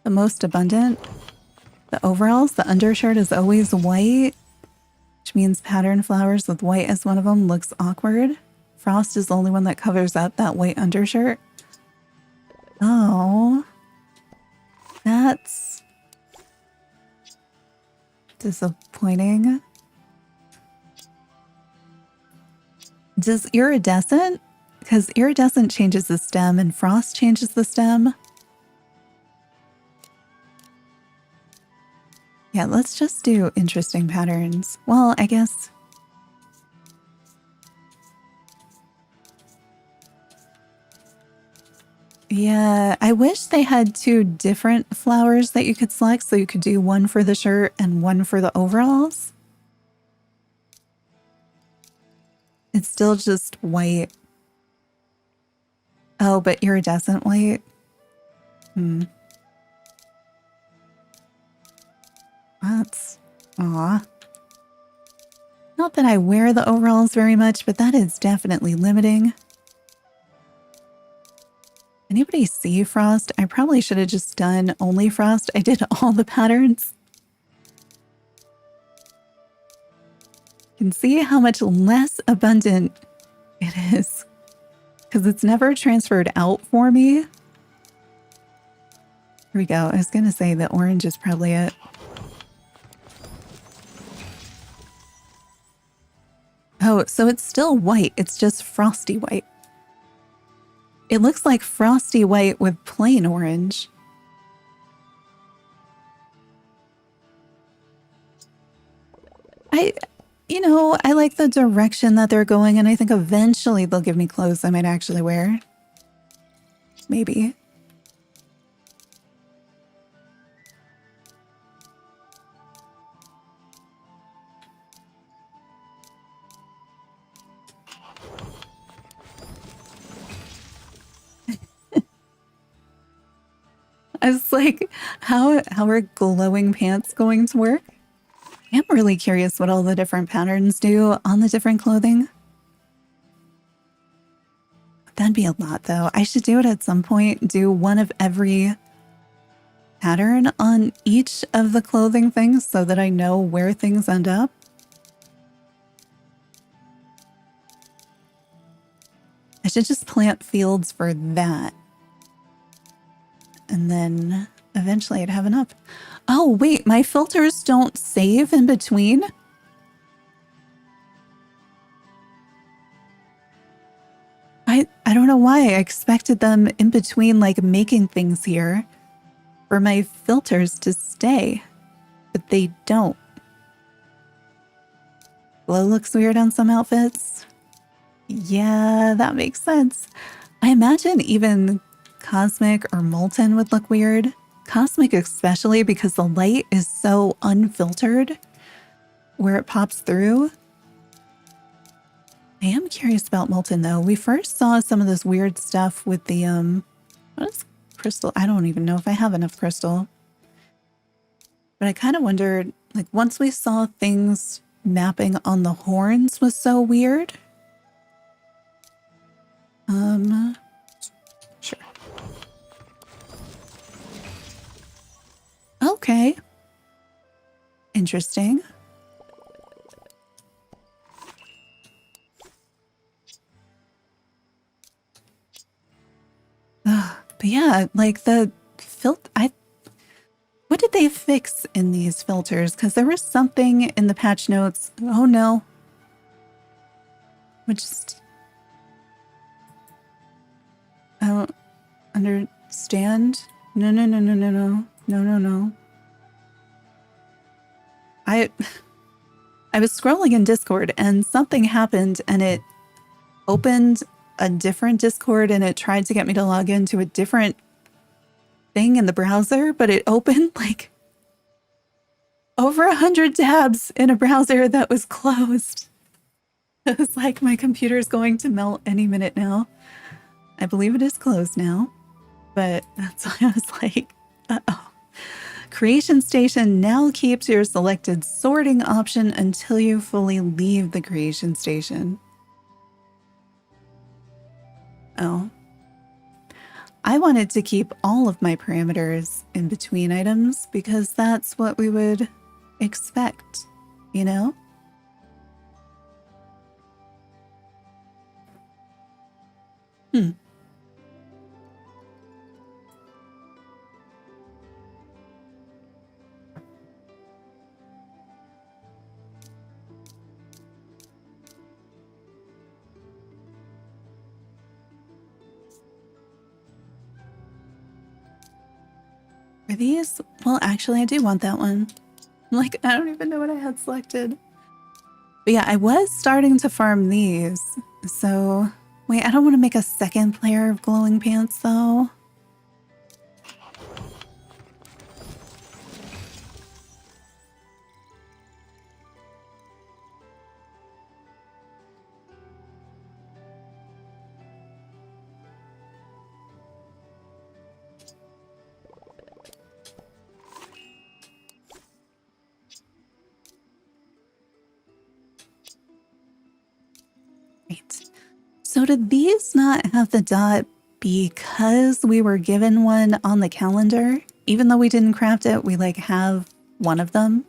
the most abundant? The overalls, the undershirt is always white, which means pattern flowers with white as one of them looks awkward. Frost is the only one that covers up that white undershirt. Oh, that's disappointing. Does iridescent? Because iridescent changes the stem and frost changes the stem. Yeah, let's just do interesting patterns. Well, I guess... Yeah, I wish they had two different flowers that you could select so you could do one for the shirt and one for the overalls. It's still just white. Oh, but iridescent white? That's... Aw. Not that I wear the overalls very much, but that is definitely limiting. Anybody see Frost? I probably should have just done only Frost. I did all the patterns. You can see how much less abundant it is because it's never transferred out for me. Here we go. I was going to say the orange is probably it. Oh, so it's still white. It's just frosty white. It looks like frosty white with plain orange. I like the direction that they're going, and I think eventually they'll give me clothes I might actually wear. Maybe. I was like, how are glowing pants going to work? I'm really curious what all the different patterns do on the different clothing. That'd be a lot, though. I should do it at some point. Do one of every pattern on each of the clothing things so that I know where things end up. I should just plant fields for that. And then eventually I'd have enough. Oh, wait, my filters don't save in between? I don't know why. I expected them in between, like, making things here for my filters to stay, but they don't. Glow looks weird on some outfits. Yeah, that makes sense. I imagine even Cosmic or Molten would look weird. Cosmic especially because the light is so unfiltered where it pops through. I am curious about Molten though. We first saw some of this weird stuff with the what is crystal? I don't even know if I have enough crystal. But I kind of wondered, like, once we saw things mapping on the horns was so weird. Sure. Okay. Interesting. But yeah, like the what did they fix in these filters? Because there was something in the patch notes. Oh no. I don't understand. No. I was scrolling in Discord and something happened and it opened a different Discord and it tried to get me to log into a different thing in the browser, but it opened like over 100 tabs in a browser that was closed. It was like my computer's going to melt any minute now. I believe it is closed now, but that's why I was like, uh-oh. Creation Station now keeps your selected sorting option until you fully leave the Creation Station. Oh. I wanted to keep all of my parameters in between items because that's what we would expect, you know? Are these? Well, actually, I do want that one. Like, I don't even know what I had selected. But yeah, I was starting to farm these. So, wait, I don't want to make a second layer of glowing pants, though. Right. So did these not have the dot because we were given one on the calendar? Even though we didn't craft it, we like have one of them.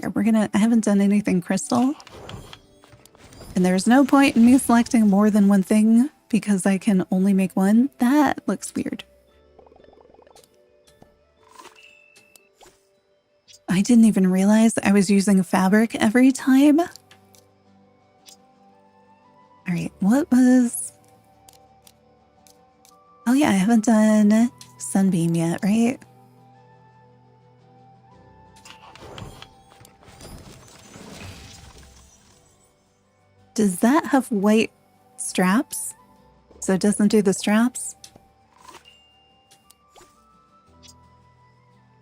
Here, I haven't done anything crystal. And there's no point in me selecting more than one thing because I can only make one. That looks weird. I didn't even realize I was using fabric every time. All right, what was... Oh yeah, I haven't done sunbeam yet, right? Does that have white straps? So it doesn't do the straps?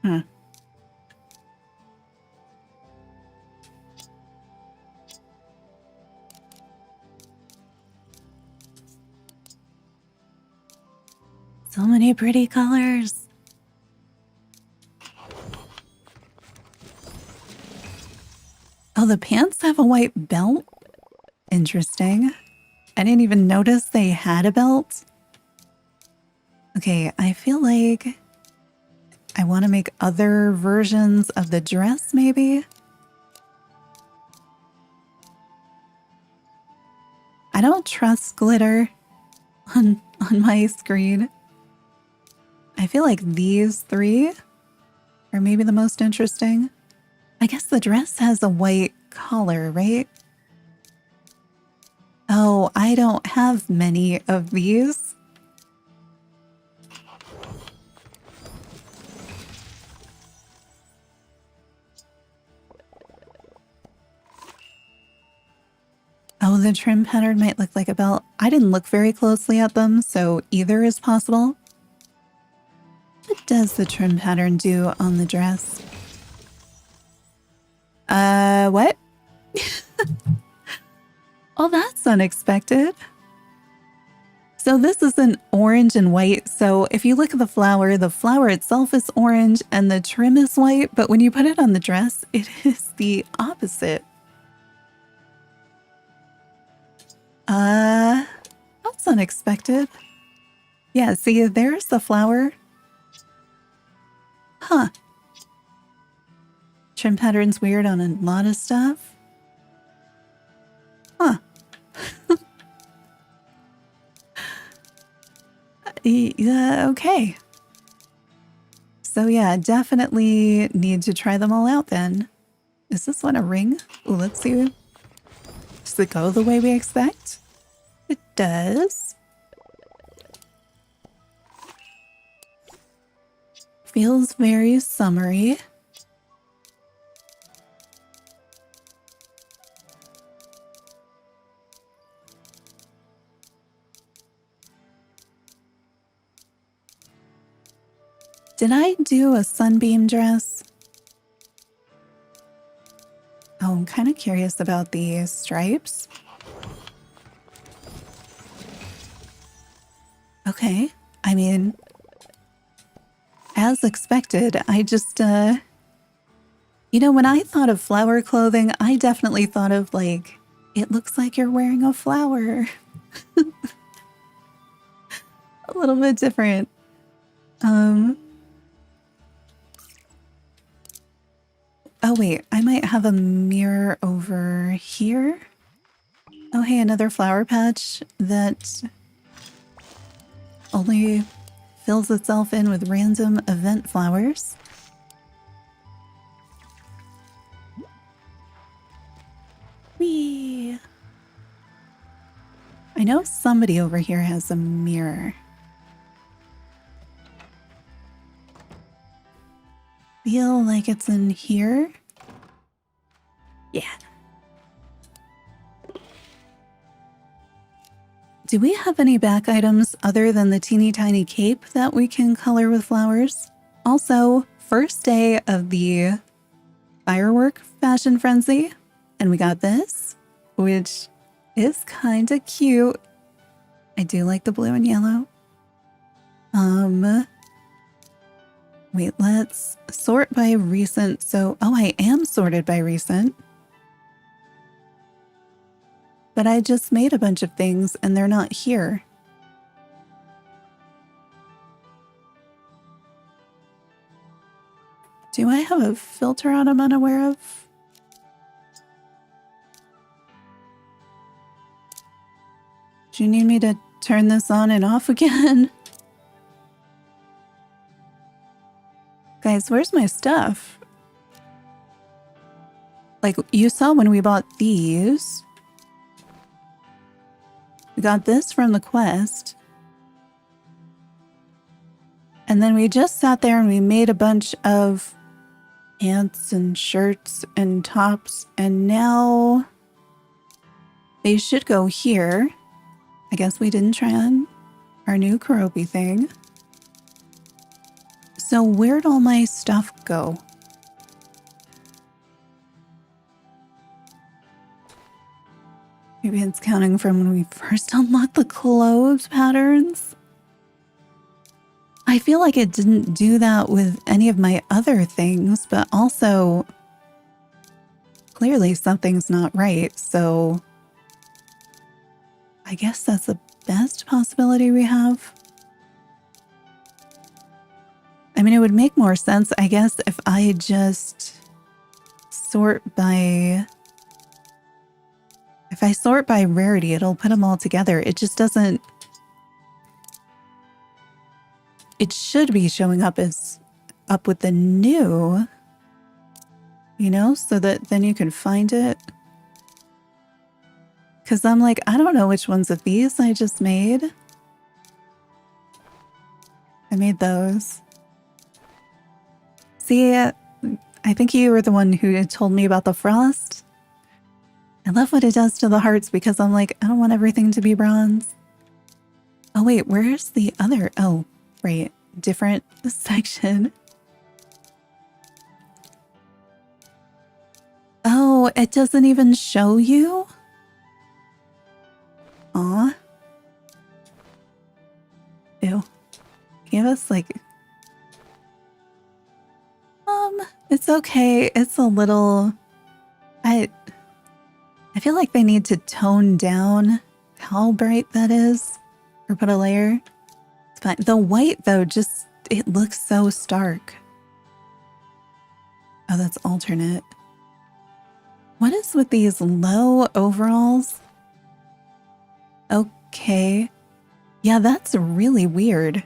Hmm. So many pretty colors. Oh, the pants have a white belt? Interesting. I didn't even notice they had a belt. Okay, I feel like I want to make other versions of the dress, maybe? I don't trust glitter on my screen. I feel like these three are maybe the most interesting. I guess the dress has a white collar, right? Oh, I don't have many of these. Oh, the trim pattern might look like a belt. I didn't look very closely at them, so either is possible. What does the trim pattern do on the dress? What? Oh, that's unexpected. So this is an orange and white. So if you look at the flower itself is orange and the trim is white, but when you put it on the dress, it is the opposite. That's unexpected. Yeah, see, there's the flower. Huh. Trim pattern's weird on a lot of stuff. Huh. Yeah, okay. So yeah, definitely need to try them all out then. Is this one a ring? Ooh, let's see. Does it go the way we expect? It does. Feels very summery. Did I do a sunbeam dress? Oh, I'm kind of curious about the stripes. Okay. I mean, as expected, I just, you know, when I thought of flower clothing, I definitely thought of like, it looks like you're wearing a flower. A little bit different. Oh wait, I might have a mirror over here. Oh hey, another flower patch that only fills itself in with random event flowers. Whee! I know somebody over here has a mirror. Feel like it's in here? Yeah. Do we have any back items other than the teeny tiny cape that we can color with flowers? Also, first day of the firework fashion frenzy, and we got this, which is kind of cute. I do like the blue and yellow. Wait, let's sort by recent. So, oh, I am sorted by recent. But I just made a bunch of things and they're not here. Do I have a filter on I'm unaware of? Do you need me to turn this on and off again? Guys, where's my stuff? Like, you saw when we bought these. We got this from the quest. And then we just sat there and we made a bunch of pants and shirts and tops. And now they should go here. I guess we didn't try on our new Karopi thing. So where'd all my stuff go? Maybe it's counting from when we first unlocked the clothes patterns. I feel like it didn't do that with any of my other things, but also clearly something's not right. So I guess that's the best possibility we have. I mean, it would make more sense, I guess, if I just sort by... If I sort by rarity, it'll put them all together. It just doesn't... It should be showing up as up with the new, you know, so that then you can find it. Because I'm like, I don't know which ones of these I just made. I made those. See, I think you were the one who told me about the frost. I love what it does to the hearts because I'm like, I don't want everything to be bronze. Oh wait, where's the other? Oh, right. Different section. Oh, it doesn't even show you? Aw. Ew. Give us like... It's okay. It's a little... I feel like they need to tone down how bright that is. Or put a layer. It's fine. The white, though, just... It looks so stark. Oh, that's alternate. What is with these low overalls? Okay. Yeah, that's really weird.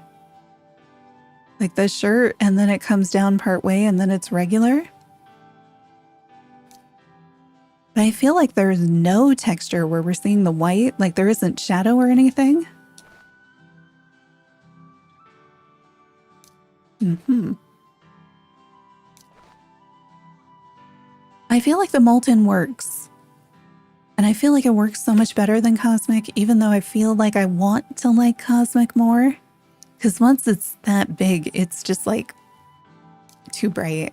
Like the shirt and then it comes down part way and then it's regular. But I feel like there's no texture where we're seeing the white, like there isn't shadow or anything. I feel like the molten works. And I feel like it works so much better than Cosmic, even though I feel like I want to like Cosmic more. Because once it's that big, it's just like too bright.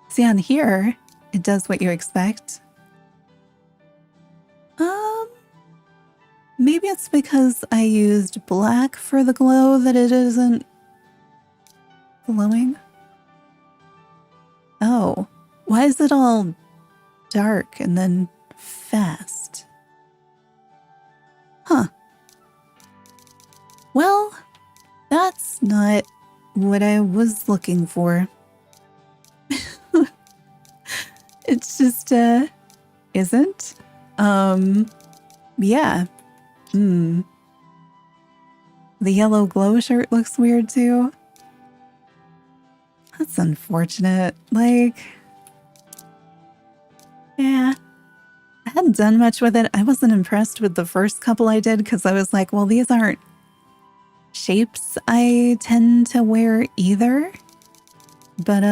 See, on here, it does what you expect. Maybe it's because I used black for the glow that it isn't glowing. Oh, why is it all dark and then fast? Huh. Well, that's not what I was looking for. It's just, isn't. Yeah. The yellow glow shirt looks weird too. That's unfortunate. Like, yeah. I hadn't done much with it. I wasn't impressed with the first couple I did because I was like, well, these aren't shapes I tend to wear either. But,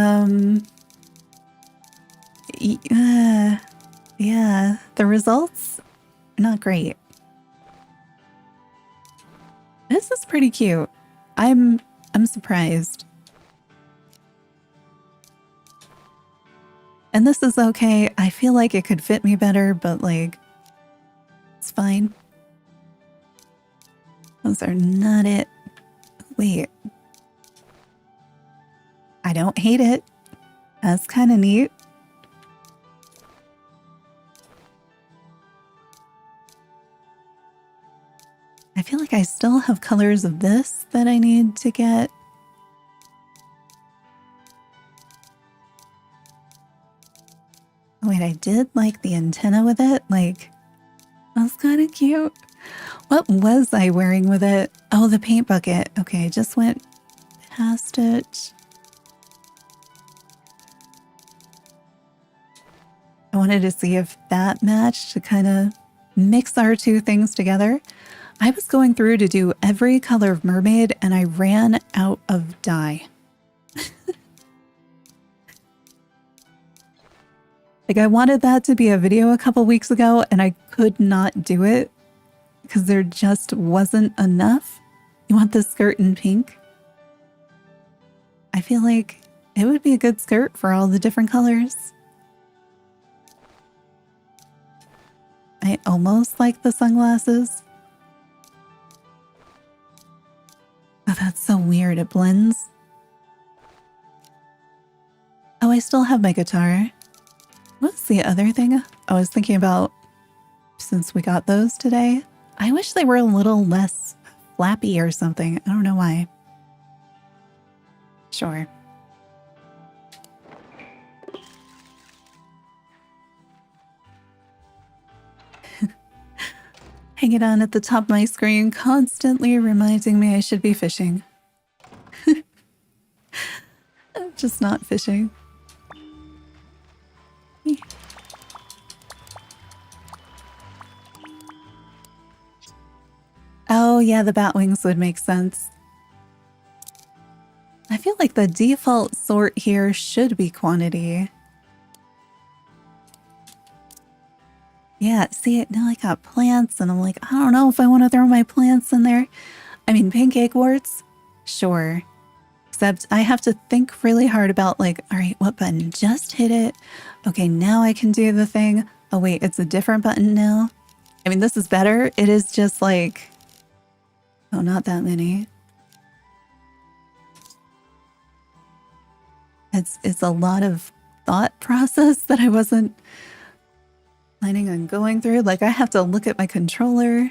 yeah, the results, not great. This is pretty cute. I'm surprised. And this is okay. I feel like it could fit me better, but like, it's fine. Those are not it. Wait. I don't hate it. That's kind of neat. I feel like I still have colors of this that I need to get. Oh, wait, I did like the antenna with it. Like, that's kind of cute. What was I wearing with it? Oh, the paint bucket. Okay, I just went past it. I wanted to see if that matched to kind of mix our two things together. I was going through to do every color of mermaid and I ran out of dye. Like, I wanted that to be a video a couple weeks ago and I could not do it because there just wasn't enough. You want the skirt in pink? I feel like it would be a good skirt for all the different colors. I almost like the sunglasses. Oh, that's so weird. It blends. Oh, I still have my guitar. What's the other thing I was thinking about since we got those today? I wish they were a little less flappy or something. I don't know why. Sure. Hanging on at the top of my screen, constantly reminding me I should be fishing. I'm just not fishing. Oh yeah, the bat wings would make sense. I feel like the default sort here should be quantity. Yeah, see, now I got plants and I'm like, I don't know if I want to throw my plants in there. I mean, pancake warts? Sure. Except I have to think really hard about like, all right, what button? Just hit it. Okay, now I can do the thing. Oh wait, it's a different button now. I mean, this is better. It is just like, oh, not that many. It's a lot of thought process that I wasn't planning on going through. Like, I have to look at my controller.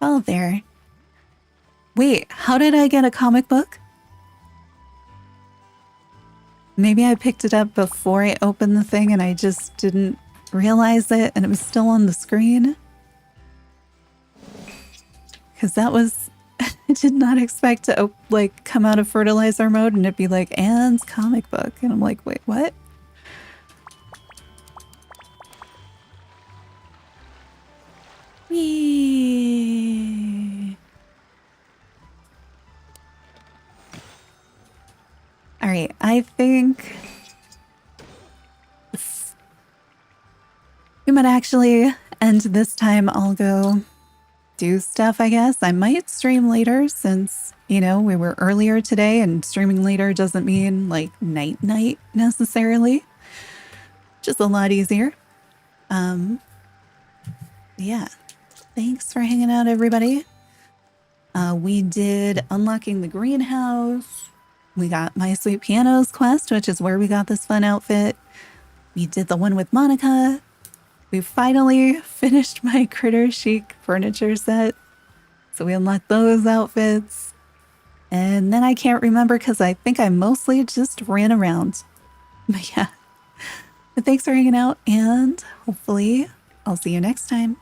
Oh, there. Wait, how did I get a comic book? Maybe I picked it up before I opened the thing and I just didn't realize it and it was still on the screen. Because that was... I did not expect to like come out of fertilizer mode and it'd be like, Anne's comic book. And I'm like, wait, what? Whee! All right, I think we might actually end this time. I'll go do stuff, I guess. I might stream later since, you know, we were earlier today and streaming later doesn't mean like night necessarily. Just a lot easier. Yeah. Thanks for hanging out, everybody. We did Unlocking the Greenhouse. We got My Sweet Pianos quest, which is where we got this fun outfit. We did the one with Monica. We finally finished my Critter Chic furniture set. So we unlocked those outfits. And then I can't remember because I think I mostly just ran around. But yeah. But thanks for hanging out and hopefully I'll see you next time.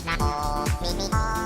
Meet me